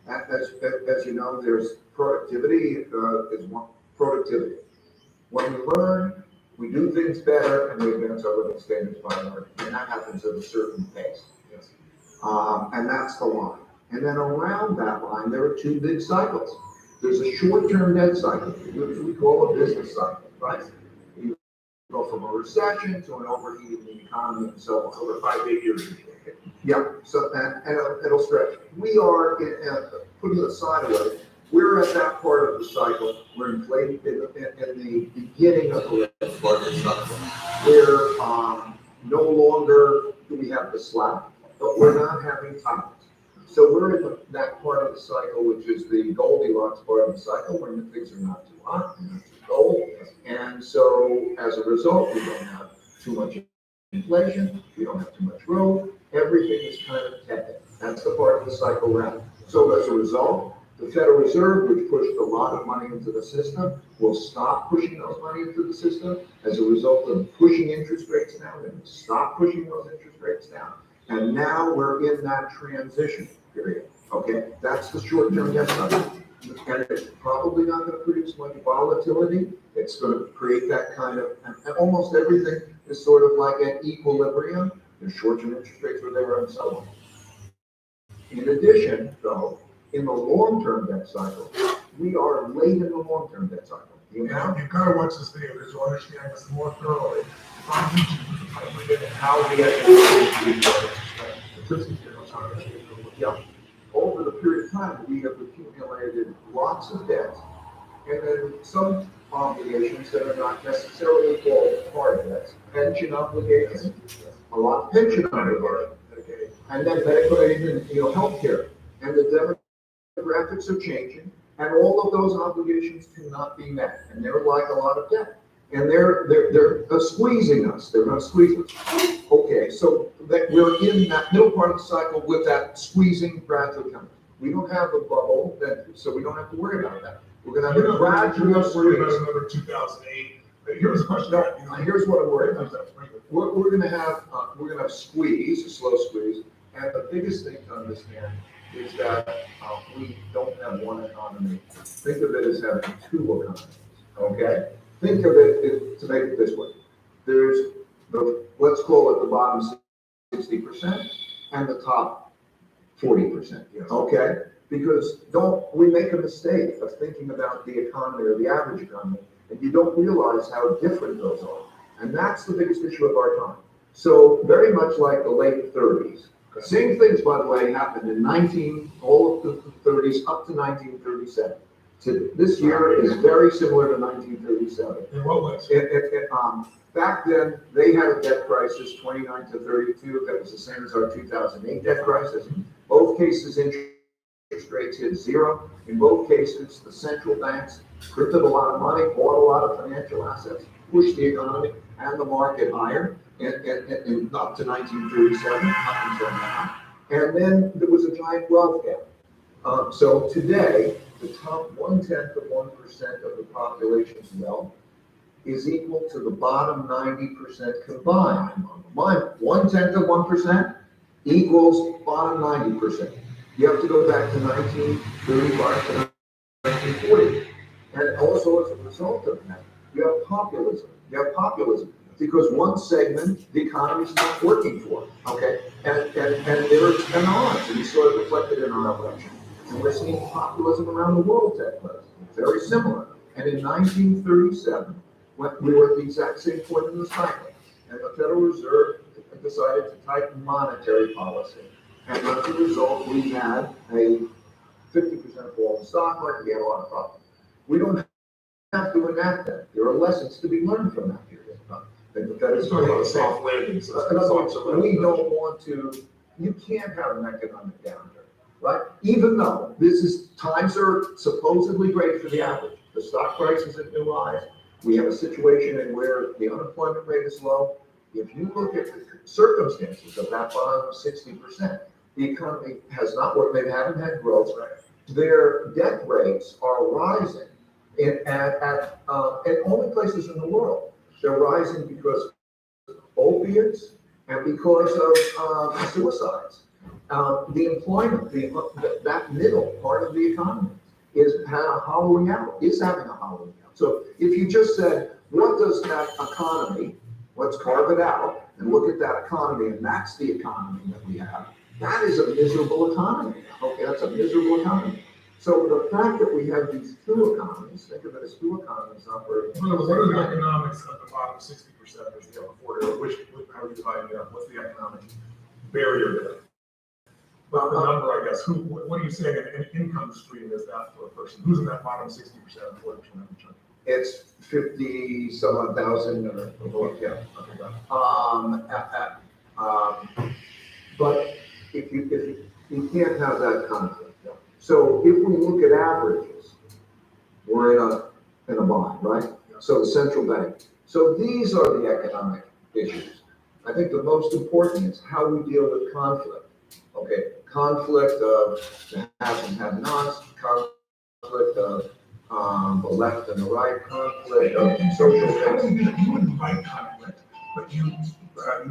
as you know, there's productivity is one productivity. When we learn, we do things better, and we advance our living standards by learning, and that happens at a certain pace. Yes. And that's the line. And then around that line, there are two big cycles. There's a short-term debt cycle, which we call a business cycle, right? You go from a recession to an overheating of the economy and so on. Over 5 8 years. Yeah, so, and it'll stretch. We are, putting the side away, we're at that part of the cycle, we're inflated in the beginning of the part of the cycle, where no longer do we have the slack, but we're not having tightness. So we're in that part of the cycle, which is the Goldilocks part of the cycle, when things are not too hot, and not too cold. And so as a result, we don't have too much inflation, we don't have too much growth, everything is kind of tepid. That's the part of the cycle we're at. So as a result, the Federal Reserve, which pushed a lot of money into the system, will stop pushing those money into the system. As a result of pushing interest rates down, and stop pushing those interest rates down. And now we're in that transition period. Okay, that's the short-term debt cycle. And it's probably not going to produce much volatility. It's going to create that kind of, and almost everything is sort of like at equilibrium. There's short-term interest rates where they are and so on. In addition, though, in the long-term debt cycle, we are late in the long-term debt cycle. You kind of watch this video because you'll understand this more thoroughly. How we Yeah. Over the period of time, we have accumulated lots of debt, and then some obligations that are not necessarily called hard debts, pension obligations, a lot of pension obligations, and then medical aid and healthcare, and the demographics are changing, and all of those obligations cannot be met, and they're like a lot of debt, and they're squeezing us. They're going to squeeze us. Okay, so that we're in that middle part of the cycle with that squeezing gradually coming. We don't have a bubble, so we don't have to worry about that. We're going to have a gradual squeeze. Another 2008. Here's a question. No, here's what I'm worried about. We're going to have squeeze, a slow squeeze, and the biggest thing to understand is that we don't have one economy. Think of it as having two economies. Okay, think of it to make it this way. There's let's call it the bottom 60% and the top 40%. Yes. Okay, because don't we make a mistake of thinking about the economy or the average economy, and you don't realize how different those are. And that's the biggest issue of our time. So very much like the late 30s. Same things, by the way, happened in all of the 30s up to 1937. So this year is very similar to 1937. In what ways? Back then, they had a debt crisis, 29 to 32. That was the same as our 2008 debt crisis. Both cases, interest rates hit zero. In both cases, the central banks printed a lot of money, bought a lot of financial assets, pushed the economy and the market higher, and up to 1937, up until now. And then there was a giant wealth gap. So today, the top 1/10 of 1% of the population's wealth is equal to the bottom 90% combined. 1/10 of 1% equals bottom 90%. You have to go back to 1935 to 1940. And also as a result of that, you have populism. Because one segment, the economy is not working for, okay? And there's an odds, and you saw it reflected in our election. And we're seeing populism around the world take place. Very similar. And in 1937, we were at the exact same point in the cycle, and the Federal Reserve decided to tighten monetary policy. And as a result, we had a 50% fall in the stock market, we had a lot of problems. We don't have to enact that. There are lessons to be learned from that period of time. The Fed is talking about a soft landing. in other words, we don't want to, you can't have an economic downturn, right? Even though times are supposedly great for the average. The stock price is at new highs. We have a situation in where the unemployment rate is low. If you look at the circumstances of that bottom 60%, the economy has not worked, they haven't had growth. Their death rates are rising at only places in the world. They're rising because of opiates and because of suicides. The employment, that middle part of the economy is having a hollowing out. So if you just said, what does that economy, let's carve it out and look at that economy, and that's the economy that we have. that is a miserable economy. Okay, that's a miserable economy. So the fact that we have these two economies, think of it as two economies operating. What are the economics of the bottom 60% as the upper 40, or how are you dividing it up? What's the economic barrier there? Well, the number, I guess, what are you saying an income stream is that for a person? Who's in that bottom 60% or 40% of the chunk? It's 50 some odd thousand or more, yeah. Okay, got it. But if you can't have that conflict. So if we look at averages, we're in a bind, right? So the central bank. So these are the economic issues. I think the most important is how we deal with conflict. Okay, conflict of the have and have nots, conflict of the left and the right, conflict of social things. You invite conflict, but you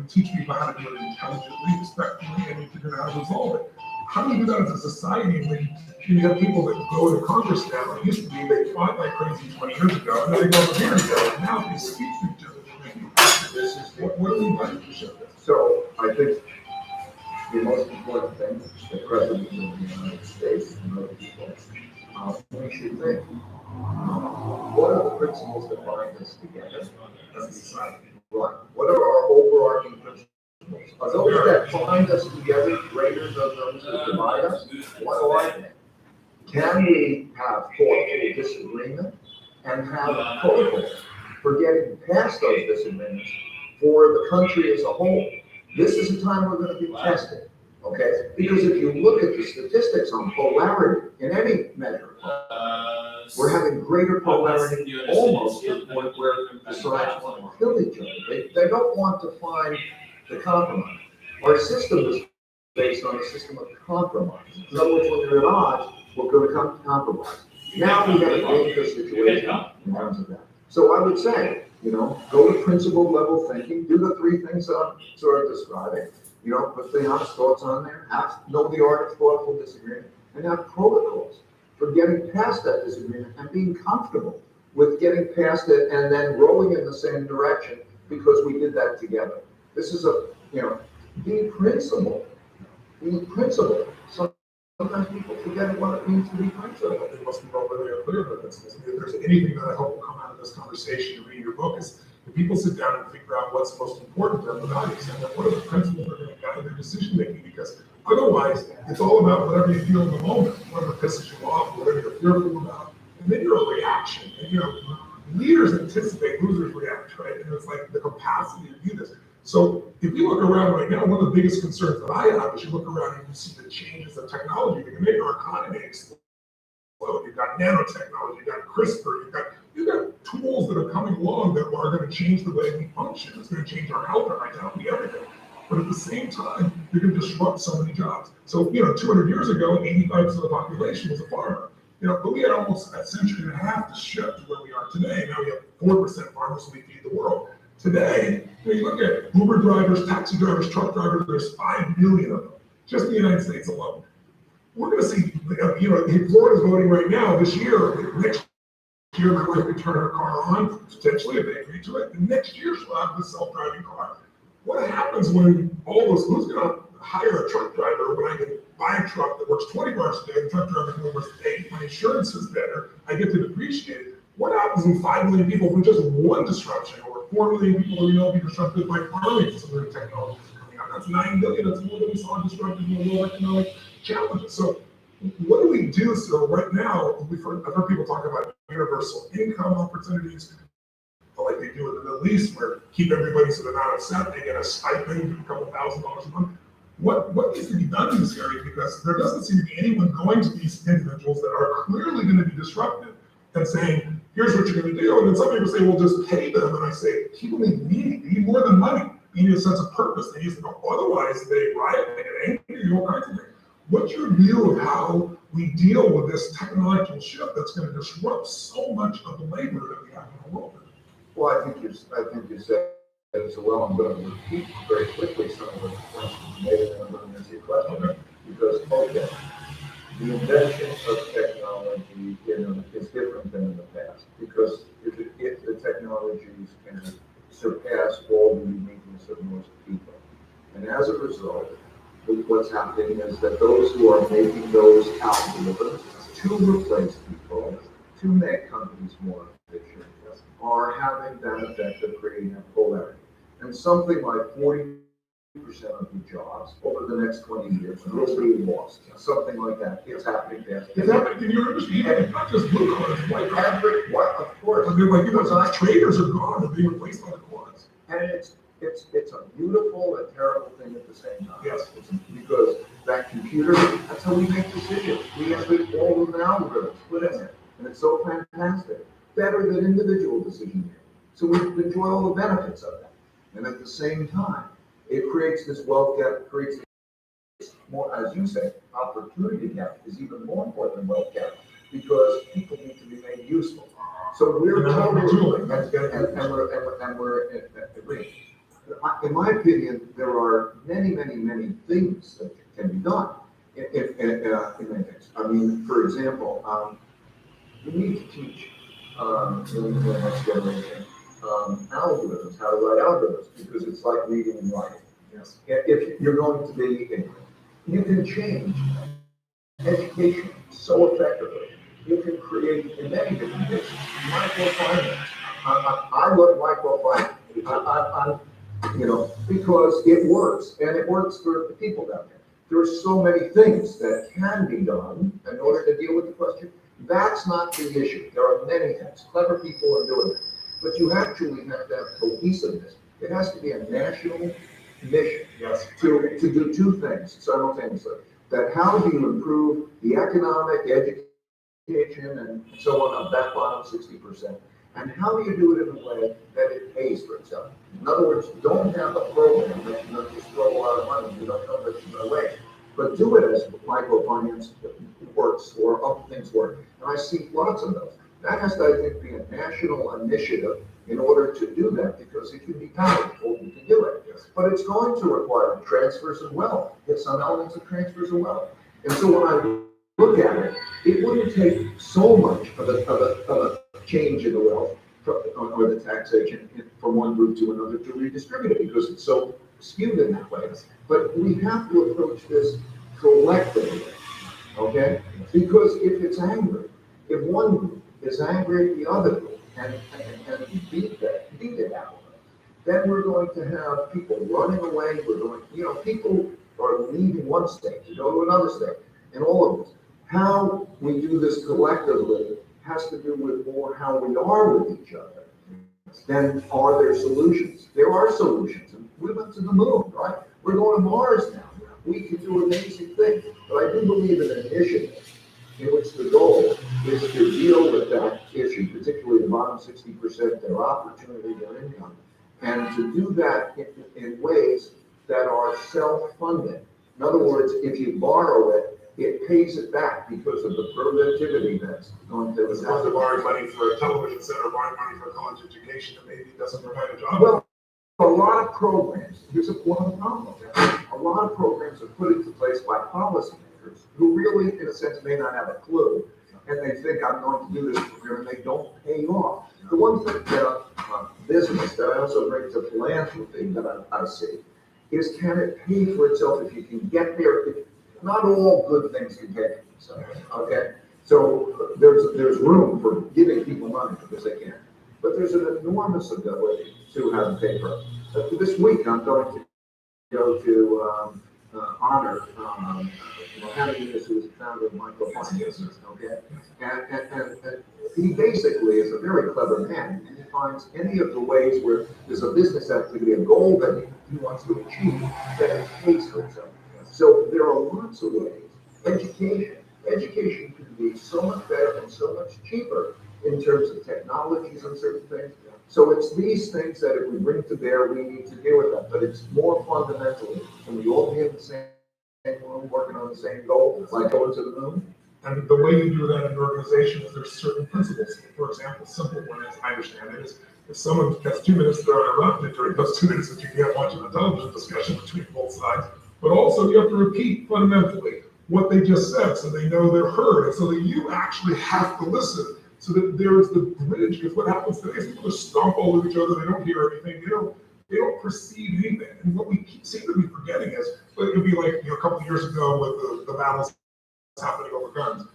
teach people how to do it intelligently, respectfully, and you figure out how to resolve it. How do you do that as a society when you have people that go to Congress now? It used to be they fought like crazy 20 years ago, and then they go over here and go, now they speak to each other. This is what do we like to show this? So I think the most important thing, the President of the United States and other people, we should think, what are the principles that bind us together as a society? Right. What are our overarching principles? Are those that bind us together greater than those that divide us? What are they? Can we have thoughtful disagreement and have protocols for getting past those disagreements for the country as a whole? This is a time we're going to be tested, okay? Because if you look at the statistics on polarity in any measure, we're having greater polarity almost to the point where the sides want to kill each other. They don't want to find the compromise. Our system is based on a system of compromise. In other words, when they're at odds, we're going to come to compromise. Now we have a dangerous situation in terms of that. So I would say, go to principle level thinking, do the three things that I'm sort of describing, put the honest thoughts on there, know the art of thoughtful disagreement, and have protocols for getting past that disagreement and being comfortable with getting past it and then rowing in the same direction because we did that together. This is be principled. Be principled. Sometimes people forget what it means to be principled. It must be really clear about this. If there's anything that I hope will come out of this conversation and reading your book is if people sit down and figure out what's most important to them, the values, and what are the principles that are going to guide their decision making, because otherwise it's all about whatever you feel in the moment, whatever pisses you off, whatever you're fearful about, and then you're a reaction. And leaders anticipate, losers react, right? And it's like the capacity to do this. So if you look around right now, one of the biggest concerns that I have is you look around and you see the changes of technology that can make our economy explode. You've got nanotechnology, you've got CRISPR, you've got tools that are coming along that are going to change the way we function. It's going to change our health, our vitality, everything. But at the same time, you're going to disrupt so many jobs. So, 200 years ago, 85% of the population was a farmer. But we had almost a century and a half to shift to where we are today. Now we have 4% farmers, so we feed the world. Today, you look at Uber drivers, taxi drivers, truck drivers, there's 5 million of them, just in the United States alone. We're going to see, Florida's voting right now this year, next year, my wife could turn her car on, potentially, if they agree to it, and next year she'll have the self-driving car. What happens when who's going to hire a truck driver when I can buy a truck that works 20 hours a day, the truck driver can work 8, my insurance is better, I get to depreciate it. What happens when 5 million people with just one disruption, or 4 million people be disrupted by farming some of the technologies coming out? That's 9 billion, that's more than we saw disrupted in the world economic challenges. So what do we do? So right now, I've heard people talk about universal income opportunities, like they do in the Middle East, where keep everybody so they're not upset, they get a stipend, a couple $1,000s a month. What needs to be done in this area? Because there doesn't seem to be anyone going to these individuals that are clearly going to be disruptive and saying, here's what you're going to do. And then some people say, well, just pay them. And I say, people need meaning. They need more than money. They need a sense of purpose. They need to go. Otherwise, they riot, they get angry, all kinds of things. What's your view of how we deal with this technological shift that's going to disrupt so much of the labor that we have in the world? Well, I think you said it so well. I'm going to repeat very quickly some of the points you made, and I'm going to answer your question. Because, the invention of technology is different than in the past. Because if the technologies can surpass all the uniqueness of most people. And as a result, what's happening is that those who are making those algorithms to replace people, to make companies more efficient, are having that effect of creating a polarity. And something like 40% of the jobs over the next 20 years will be lost. Something like that. It's happening fast. It's happening in your industry, even not just blue cards, white cards. Of course. I mean, like, traders are gone, they're being replaced by the quads. And it's a beautiful and terrible thing at the same time. Yes. Because that computer, that's how we make decisions. We have all of the algorithms put in there. And it's so fantastic. Better than individual decision making. So we enjoy all the benefits of that. And at the same time, it creates this wealth gap, creates this more, as you say, opportunity gap is even more important than wealth gap because people need to be made useful. So we're totally, and we're agreeing. In my opinion, there are many things that can be done in many things. I mean, for example, we need to teach the next generation algorithms, how to write algorithms, because it's like reading and writing. Yes. If you're going to be ignorant, you can change education so effectively. You can create in many different ways. Microfinance. I love microfinance. Because it works, and it works for the people down there. There are so many things that can be done in order to deal with the question. That's not the issue. There are many things. Clever people are doing it. But you actually have to have cohesiveness. It has to be a national mission to do two things simultaneously. That how do you improve the economic, education, and so on of that bottom 60%? And how do you do it in a way that it pays for itself? In other words, don't have a program that you just throw a lot of money, you don't know that you're going to waste. But do it as microfinance works or other things work. And I see lots of those. That has to, I think, be a national initiative in order to do that, because it can be powerful, you can do it. Yes. But it's going to require transfers of wealth, some elements of transfers of wealth. And so when I look at it, it wouldn't take so much of a change in the wealth or the taxation from one group to another to redistribute it, because it's so skewed in that way. But we have to approach this collectively, okay? Because if it's angry, if one group is angry at the other group and beat it out, then we're going to have people running away. We're going, people are leaving one state to go to another state, and all of this. How we do this collectively has to do with more how we are with each other. Then are there solutions? There are solutions. And we went to the moon, right? We're going to Mars now. We can do amazing things. But I do believe in an initiative in which the goal is to deal with that issue, particularly the bottom 60%, their opportunity, their income, and to do that in ways that are self-funded. In other words, if you borrow it, it pays it back because of the productivity that's going to. As opposed to borrowing money for a television set or borrowing money for a college education that maybe doesn't provide a job. Well, a lot of programs, here's one of the problems. A lot of programs are put into place by policymakers who really, in a sense, may not have a clue. And they think I'm going to do this program, and they don't pay off. The one thing that business that I also bring to philanthropy that I see is, can it pay for itself if you can get there? Not all good things can pay for themselves, okay? So there's room for giving people money because they can. But there's an enormous ability to have paper. This week I'm going to go to honor Mohammed Yunus, who was the founder of microfinance, okay? And he basically is a very clever man, and he finds any of the ways where there's a business activity, a goal that he wants to achieve, that it pays for itself. So there are lots of ways. Education can be so much better and so much cheaper in terms of technologies and certain things. So it's these things that if we bring to bear, we need to deal with that. But it's more fundamentally, can we all be in the same room working on the same goal, like going to the moon? And the way you do that in an organization is there's certain principles. For example, simple one, as I understand it, is if someone has 2 minutes, they're interrupted during those 2 minutes that you can't watch a television discussion between both sides. But also you have to repeat fundamentally what they just said so they know they're heard, and so that you actually have to listen so that there's the bridge. Because what happens today is people just stomp all over each other, they don't hear anything, they don't perceive anything. And what we seem to be forgetting is, it would be like, couple years ago with the battles happening over guns.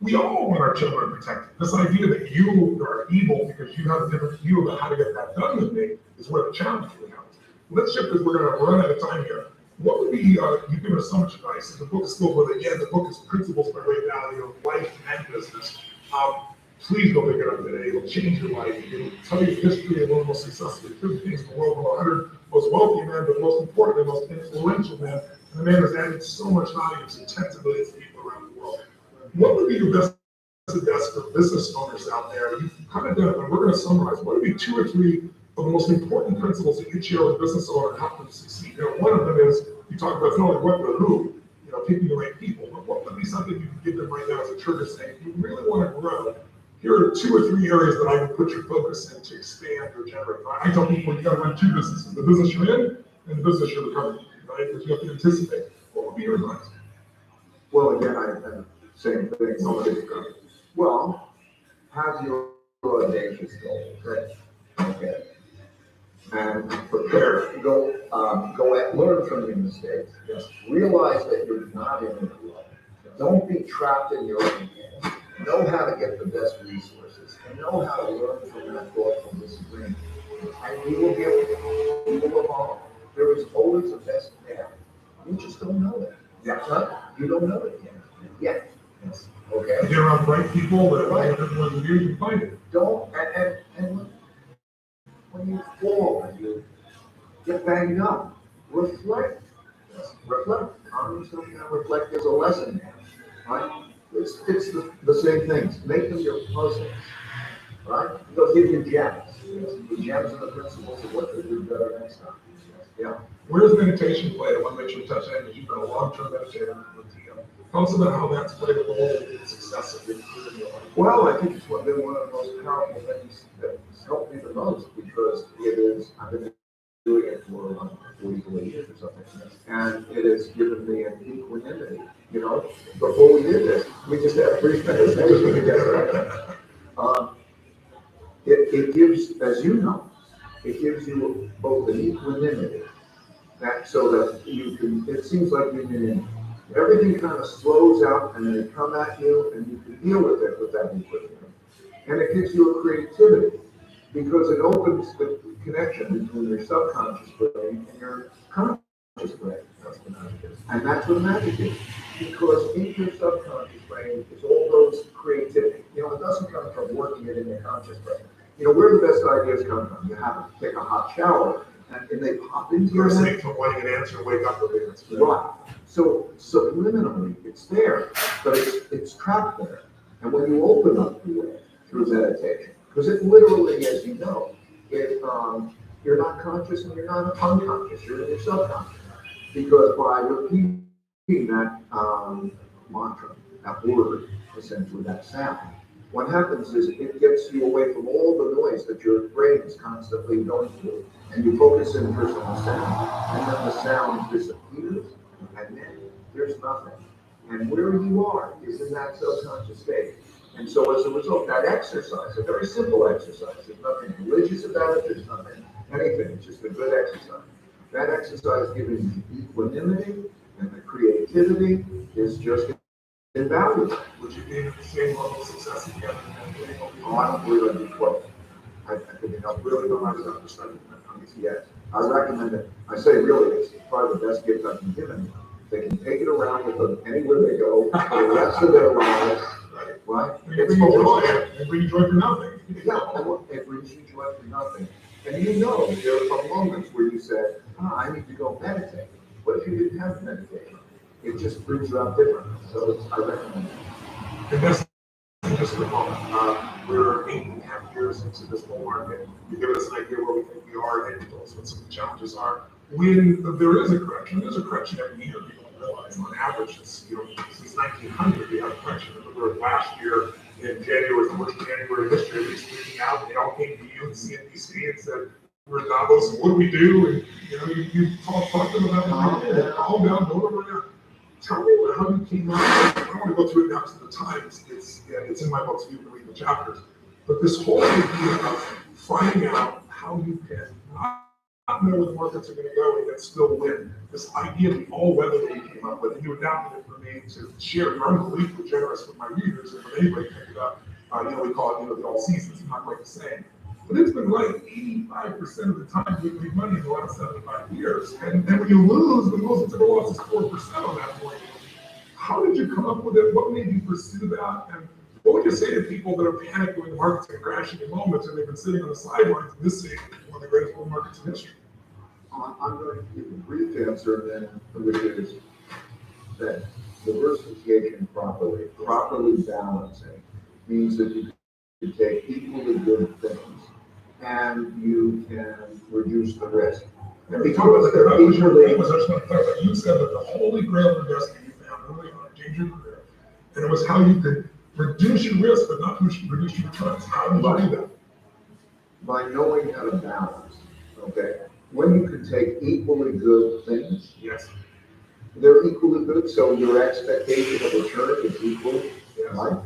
We all want our children protected. This idea that you are evil because you have a different view about how to get that done than me is where the challenge really comes. Let's shift because we're going to run out of time here. What would be, you've given us so much advice, and the book is filled with it. Yeah, the book is Principles by Ray Dalio of Life and Business. Please go pick it up today. It'll change your life. It'll tell you the history of one of the most successful things in the world, one of the 100 most wealthy men, but most importantly, most influential men. And the man has added so much value to tens of millions of people around the world. What would be your best advice for business owners out there? You've kind of done it, but we're going to summarize. What would be 2 or 3 of the most important principles that you share with a business owner and help them succeed? One of them is you talk about not only what but who, picking the right people. But what would be something you can give them right now as a trigger saying, if you really want to grow, here are 2 or 3 areas that I would put your focus in to expand or generate. I tell people you got to run 2 businesses: the business you're in and the business you're becoming, right? Because you have to anticipate. What would be your advice? Well, again, I have the same thing. Well, have your audacious goal. Okay. And prepare. Go at, learn from your mistakes. Yes. Realize that you're not in it alone. Don't be trapped in your own game. Know how to get the best resources and know how to learn from that thoughtful disagreement. And you will get it. You will evolve. There is always a best path. You just don't know it. Yeah. Right? You don't know it yet. Yes. Okay. Get around the right people that Right. everyone with you, you can find it. Don't, and when you fall and you get banged up, reflect. Reflect. On yourself and reflect. There's a lesson there, right? It's the same things. Make them your puzzles, right? They'll give you gems. The gems are the principles of what to do better next time. Yeah. Where does meditation play? I want to make sure we touch on it because you've been a long-term meditator with Tio. Tell us about how that's played a role in success of your career. Well, I think it's been one of the most powerful things that's helped me the most because it is, I've been doing it for 44 years or something, and it has given me an equanimity. Before we did this, we just had 3 minutes together. It gives, as you know, it gives you both an equanimity, so that you can, it seems like you can, everything kind of slows out and then it come at you and you can deal with it with that equanimity. And it gives you a creativity because it opens the connection between your subconscious brain and your conscious brain. That's the magic. And that's what the magic is. Because in your subconscious brain is all those creativity. It doesn't come from working it in your conscious brain. Where the best ideas come from. You have to take a hot shower and they pop into your head. You're from wanting an answer, wake up with the answer. Right. So subliminally, it's there, but it's trapped there. And when you open up the way through meditation, because it literally, as you know, you're not conscious and you're not unconscious, you're in your subconscious. Because by repeating that mantra, that word, essentially that sound, what happens is it gets you away from all the noise that your brain is constantly going through, and you focus in first on the sound, and then the sound disappears, and then there's nothing. And where you are is in that subconscious state. And so as a result, that exercise, a very simple exercise, there's nothing religious about it, there's nothing, anything, it's just a good exercise. That exercise giving you equanimity and the creativity is just invaluable. Would you be at the same level of success together? Oh, I don't believe I'd be close. I think I really don't understand. Yes, I recommend it. I say really, it's probably the best gift I can give anyone. They can take it around with them anywhere they go for the rest of their lives, right? It brings you joy. It brings you joy for nothing. Yeah, it brings you joy for nothing. And there are moments where you say, I need to go meditate. What if you didn't have meditation? It just brings you out differently. So I recommend it. And that's just for a moment. We're 8.5 years into this bull market. You give us an idea where we think we are and tell us what some of the challenges are. When there is a correction, there's a correction every year. People don't realize on average, since 1900, we have a correction. Remember last year in January was the worst January in history. We speaking out, they all came to you and CNBC and said, we're in Davos, what do we do? And you talk to them about it. Calm down, don't overreact. Tell me how you came out. I don't want to go through it now because of the time. It's in my book, so you can read the chapters. But this whole idea of finding out how you can not not know where the markets are going to go and yet still win. This idea of the all-weather that you came up with, and you adapted it for me to share. You're unbelievably generous with my readers, and when anybody picked it up, we call it, the all seasons. It's not quite the same. But it's been right 85% of the time we've made money in the last 75 years. And then when you lose, the most typical loss is 4% on that point. How did you come up with it? What made you pursue that? And what would you say to people that are panicked when the market's been crashing in moments and they've been sitting on the sidelines and this is one of the greatest bull markets in history? I'm going to give a brief answer then, which is that diversification properly balancing means that you can take equally good things and you can reduce the risk. And because that was your famous, I just want to clarify, you said that the holy grail of investing you found early on, change your career, and it was how you could reduce your risk but not reduce your returns. How did you do that? By knowing how to balance, okay? When you can take equally good things, Yes. they're equally good, so your expectation of return is equal, right?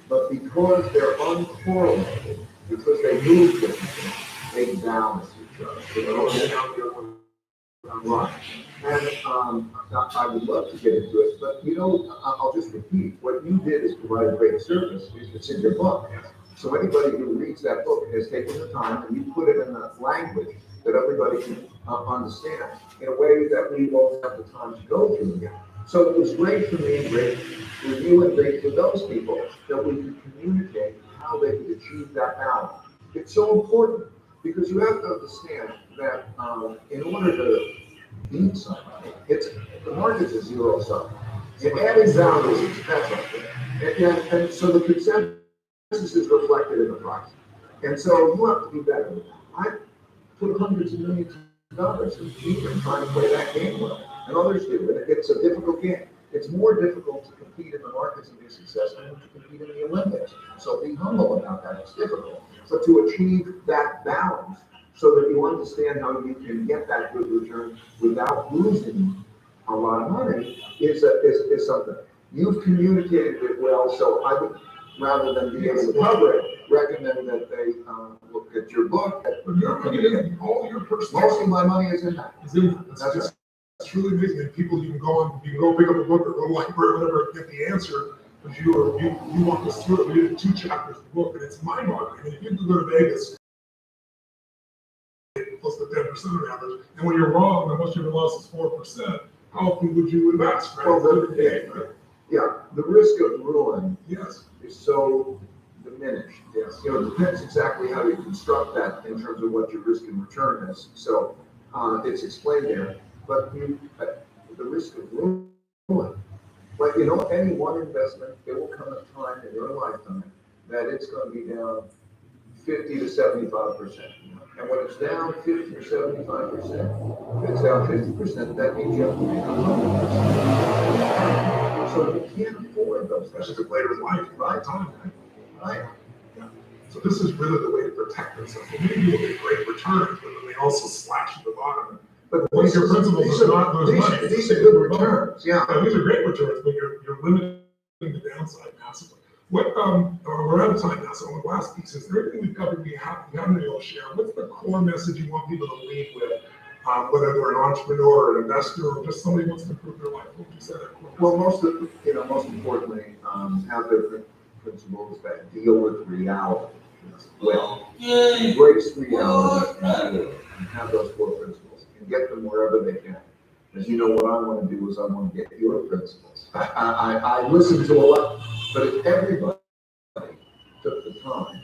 But because they're uncorrelated, because they move differently, they balance each other. Right. And I would love to get into it, but I'll just repeat, what you did is provide a great service. It's in your book. So anybody who reads that book has taken the time and you put it in a language that everybody can understand in a way that we won't have the time to go through again. So it was great for me, great for you, and great for those people that we could communicate how they could achieve that balance. It's so important because you have to understand that in order to beat somebody, the market's a zero sum. And adding value is expensive. And so the consensus is reflected in the price. And so you have to be better. I put hundreds of millions of dollars in even trying to play that game well, and others do. And it's a difficult game. It's more difficult to compete in the markets and be successful than to compete in the Olympics. So be humble about that. It's difficult. But to achieve that balance so that you understand how you can get that good return without losing a lot of money is something. You've communicated it well, so I would, rather than be able to cover it, recommend that they look at your book. But your money is all your personal. Most of my money is in that. That's really amazing. And people, you can go pick up a book or go to the library or whatever and get the answer. Because you walk us through it. We did 2 chapters of the book, and it's mind-boggling. I mean, if you could go to Vegas, plus the 10% on average, and when you're wrong, the most you ever lost is 4%. How often would you invest? Right? Well, the risk of ruin Yes. is so diminished. Yes. It depends exactly how you construct that in terms of what your risk and return is. So it's explained there. But the risk of ruin, like any one investment, there will come a time in your lifetime that it's going to be down 50 to 75%. And when it's down 50 or 75%, it's down 50%, that means you have to make 100%. So you can't afford those. That's just a later in life, right? Time, Right. Yeah. So this is really the way to protect themselves. Maybe you get great returns, but then they also slash at the bottom. But one of your principles is not lose money. These are good returns. Yeah. These are great returns, but you're limiting the downside massively. We're out of time now, so on the last piece, is there anything we've covered you haven't been able to share? What's the core message you want people to leave with, whether they're an entrepreneur, or an investor, or just somebody who wants to improve their life? What would you say that core message? Well, most importantly, have their principles that deal with reality well. Embrace reality and have those 4 principles and get them wherever they can. As you know, what I want to do is I want to get your principles. I listen to a lot, but if everybody took the time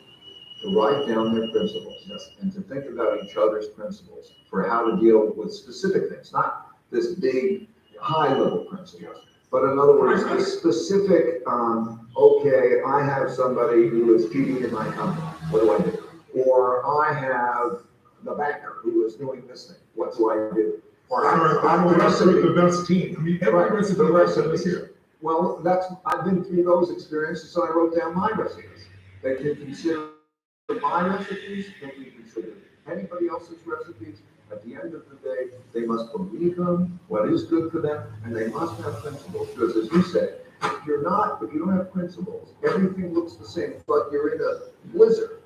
to write down their principles and to think about each other's principles for how to deal with specific things, not this big high-level principles, but in other words, a specific, okay, I have somebody who is cheating in my company, what do I do? Or I have the banker who is doing this thing, what do I do? Or I'm a recipe. The best team. I mean, every recipe is here. Well, I've been through those experiences, so I wrote down my recipes. They can consider my recipes, they can consider anybody else's recipes. At the end of the day, they must believe them, what is good for them, and they must have principles. Because as you said, if you don't have principles, everything looks the same, but you're in a blizzard.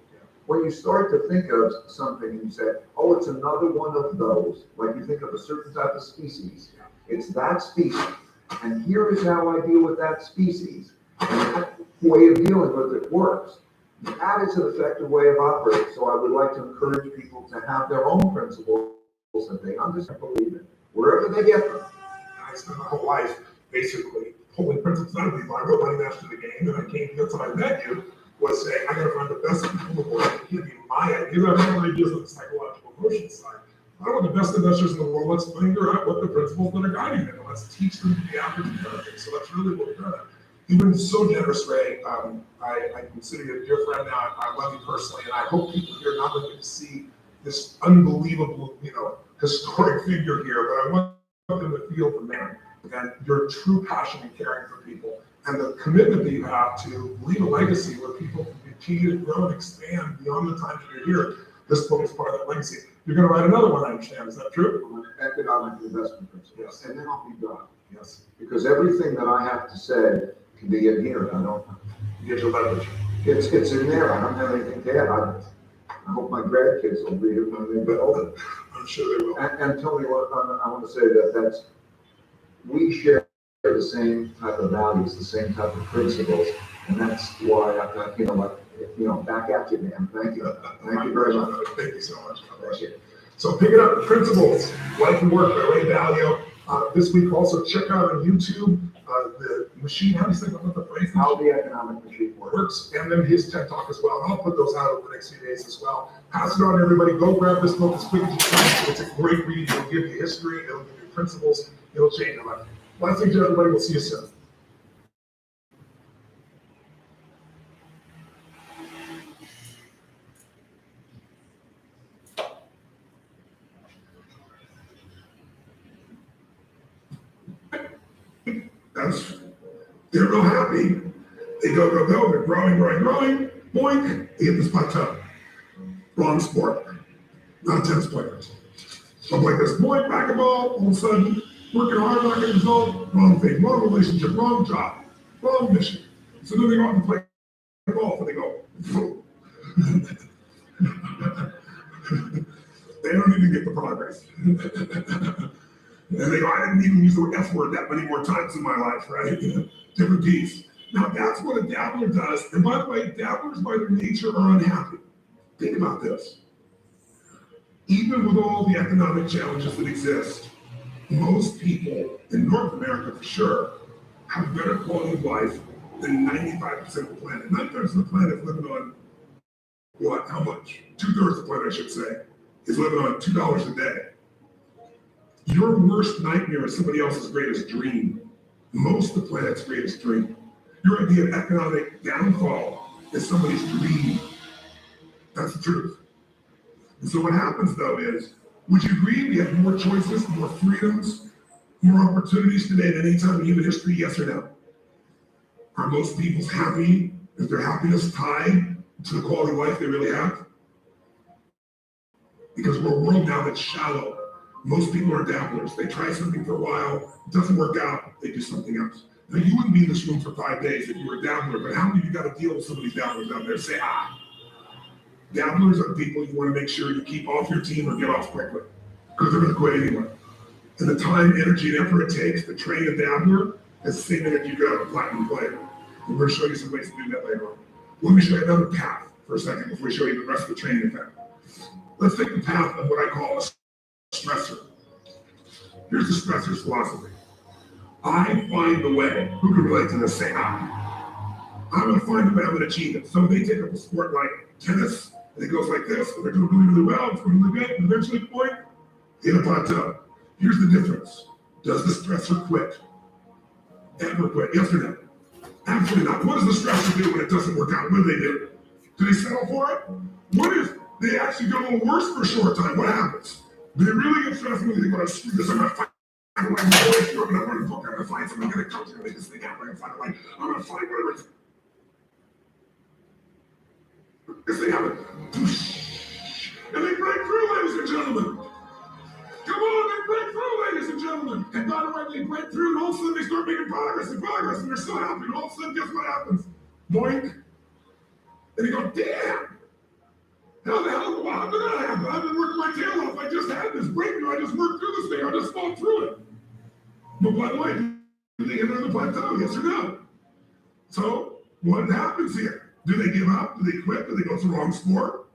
when you start to think of something and you say, oh, it's another one of those, like you think of a certain type of species, it's that species, and here is how I deal with that species, and that way of dealing with it works. That is an effective way of operating, so I would like to encourage people to have their own principles that they understand, believe in, wherever they get them. I spent my whole life basically pulling principles out of people. I wrote Money Master the Game, and I came, that's when I met you, was saying, I gotta find the best people in the world to give me my ideas. I have my ideas on the psychological emotion side. I want the best investors in the world. Let's figure out what the principles that are guiding them, and let's teach them to be average Americans. So that's really what we're doing. You've been so generous, Ray. I consider you a dear friend now. I love you personally, and I hope people here not only get to see this unbelievable, historic figure here, but I want them to feel the man and your true passion and caring for people, and the commitment that you have to leave a legacy where people can continue to grow and expand beyond the time that you're here. This book is part of that legacy. You're going to write another one, I understand. Is that true? Economic investment principles. Yes. And then I'll be done. Yes. Because everything that I have to say can be in here. I don't. You get your leverage. It's in there. I don't have anything to add. I hope my grandkids will read it when they get older. I'm sure they will. And Tony, I want to say that we share the same type of values, the same type of principles, and that's why back at you, man. Thank you. Thank you very much. Thank you so much. I appreciate it. So picking up the principles, Life and Work by Ray Dalio. This week also check out on YouTube the machine. How do you say about the phrase? How the economic machine works, and then his TED Talk as well. And I'll put those out over the next few days as well. Pass it on, everybody. Go grab this book as quick as you can. It's a great read. It'll give you history. It'll give you principles. It'll change your life. Last thing to everybody. We'll see you soon. They're real happy. They go. They're growing. Boink. They hit this plateau. Wrong sport. Not tennis players. Something like this. Boink, back a ball. All of a sudden, working hard, not getting result. Wrong thing. Wrong relationship. Wrong job. Wrong mission. So then they go out and play golf, and they go. They don't even get the progress. And they go, I didn't even use the F word that many more times in my life, right? Different piece. Now that's what a dabbler does. And by the way, dabblers by their nature are unhappy. Think about this. Even with all the economic challenges that exist, most people in North America for sure have a better quality of life than 95% of the planet. 9/3 of the planet is living on what? How much? 2/3 of the planet, I should say, is living on $2 a day. Your worst nightmare is somebody else's greatest dream. Most of the planet's greatest dream. Your idea of economic downfall is somebody's dream. That's the truth. And so what happens though is, would you agree we have more choices, more freedoms, more opportunities today than any time in human history, yes or no? Are most people happy? Is their happiness tied to the quality of life they really have? Because we're a world now that's shallow. Most people are dabblers. They try something for a while, it doesn't work out, they do something else. Now, you wouldn't be in this room for 5 days if you were a dabbler, but how many of you got to deal with some of these dabblers out there? Say, dabblers are people you want to make sure you keep off your team or get off quickly, because they're going to quit anyway. And the time, energy, and effort it takes to train a dabbler is the same energy you got a platinum player. And we're going to show you some ways to do that later on. Let me show you another path for a second before we show you the rest of the training path. Let's take the path of what I call a stressor. Here's the stressor's philosophy. I find a way. Who can relate to this? Say I'm going to find a way, I'm going to achieve it. So they take up a sport like tennis, and it goes like this, and they're doing really, really well, it's going really good, and eventually, point, hit a plateau. Here's the difference. Does the stressor quit? Ever quit? Yes or no? Absolutely not. What does the stressor do when it doesn't work out? What do? Do they settle for it? What if they actually get a little worse for a short time? What happens? Do they really get stressed when they go, screw this, I'm going to find a way, I'm going to learn a book, I'm going to find something, I'm going to coach, I'm going to make this thing happen, I'm going to find a way, I'm going to find whatever it's. This thing happens. And they break through, ladies and gentlemen. Come on, they break through, ladies and gentlemen. And by the way, they break through, and all of a sudden they start making progress, and they're so happy, and all of a sudden, guess what happens? Boink. And you go, damn. How the hell, how did that happen? I've been working my tail off. I just had this breakthrough. I just worked through this thing. I just fought through it. But by the way, do they enter the plateau? Yes or no? So what happens here? Do they give up? Do they quit? Do they go to the wrong sport?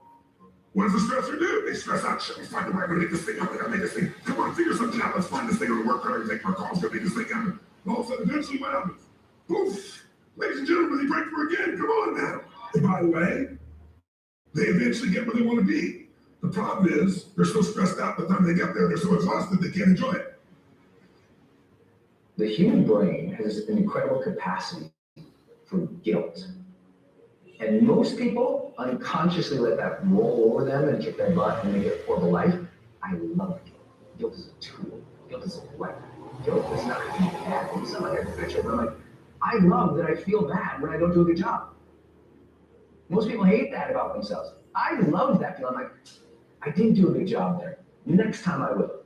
What does the stressor do? They stress out. Shit, let's find a way to make this thing up. I gotta make this thing. Come on, figure something out. Let's find this thing on the work hard. Take more calls. Gotta make this thing happen. And all of a sudden, eventually, what happens? Poof! Ladies and gentlemen, they break through again. Come on now. And by the way, they eventually get where they want to be. The problem is they're so stressed out by the time they get there, they're so exhausted they can't enjoy it. The human brain has an incredible capacity for guilt. And most people unconsciously let that roll over them and kick their butt and make it a horrible life. I love guilt. Guilt is a tool. Guilt is a weapon. Guilt is not bad. It's not like a picture, but I'm like, I love that I feel bad when I don't do a good job. Most people hate that about themselves. I love that feeling. I'm like, I didn't do a good job there. Next time I will.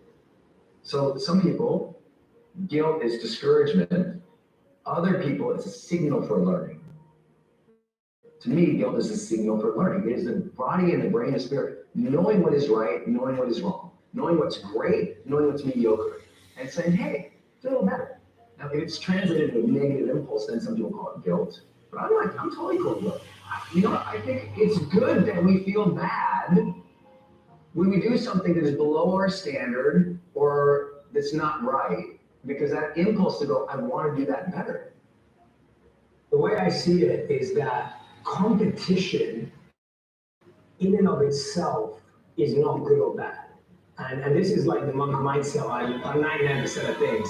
So some people, guilt is discouragement. Other people, it's a signal for learning. To me, guilt is a signal for learning. It is the body and the brain and spirit knowing what is right, knowing what is wrong, knowing what's great, knowing what's mediocre, and saying, hey, feel a little better. Now, if it's translated into a negative impulse, then some people call it guilt. But I'm totally cool with guilt. You know, I think it's good that we feel bad when we do something that is below our standard or that's not right, because that impulse to go, I want to do that better. The way I see it is that competition in and of itself is not good or bad. And this is like the monk mindset on 99% of things,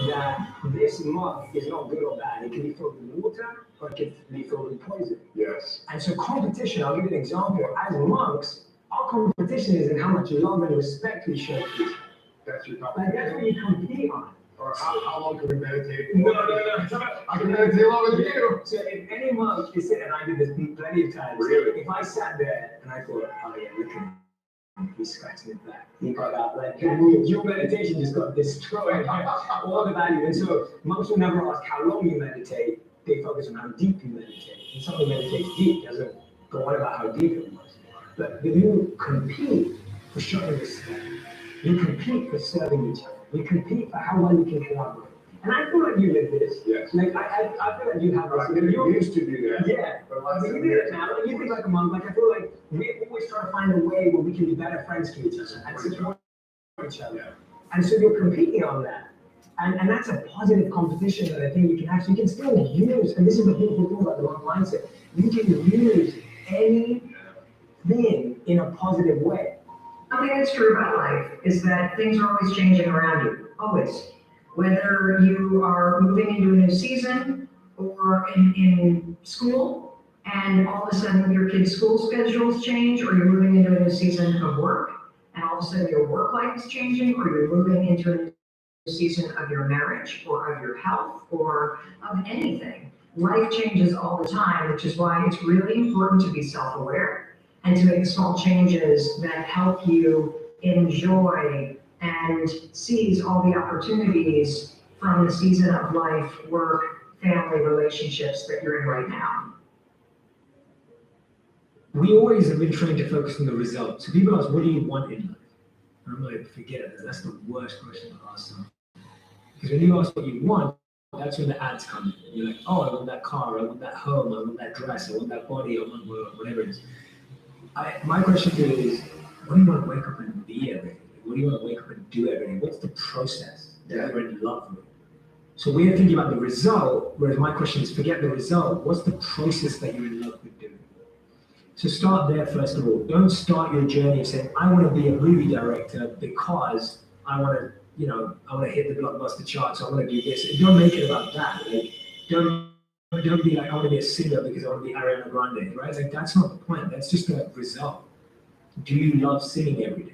that this monk is not good or bad. It can be filled with water or it can be filled with poison. Yes. And so competition, I'll give you an example. As monks, our competition is in how much love and respect we show each other. That's your Like topic. that's what you compete on. Or how long can we meditate? No. I can meditate along with you. So if any monk is sitting, and I did this plenty of times, Really? if I sat there and I thought, oh yeah, look at him, he's scratching his back. He got out, like your meditation just got destroyed. All the value. And so monks will never ask how long you meditate, they focus on how deep you meditate. And somebody meditates deep, doesn't go on about how deep it was. But you compete for showing respect. You compete for serving each other. You compete for how well you can collaborate. And I feel like you live this. Yes. Like I feel like you have I this. used to do that. Yeah. But But you do it now. Like you think like a monk. Like I feel like we always try to find a way where we can be better friends to each other and support each other. Yeah. And so you're competing on that. And that's a positive competition that I think you can still use, and this is the beautiful thing about the monk mindset. You can use anything in a positive way. Something that's true about life is that things are always changing around you, always. Whether you are moving into a new season or in school, and all of a sudden your kids' school schedules change, or you're moving into a new season of work, and all of a sudden your work life is changing, or you're moving into a new season of your marriage or of your health or of anything. Life changes all the time, which is why it's really important to be self-aware and to make small changes that help you enjoy and seize all the opportunities from the season of life, work, family, relationships that you're in right now. We always have been trained to focus on the results. So people ask, what do you want in life? And I'm like, forget it. That's the worst question to ask them. Because when you ask what you want, that's when the ads come in. You're like, oh, I want that car, I want that home, I want that dress, I want that body, I want whatever it is. My question to you is, what do you want to wake up and be every day? What do you want to wake up and do every day? What's the process that you're in love with? So we're thinking about the result, whereas my question is, forget the result. What's the process that you're in love with doing? So start there first of all. Don't start your journey saying, I want to be a movie director because I want to hit the blockbuster charts. I want to do this. Don't make it about that. Like, don't be like, I want to be a singer because I want to be Ariana Grande, right? Like, that's not the point. That's just a result. Do you love singing every day?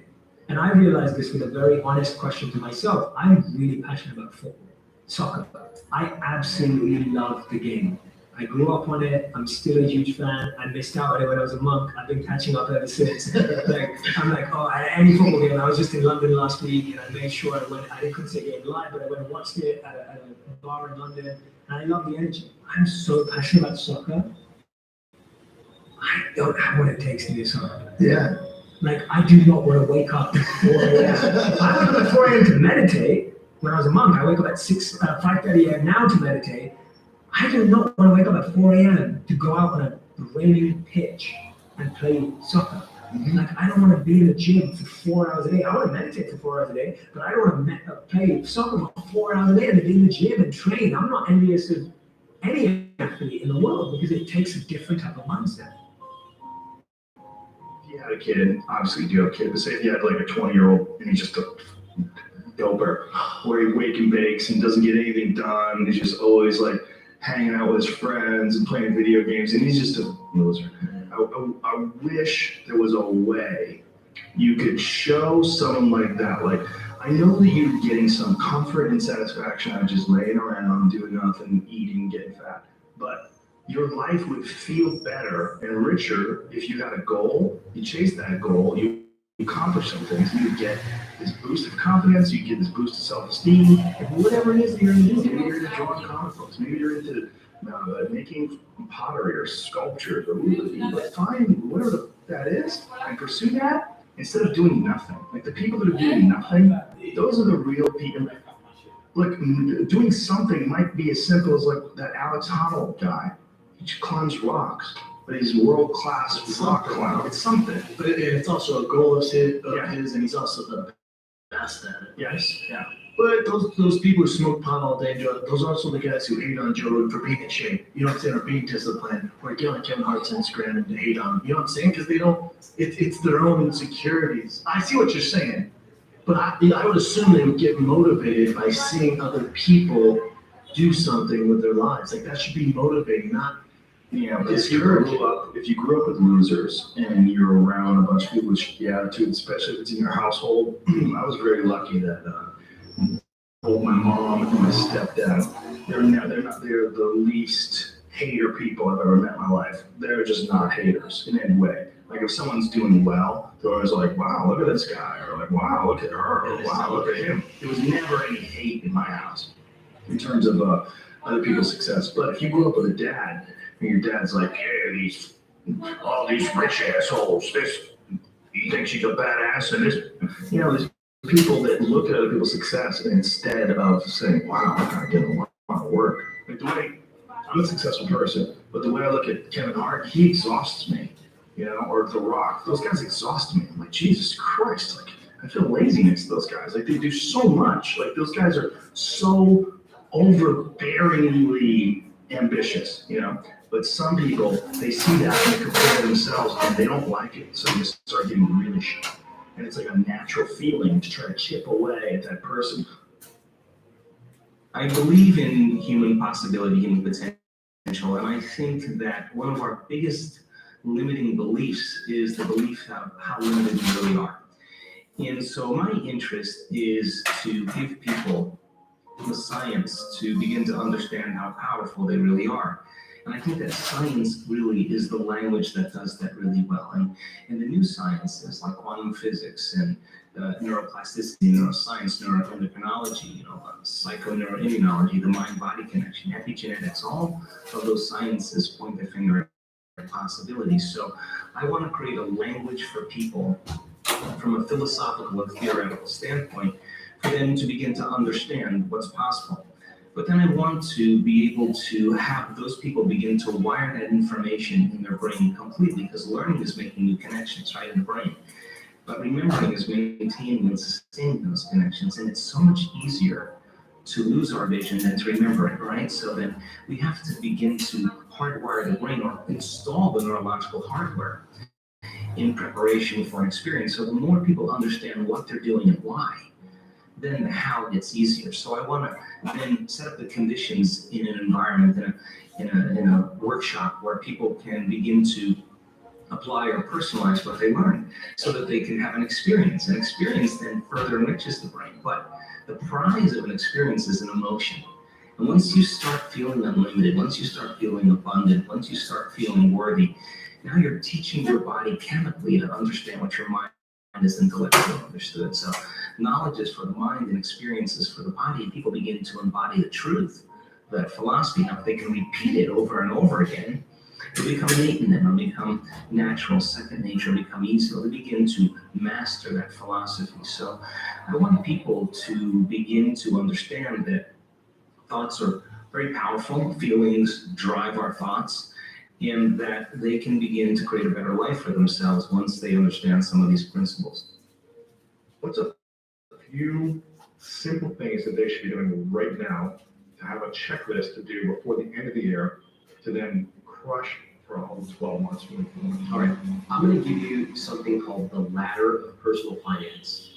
And I realized this with a very honest question to myself. I'm really passionate about football, soccer. I absolutely love the game. I grew up on it. I'm still a huge fan. I missed out on it when I was a monk. I've been catching up ever since. I'm like, oh, at any football game. I was just in London last week, and I made sure I went. I couldn't see a game live, but I went and watched it at a bar in London, and I love the energy. I'm so passionate about soccer. I don't have what it takes to do something. Yeah. Like, I do not want to wake up at 4 a.m. If I wake up at 4 a.m. to meditate, when I was a monk, I wake up at 5:30 a.m. now to meditate. I do not want to wake up at 4 a.m. to go out on a raining pitch and play soccer. Like, I don't want to be in the gym for 4 hours a day. I want to meditate for 4 hours a day, but I don't want to play soccer for 4 hours a day and be in the gym and train. I'm not envious of any athlete in the world because it takes a different type of mindset. If you had a kid, obviously you do have a kid, but say if you had like a 20-year-old and he's just a doper, where he wake and bakes and doesn't get anything done, he's just always like hanging out with his friends and playing video games, and he's just a loser. I wish there was a way you could show someone like that, like, I know that you're getting some comfort and satisfaction out of just laying around, doing nothing, eating, getting fat, but your life would feel better and richer if you had a goal, you chase that goal, you accomplish some things, you get this boost of confidence, you get this boost of self-esteem, and whatever it is that you're into. Maybe you're into drawing comic books, maybe you're into making pottery or sculptures, or find whatever that is and pursue that instead of doing nothing. Like the people that are doing nothing, those are the real people. Look, doing something might be as simple as like that Alex Honnold guy. He just climbs rocks, but he's world-class rock climber. It's something. But it's also a goal of his, and he's also the best at it. Yes. Yeah. But those people who smoke pot all day, those are also the guys who hate on Joe Rogan for being in shape. You know what I'm saying? Or being disciplined. Or get on Kevin Hart's Instagram and hate on him. You know what I'm saying? Because they don't, it's their own insecurities. I see what you're saying. But I would assume they would get motivated by seeing other people do something with their lives. Like that should be motivating, not If you grew up with losers and you're around a bunch of people with shitty attitudes, especially if it's in your household, I was very lucky that both my mom and my stepdad, they're the least hater people I've ever met in my life. They're just not haters in any way. Like if someone's doing well, they're always like, wow, look at this guy, or like, wow, look at her, or wow, look at him. There was never any hate in my house in terms of other people's success. But if you grew up with a dad, and your dad's like, yeah, all these rich assholes, he thinks he's a badass, and this, there's people that look at other people's success instead of saying, wow, I gotta get a lot of work. Like the way, I'm a successful person, but the way I look at Kevin Hart, he exhausts me, or The Rock, those guys exhaust me. I'm like, Jesus Christ, like, I feel lazy next to those guys. Like, they do so much. Like, those guys are so overbearingly ambitious, But some people, they see that and they compare themselves and they don't like it. So they just start getting really shit. And it's like a natural feeling to try to chip away at that person. I believe in human possibility, human potential, and I think that one of our biggest limiting beliefs is the belief of how limited we really are. And so my interest is to give people the science to begin to understand how powerful they really are. And I think that science really is the language that does that really well. And the new sciences like quantum physics and neuroplasticity, neuroscience, neuroendocrinology, psychoneuroimmunology, the mind-body connection, epigenetics, all of those sciences point their finger at possibilities. So I want to create a language for people from a philosophical and theoretical standpoint for them to begin to understand what's possible. But then I want to be able to have those people begin to wire that information in their brain completely, because learning is making new connections right in the brain. But remembering is maintaining and sustaining those connections. And it's so much easier to lose our vision than to remember it, right? So then we have to begin to hardwire the brain or install the neurological hardware in preparation for an experience. So the more people understand what they're doing and why, then the how gets easier. So I want to then set up the conditions in an environment, in a workshop where people can begin to apply or personalize what they learn so that they can have an experience. An experience then further enriches the brain. But the prize of an experience is an emotion. And once you start feeling unlimited, once you start feeling abundant, once you start feeling worthy, now you're teaching your body chemically to understand what your mind is intellectually understood. So knowledge is for the mind and experience is for the body. People begin to embody the truth, that philosophy. Now, if they can repeat it over and over again, It'll become innate in them. It'll become natural, second nature. It'll become easy. They'll begin to master that philosophy. So I want people to begin to understand that thoughts are very powerful. Feelings drive our thoughts, and that they can begin to create a better life for themselves once they understand some of these principles. What's a few simple things that they should be doing right now to have a checklist to do before the end of the year to then crush for a whole 12 months? All right, I'm going to give you something called the ladder of personal finance,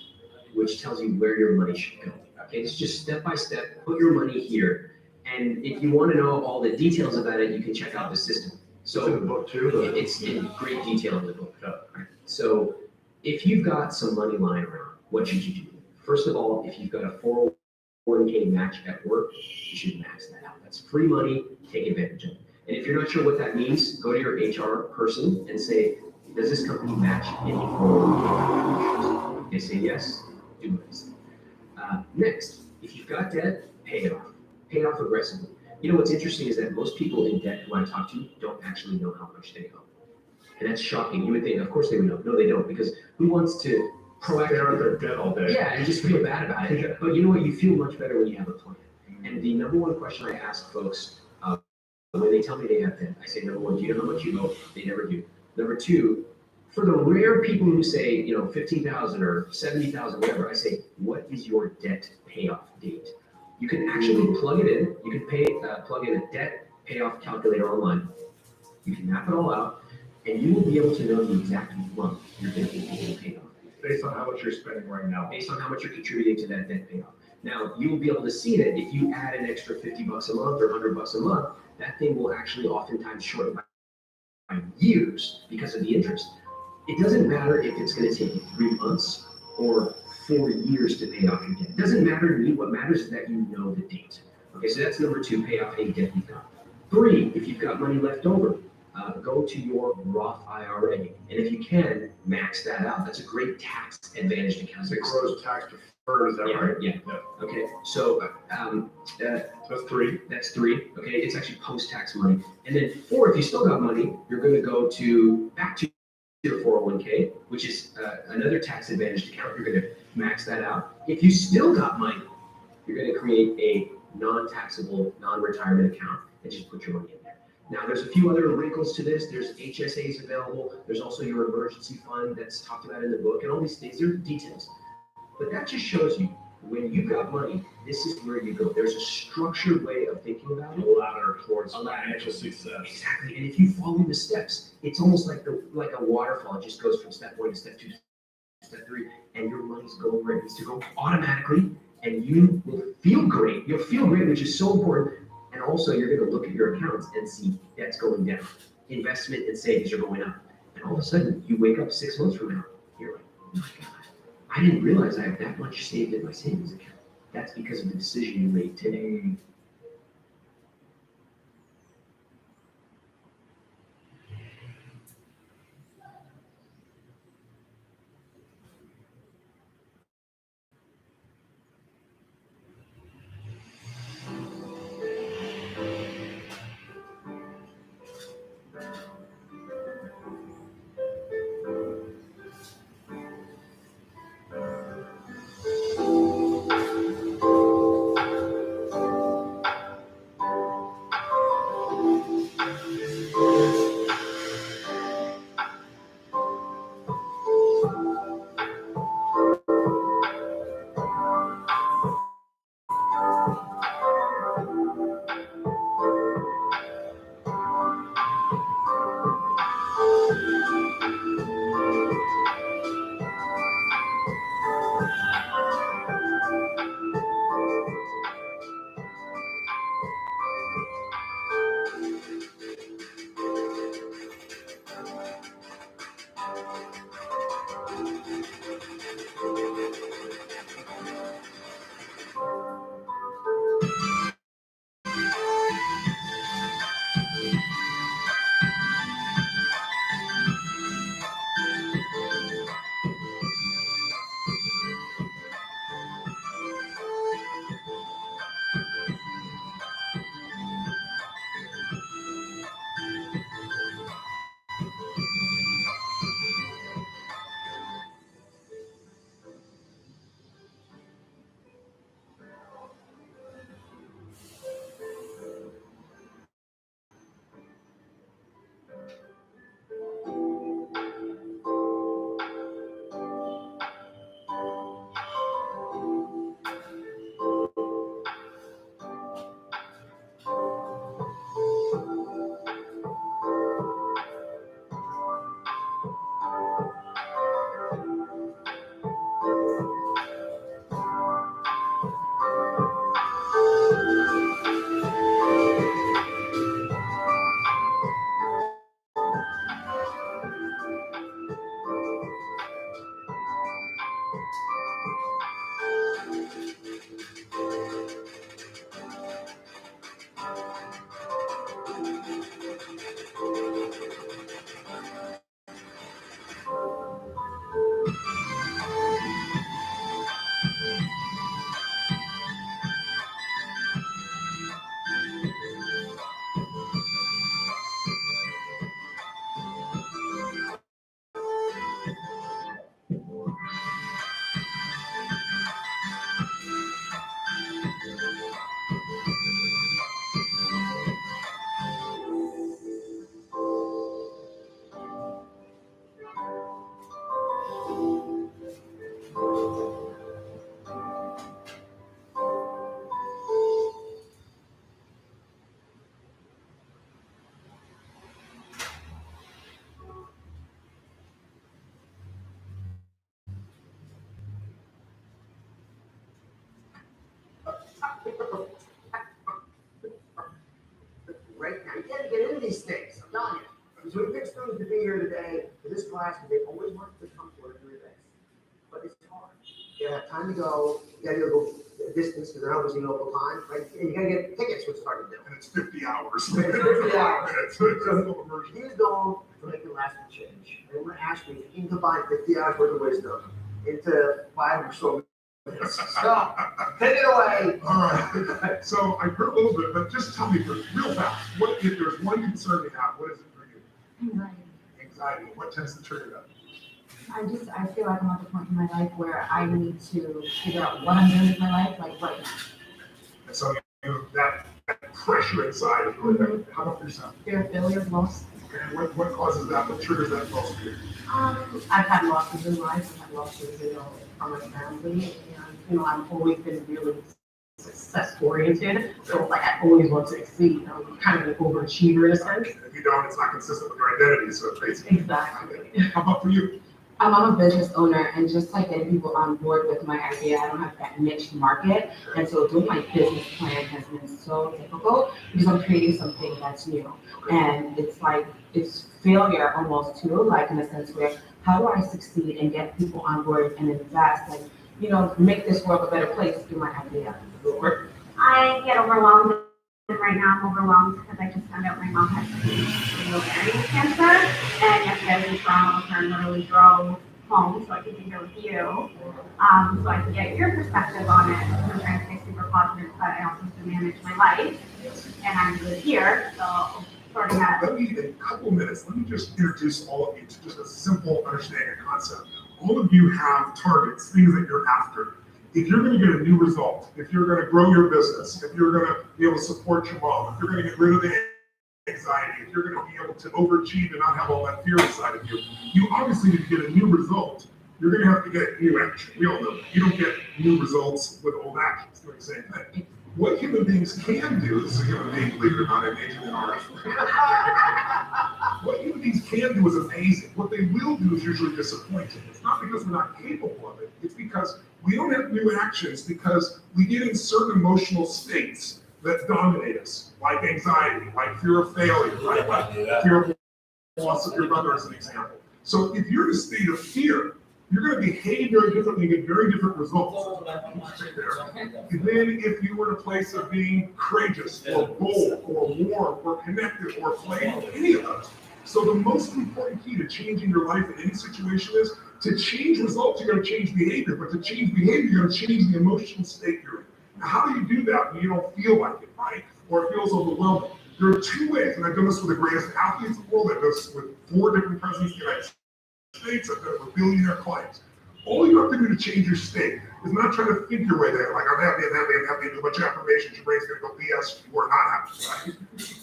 which tells you where your money should go. Okay, it's just step by step, put your money here. And if you want to know all the details about it, you can check out the system. So it's in the book too. It's in great detail in the book. Right? So if you've got some money lying around, what should you do? First of all, if you've got a 401k match at work, you should max that out. That's free money, take advantage of it. And if you're not sure what that means, go to your HR person and say, does this company match any 401k? They say yes, do what they say. Next, if you've got debt, pay it off. Pay it off aggressively. You know what's interesting is that most people in debt who I talk to don't actually know how much they owe. And that's shocking. You would think, of course they would know. No, they don't, because who wants to proactively stare at their debt all day? Yeah, and just feel bad about it. But you know what? You feel much better when you have a plan. And the number one question I ask folks when they tell me they have debt, I say, number one, do you know how much you owe? They never do. Number two, for the rare people who say, 15,000 or 70,000, whatever, I say, what is your debt payoff date? You can actually plug it in. You can plug in a debt payoff calculator online. You can map it all out, and you will be able to know the exact month your debt will be paid off. Based on how much you're spending right now. Based on how much you're contributing to that debt payoff. Now, you will be able to see that if you add an extra $50 a month or $100 a month, that thing will actually oftentimes shorten by years because of the interest. It doesn't matter if it's going to take you 3 months or 4 years to pay off your debt. It doesn't matter to me. What matters is that you know the date. Okay, so that's number 2, pay off any debt you've got. 3, if you've got money left over, go to your Roth IRA. And if you can, max that out. That's a great tax advantaged account. It grows tax deferred, is that right? Yeah. Okay, so that's 3. That's 3. Okay, it's actually post-tax money. And then 4, if you still got money, you're going to go back to your 401k, which is another tax advantaged account. You're going to max that out. If you still got money, you're going to create a non-taxable, non-retirement account and just put your money in there. Now, there's a few other wrinkles to this. There's HSAs available. There's also your emergency fund that's talked about in the book, and all these things. They're details. But that just shows you, when you've got money, this is where you go. There's a structured way of thinking about it. A ladder towards financial success. Exactly. And if you follow the steps, it's almost like a waterfall. It just goes from step 1 to step 2 to step 3, and your money's going where it needs to go automatically, and you will feel great. You'll feel great, which is so important. And also, you're going to look at your accounts and see that's going down. Investment and savings are going up. And all of a sudden, you wake up 6 months from now, you're like, oh my God, I didn't realize I have that much saved in my savings account. That's because of the decision you made today. Right now, you gotta get into these things, I'm telling you. So we picked students to be here today for this class because they've always wanted to come to it and do this. But it's hard. You gotta have time to go, you gotta go a distance because they're not losing local time, right? And you gotta get tickets, which is hard to do. And it's 50 hours. It's 50 hours. It's a full immersion. He's going to make a lasting change. And I'm gonna ask you if you can combine 50 hours worth of wisdom into 5 or so minutes. So, take it away. All right. So I heard a little bit, but just tell me real fast, what if there's one concern you have, what is it for you? Anxiety. Anxiety. What tends to trigger that? I feel like I'm at the point in my life where I need to figure out what I'm doing with my life, like right now. And so you know, that pressure inside of you. How about yourself? Fear of failure, loss. And what causes that? What triggers that most for you? I've had losses in life. I've had losses, from my family, and I've always been really success oriented. So like I always want to succeed. I'm kind of an overachiever in a sense. If you don't, it's not consistent with your identity. So it's basically exactly. How about for you? I'm a business owner, and just like getting people on board with my idea, I don't have that niche market. And so doing my business plan has been so difficult because I'm creating something that's new. And it's like, it's failure almost too, like in a sense where, how do I succeed and get people on board and invest, like, make this world a better place through my idea. I get overwhelmed. Right now, I'm overwhelmed because I just found out my mom has ovarian cancer. And yesterday I was in Toronto with her and literally drove home so I could be here with you. So I can get your perspective on it. I'm trying to stay super positive, but I also have to manage my life. And I'm really here, so sort of Let me, in a couple minutes, let me just introduce all of you to just a simple understanding of concept. All of you have targets, things that you're after. If you're going to get a new result, if you're going to grow your business, if you're going to be able to support your mom, if you're going to get rid of the anxiety, if you're going to be able to overachieve and not have all that fear inside of you, you obviously need to get a new result. You're going to have to get new action. We all know that. You don't get new results with old actions doing the same thing. What human beings can do, this is a human being, believe it or not, I majored in art. What human beings can do is amazing. What they will do is usually disappointing. It's not because we're not capable of it. It's because we don't have new actions because we get in certain emotional states that dominate us, like anxiety, like fear of failure, right? Like fear of loss of your brother as an example. So if you're in a state of fear, you're going to behave very differently and get very different results. And then if you were in a place of being courageous or bold or warm or connected or playful, any of those. So the most important key to changing your life in any situation is to change results, you're going to change behavior. But to change behavior, you're going to change the emotional state you're in. Now, how do you do that when you don't feel like it, right? Or it feels overwhelming? There are two ways, and I've done this with the greatest athletes in the world. I've done this with 4 different presidents of the United States. I've done it with billionaire clients. All you have to do to change your state is not try to think your way there. Like, I'm happy, do a bunch of affirmations. Your brain's going to go BS. You are not happy, right?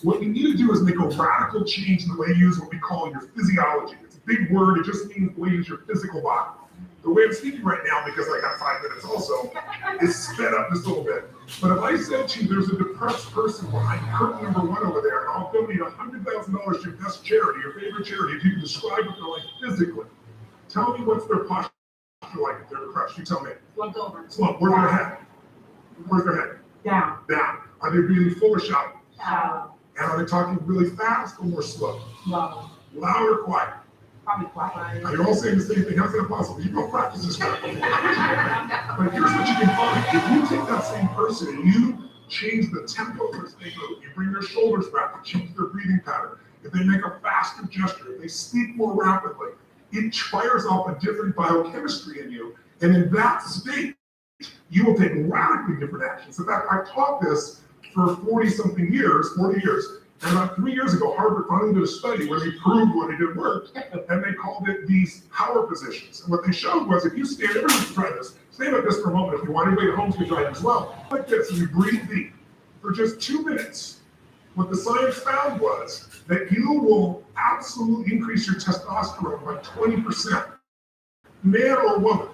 What you need to do is make a radical change in the way you use what we call your physiology. It's a big word. It just means the way you use your physical body. The way I'm speaking right now, because I got 5 minutes also, is sped up just a little bit. But if I said to you, there's a depressed person behind curtain number 1 over there, and I'll donate $100,000 to your best charity, your favorite charity, if you can describe what they're like physically. Tell me what's their posture like if they're depressed. You tell me. Slumped over. Slump. Where's their head? Where's their head? Down. Down. Are they breathing full or shallow? Shallow. And are they talking really fast or more slow? Loud. Loud or quiet? Probably qualified. You're all saying the same thing. How's that possible? You don't practice this stuff. But here's what you can find. If you take that same person and you change the tempo as they move, you bring their shoulders back, you change their breathing pattern, if they make a faster gesture, if they speak more rapidly, it fires off a different biochemistry in you. And in that state, you will take radically different actions. In fact, I've taught this for 40 years. And about 3 years ago, Harvard finally did a study where they proved what they did worked, and they called it these power positions. And what they showed was if you stand, everyone can try this, stand like this for a moment. If you want, anybody at home can try it as well. Like this, and you breathe deep for just 2 minutes. What the science found was that you will absolutely increase your testosterone by 20%, man or woman.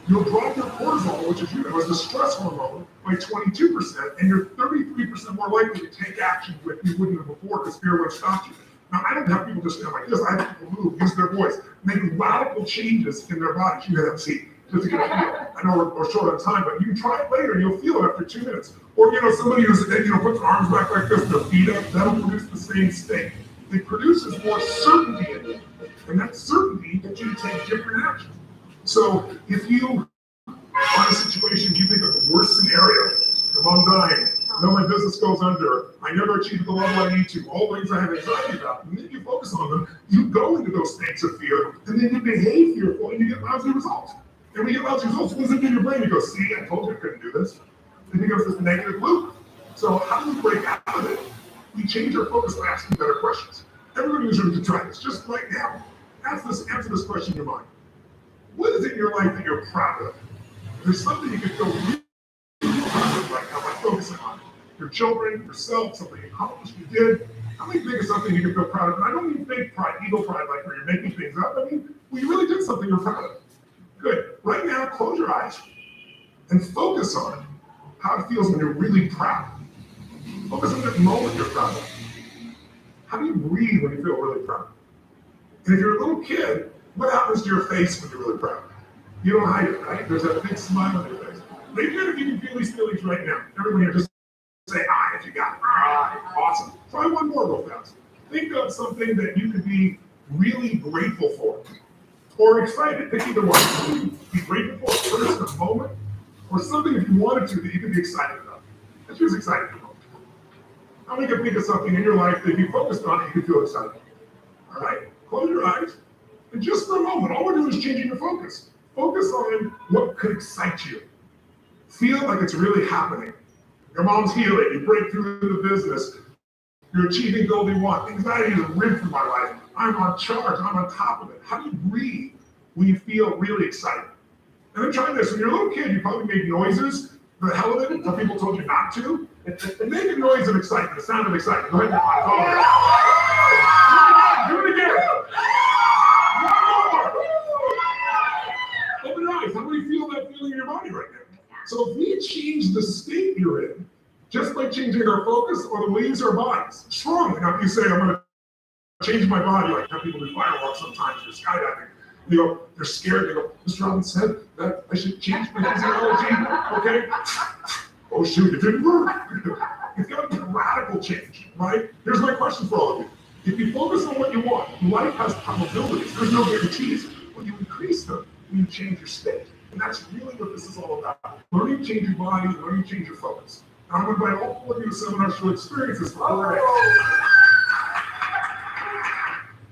You'll drop your cortisol, which is the stress hormone, by 22%, and you're 33% more likely to take action that you wouldn't have before because fear would have stopped you. Now, I don't have people just stand like this. I have people move, use their voice, make radical changes in their bodies. You have to see, just to get a feel. I know we're short on time, but you can try it later and you'll feel it after 2 minutes. Or, somebody who's, puts their arms back like this, their feet up, that'll produce the same state. It produces more certainty in you, and that certainty gets you to take different actions. So if you are in a situation you think of the worst scenario, if I'm dying, my business goes under, I never achieve the level I need to, all things I have anxiety about, and then you focus on them, you go into those states of fear, and then you behave fearful, and you get lousy results. And when you get lousy results, what does it do in your brain? You go, see, I told you I couldn't do this. It becomes this negative loop. So how do we break out of it? We change our focus by asking better questions. Everybody in this room can try this, just right now. Answer this question in your mind. What is it in your life that you're proud of? There's something you can feel really proud of right now by focusing on it. Your children, yourself, something you accomplished, you did. How many think of something you can feel proud of? And I don't mean fake pride, ego pride, like where you're making things up. I mean, you really did something you're proud of. Good. Right now, close your eyes and focus on how it feels when you're really proud. Focus on that moment you're proud of. How do you breathe when you feel really proud? And if you're a little kid, what happens to your face when you're really proud? You don't hide it, right? There's that big smile on your face. Maybe if you can feel these feelings right now. Everyone here, just say "I" if you got it. Aye. Awesome. Try one more real fast. Think of something that you could be really grateful for, or excited. Pick either one. Be grateful for first in a moment, or something if you wanted to that you could be excited about. Let's choose excited for a moment. How many can think of something in your life that if you focused on it, you could feel excited? All right. Close your eyes. And just for a moment, all we're doing is changing your focus. Focus on what could excite you. Feel like it's really happening. Your mom's healing, you break through the business, you're achieving goal you want. Anxiety is ripped from my life. I'm on charge, I'm on top of it. How do you breathe when you feel really excited? And then try this. When you're a little kid, you probably made noises for the hell of it. Some people told you not to. And make a noise of excitement, the sound of excitement. Go ahead and do it again. Open your eyes. How do you feel that feeling in your body right now? So if we change the state you're in, just by changing our focus or the way we use our bodies, strongly. Now if you say, I'm going to change my body, like how people do firewalks sometimes, or skydiving, they're scared, they go, Mr. Robbins said that I should change my physiology, okay? Oh shoot, it didn't work. It's got to be a radical change, right? Here's my question for all of you. If you focus on what you want, life has probabilities, there's no guarantees. When you increase them, you change your state. And that's really what this is all about. Learning to change your body, learning to change your focus. And I'm going to invite all of you to seminars to experience this for 4 days.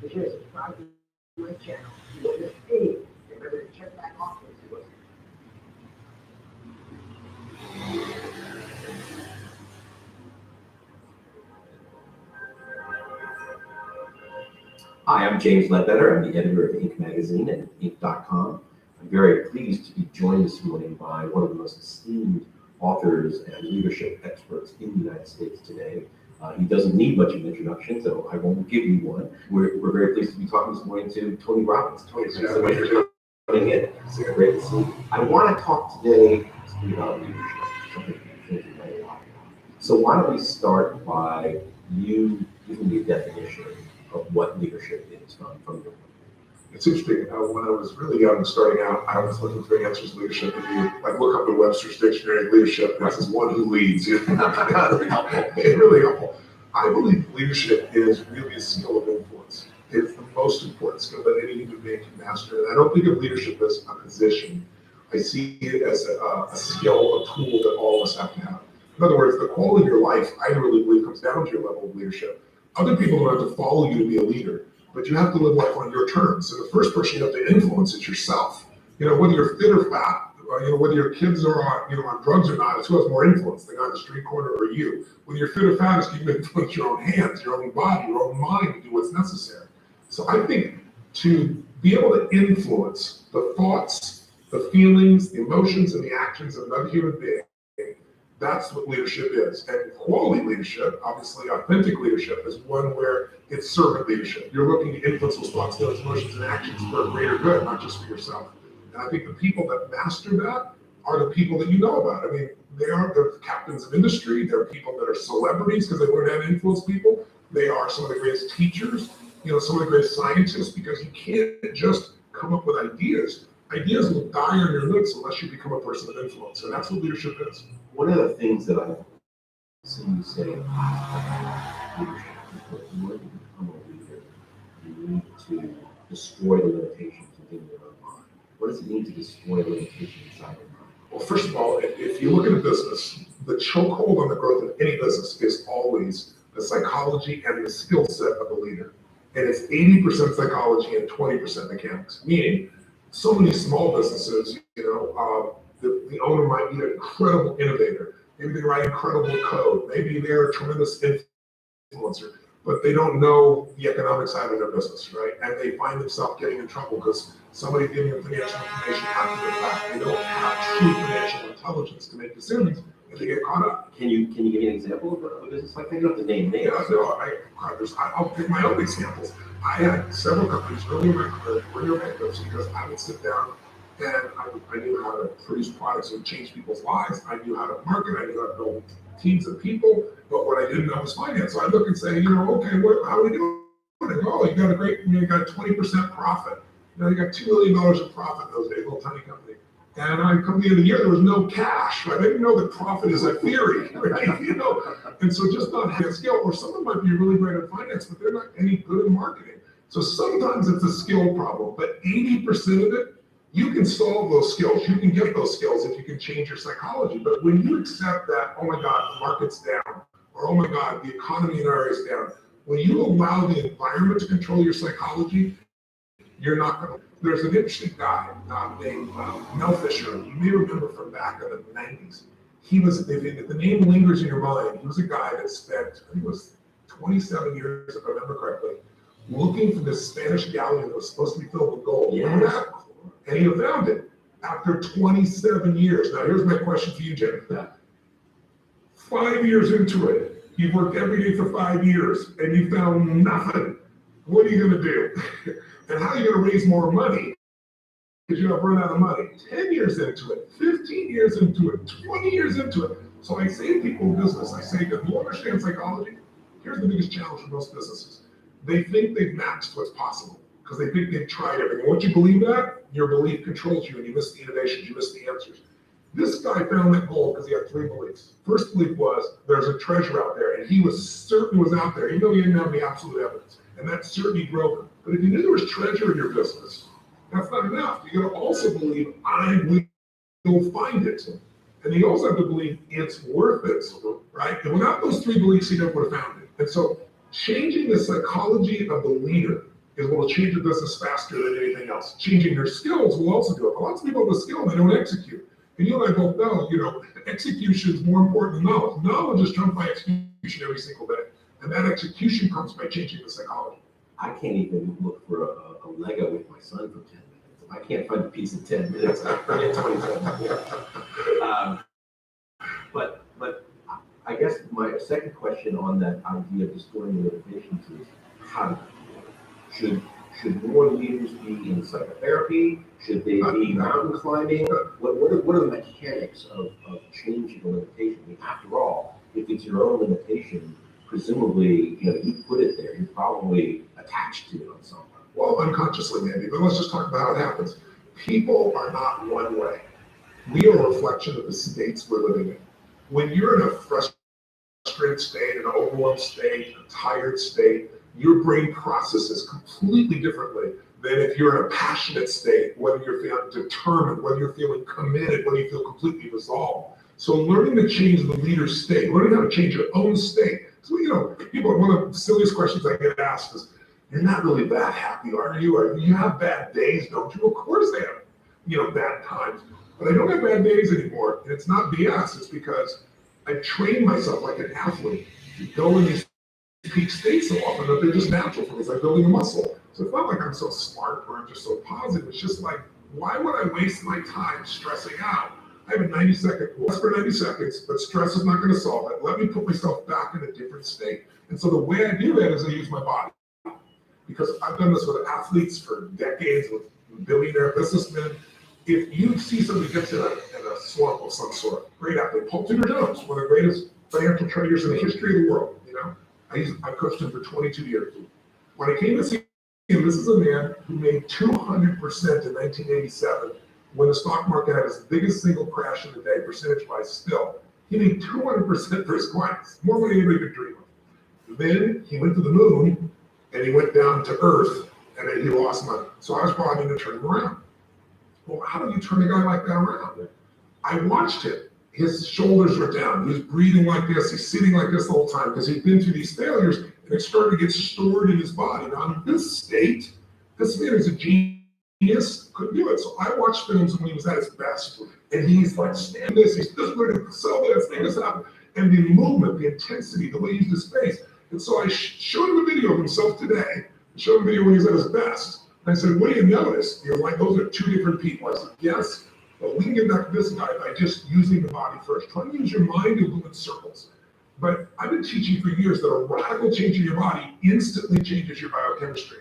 Because subscribe to my channel. You won't miss anything. Remember to check back often to us. Hi, I'm James Ledbetter. I'm the editor of Inc. magazine and Inc.com. I'm very pleased to be joined this morning by one of the most esteemed authors and leadership experts in the United States today. He doesn't need much of an introduction, so I won't give you one. We're very pleased to be talking this morning to Tony Robbins. Tony, thanks so much for coming in. It's great to see you. I want to talk today about leadership, something you think you know a lot about. So why don't we start by you giving me a definition of what leadership is from your point of view. It's interesting. When I was really young, starting out, I was looking for answers to leadership. And you look up the Webster's Dictionary of leadership, and it says one who leads. It's really helpful. I believe leadership is really a skill of influence. It's the most important skill that any human being can master. And I don't think of leadership as a position. I see it as a skill, a tool that all of us have to have. In other words, the quality of your life, I really believe, comes down to your level of leadership. Other people don't have to follow you to be a leader, but you have to live life on your terms. And the first person you have to influence is yourself. Whether you're fit or fat, whether your kids are on drugs or not, it's who has more influence, the guy on the street corner or you. Whether you're fit or fat, it's you can influence your own hands, your own body, your own mind to do what's necessary. So I think to be able to influence the thoughts, the feelings, the emotions, and the actions of another human being, that's what leadership is. And quality leadership, obviously authentic leadership, is one where it's servant leadership. You're looking to influence those thoughts, feelings, emotions, and actions for a greater good, not just for yourself. And I think the people that master that are the people that you know about. I mean, they're captains of industry. They're people that are celebrities because they learn how to influence people. They are some of the greatest teachers, some of the greatest scientists, because you can't just come up with ideas. Ideas will die on your lips unless you become a person of influence. And that's what leadership is. One of the things that I've seen you say about leadership is that in order to become a leader, you need to destroy the limitations within your own mind. What does it mean to destroy the limitations inside your mind? Well, first of all, if you look at a business, the chokehold on the growth of any business is always the psychology and the skill set of the leader. And it's 80% psychology and 20% mechanics, meaning so many small businesses, the owner might be an incredible innovator. Maybe they write incredible code. Maybe they're a tremendous influencer, but they don't know the economic side of their business, right? And they find themselves getting in trouble because somebody's giving them financial information after the fact. They don't have true financial intelligence to make decisions, and they get caught up. Can you give me an example of a business like that? You don't have to name names. Yeah, no, I'll pick my own examples. I had several companies early in my career were near bankruptcy because I would sit down and I knew how to produce products that would change people's lives. I knew how to market. I knew how to build teams of people. But what I didn't know was finance. So I look and say, okay, how are we doing? Oh, you got you got 20% profit. You got $2 million of profit in those days, little tiny company. And I come to the end of the year, there was no cash, right? I didn't know that profit is a theory, right? And so just not having a skill, or someone might be really great at finance, but they're not any good at marketing. So sometimes it's a skill problem, but 80% of it, you can solve those skills. You can get those skills if you can change your psychology. But when you accept that, oh my God, the market's down, or oh my God, the economy in our area is down, when you allow the environment to control your psychology, you're not going to. There's an interesting guy named Mel Fisher. You may remember from back in the 90s. He was, if the name lingers in your mind, he was a guy that spent, I think it was 27 years, if I remember correctly, looking for this Spanish galleon that was supposed to be filled with gold. Yes. And he found it after 27 years. Now, here's my question for you, Jim. 5 years into it, you've worked every day for 5 years, and you found nothing. What are you going to do? And how are you going to raise more money? Because you have run out of money. 10 years into it, 15 years into it, 20 years into it. So I say to people in business, I say, if you understand psychology, here's the biggest challenge for most businesses. They think they've maxed what's possible because they think they've tried everything. Once you believe that, your belief controls you and you miss the innovations, you miss the answers. This guy found that gold because he had 3 beliefs. First belief was there's a treasure out there, and he was certain it was out there, even though he didn't have the absolute evidence. And that certainty drove him. But if you knew there was treasure in your business, that's not enough. You got to also believe I will find it. And you also have to believe it's worth it, right? And without those 3 beliefs, he never would have found it. And so changing the psychology of the leader is what will change your business faster than anything else. Changing their skills will also do it. But lots of people have a skill and they don't execute. And you and I both know, execution is more important than knowledge. Knowledge is trumped by execution every single day. And that execution comes by changing the psychology. I can't even look for a Lego with my son for 10 minutes. If I can't find a piece in 10 minutes, I forget 27 minutes. But I guess my second question on that idea of destroying the limitations is how should more leaders be in psychotherapy? Should they be mountain climbing? What are the mechanics of changing the limitation? I mean, after all, if it's your own limitation, presumably, you put it there. You're probably attached to it on some level. Well, unconsciously maybe, but let's just talk about how it happens. People are not one way. We are a reflection of the states we're living in. When you're in a frustrated state, an overwhelmed state, a tired state, your brain processes completely differently than if you're in a passionate state, whether you're feeling determined, whether you're feeling committed, whether you feel completely resolved. So learning to change the leader's state, learning how to change your own state. So, people, one of the silliest questions I get asked is, you're not really that happy, are you? Or you have bad days, don't you? Of course I have, bad times. But I don't have bad days anymore. And it's not BS, it's because I trained myself like an athlete to go in these peak states so often that they're just natural for me. It's like building a muscle. So it's not like I'm so smart or I'm just so positive. It's just like, why would I waste my time stressing out? I have a 90-second rule. Less for 90 seconds, but stress is not going to solve it. Let me put myself back in a different state. And so the way I do that is I use my body. Because I've done this with athletes for decades, with billionaire businessmen. If you see somebody gets in a slump of some sort, great athlete, Paul Tudor Jones, one of the greatest financial traders in the history of the world, I coached him for 22 years. When I came to see him, this is a man who made 200% in 1987 when the stock market had its biggest single crash in the day, percentage-wise still. He made 200% for his clients, more money than anybody could dream of. Then he went to the moon, and he went down to Earth, and then he lost money. So I was brought in to turn him around. Well, how do you turn a guy like that around? I watched him. His shoulders were down. He was breathing like this. He's sitting like this the whole time because he'd been through these failures, and it started to get stored in his body. Now, in this state, this man is a genius, couldn't do it. So I watched films when he was at his best, and he's like, stand this, he's just going to sell this, make this happen. And the movement, the intensity, the way he used his face. And so I showed him a video of himself today. I showed him a video when he was at his best. And I said, what do you notice? You're like, those are two different people. I said, yes, but we can get back to this guy by just using the body first. Try to use your mind to move in circles. But I've been teaching for years that a radical change in your body instantly changes your biochemistry.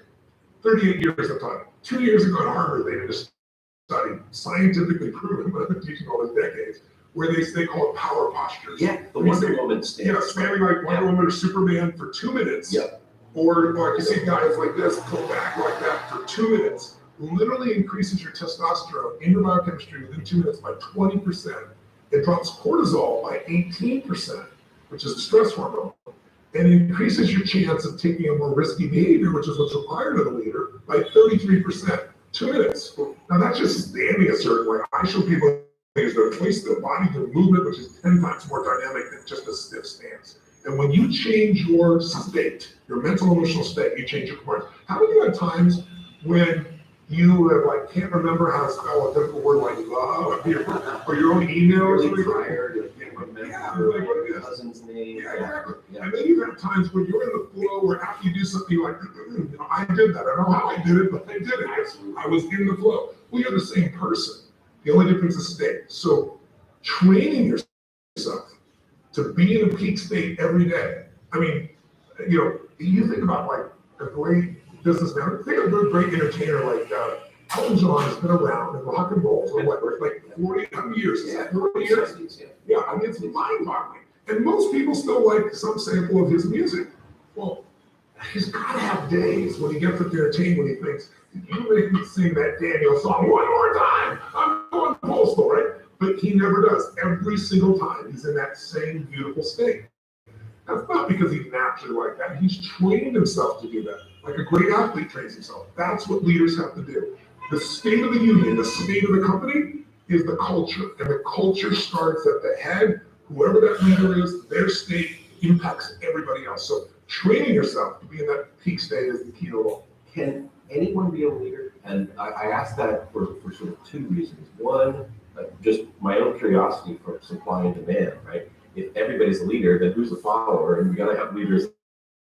38 years of time. 2 years ago at Harvard, they did a study, scientifically proven, but I've been teaching all these decades, where they call it power postures. Yeah, the Wonder Woman stance. Yeah, standing like Wonder Woman or Superman for 2 minutes. Yeah. Or like you see guys like this pull back like that for 2 minutes. Literally increases your testosterone in your biochemistry within 2 minutes by 20%. It drops cortisol by 18%, which is the stress hormone. And increases your chance of taking a more risky behavior, which is what's required of a leader, by 33%. 2 minutes. Now that's just standing a certain way. I show people things that place their body to movement, which is 10 times more dynamic than just a stiff stance. And when you change your state, your mental emotional state, you change your performance. How many have times when you have can't remember how to spell a difficult word like love or your own email or something? Tired, you can't remember your cousin's name. Yeah, exactly. Yeah. And then you have times when you're in the flow where after you do something you're like, I did that. I don't know how I did it, but I did it. I was in the flow. Well, you're the same person. The only difference is state. So training yourself to be in a peak state every day. I mean, you think about a great businessman, think of a great entertainer like Elton John has been around in rock and roll for 40 years. Yeah, 40 years. Yeah, I mean, it's mind-boggling. And most people still like some sample of his music. Well, he's got to have days when he gets up there and when he thinks, you make me sing that Daniel song one more time. I'm going postal, right? But he never does. Every single time he's in that same beautiful state. That's not because he's naturally like that. He's trained himself to do that. Like a great athlete trains himself. That's what leaders have to do. The state of the union, the state of the company is the culture. And the culture starts at the head. Whoever that leader is, their state impacts everybody else. So training yourself to be in that peak state is the key to all. Can anyone be a leader? And I ask that for sort of two reasons. One, just my own curiosity for supply and demand, right? If everybody's a leader, then who's a follower? And we gotta have leaders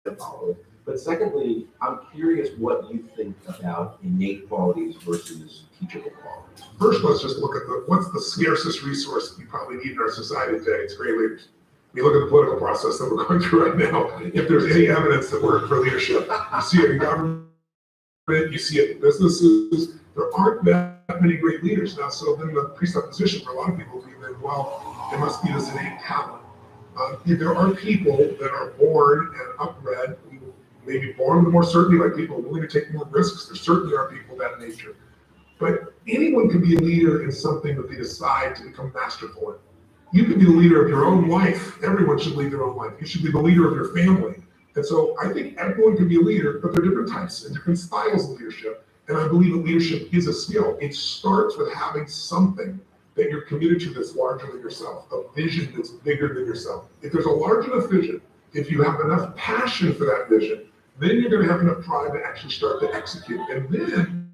that follow. But secondly, I'm curious what you think about innate qualities versus teachable qualities. First, let's just look at what's the scarcest resource we probably need in our society today. It's great leaders. You look at the political process that we're going through right now. If there's any evidence that we're for leadership, you see it in government, you see it in businesses. There aren't that many great leaders now. So then the presupposition for a lot of people is that, well, there must be this innate talent. There are people that are born and upbred, maybe born with more certainty, like people willing to take more risks. There certainly are people of that nature. But anyone can be a leader in something that they decide to become masterful in. You can be the leader of your own life. Everyone should lead their own life. You should be the leader of your family. And so I think everyone can be a leader, but there are different types and different styles of leadership. And I believe that leadership is a skill. It starts with having something that you're committed to that's larger than yourself, a vision that's bigger than yourself. If there's a large enough vision, if you have enough passion for that vision, then you're going to have enough drive to actually start to execute. And then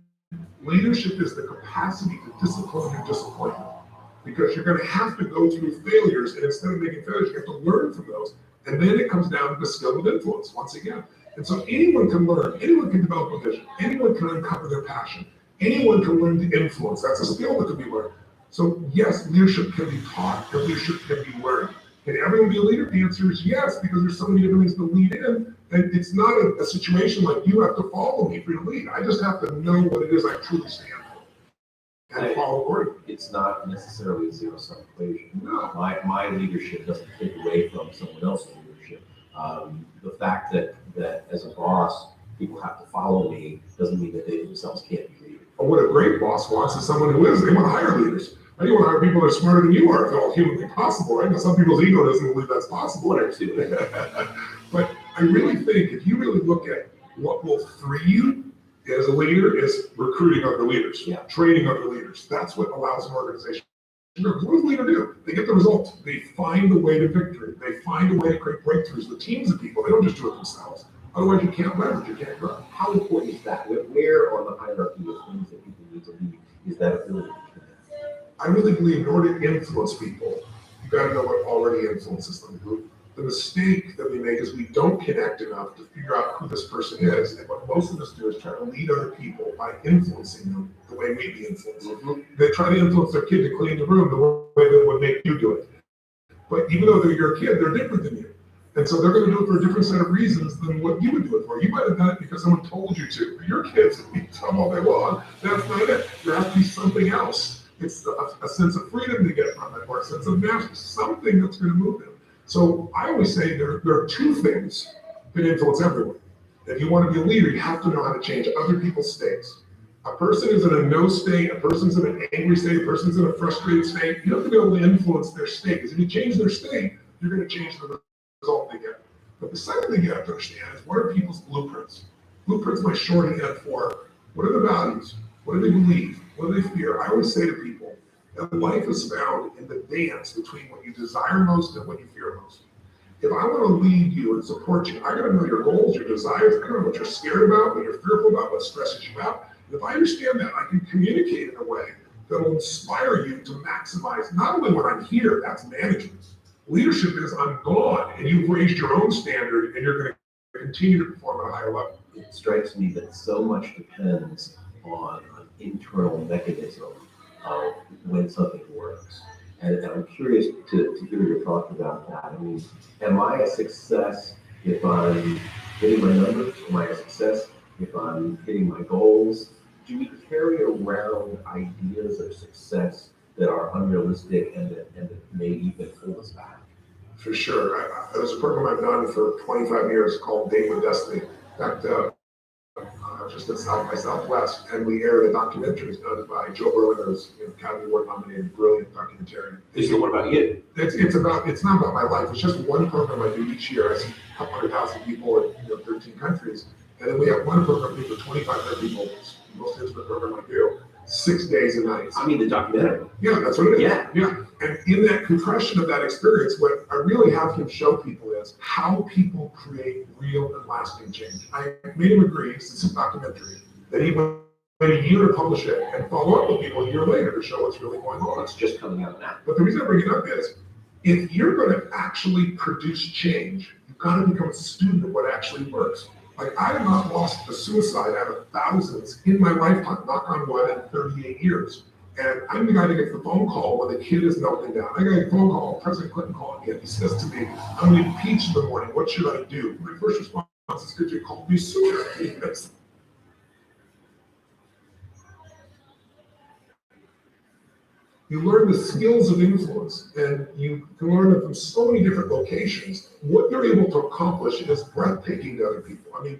leadership is the capacity to discipline your disappointment. Because you're going to have to go through failures, and instead of making failures, you have to learn from those. And then it comes down to the skill of influence once again. And so anyone can learn, anyone can develop a vision, anyone can uncover their passion, anyone can learn to influence. That's a skill that can be learned. So yes, leadership can be taught, and leadership can be learned. Can everyone be a leader? The answer is yes, because there's so many different things to lead in. And it's not a situation like you have to follow me for you to lead. I just have to know what it is I truly stand for and follow accordingly. It's not necessarily a zero-sum equation. No. My leadership doesn't take away from someone else's leadership. The fact that as a boss, people have to follow me doesn't mean that they themselves can't be leaders. But what a great boss wants is someone who is. They want to hire leaders. Right? You want to hire people that are smarter than you are, if at all humanly possible, right? Now, some people's ego doesn't believe that's possible. One or two. But I really think if you really look at what will free you as a leader is recruiting other leaders, training other leaders. That's what allows an organization. What does a leader do? They get the result. They find a way to victory. They find a way to create breakthroughs with teams of people. They don't just do it themselves. Otherwise, you can't leverage, you can't grow. How important is that? Where on the hierarchy of things that people need to lead is that ability to connect? I really believe in order to influence people, you got to know what already influences them. The mistake that we make is we don't connect enough to figure out who this person is. And what most of us do is try to lead other people by influencing them the way we be influenced. They try to influence their kid to clean the room the way that would make you do it. But even though they're your kid, they're different than you. And so they're going to do it for a different set of reasons than what you would do it for. You might have done it because someone told you to. But your kids, you tell them all day long, that's not it. There has to be something else. It's a sense of freedom to get from it, or a sense of mastery, something that's going to move them. So I always say there are two things that influence everyone. If you want to be a leader, you have to know how to change other people's states. A person is in a no state, a person's in an angry state, a person's in a frustrated state. You have to be able to influence their state, because if you change their state, you're going to change the result they get. But the second thing you have to understand is, what are people's blueprints? Blueprints my shorthand for what are the values? What do they believe? What do they fear? I always say to people that life is found in the dance between what you desire most and what you fear most. If I want to lead you and support you, I got to know your goals, your desires, I got to know what you're scared about, what you're fearful about, what stresses you out. And if I understand that, I can communicate in a way that will inspire you to maximize not only when I'm here, that's management. Leadership is I'm gone, and you've raised your own standard, and you're going to continue to perform at a higher level. It strikes me that so much depends on an internal mechanism of when something works. And I'm curious to hear your thoughts about that. I mean, am I a success if I'm hitting my numbers? Am I a success if I'm hitting my goals? Do we carry around ideas of success that are unrealistic and that may even hold us back? For sure. There's a program I've done for 25 years called Date with Destiny. In fact, just at South by Southwest, and we aired a documentary done by Joe Berlin, who's Academy Award nominated, brilliant documentary. So what about you? It's not about my life. It's just one program I do each year. I see a couple 100,000 people in 13 countries, and then we have one program for 2,500 people. Most intimate program I do, 6 days and nights. I mean the documentary. Yeah, that's what it is. Yeah. And in that compression of that experience, what I really have him show people is how people create real and lasting change. I made him agree, since it's a documentary, that he would wait a year to publish it and follow up with people a year later to show what's really going on. It's just coming out now. But the reason I bring it up is, if you're going to actually produce change, you've got to become a student of what actually works. Like, I have not lost a suicide out of thousands in my lifetime, knock on wood, in 38 years. And I'm the guy that gets the phone call when the kid is melting down. I got a phone call, President Clinton calling me, and he says to me, I'm going to impeach in the morning, what should I do? My first response is, could you call me sooner? You learn the skills of influence, and you can learn them from so many different locations. What you're able to accomplish is breathtaking to other people. I mean,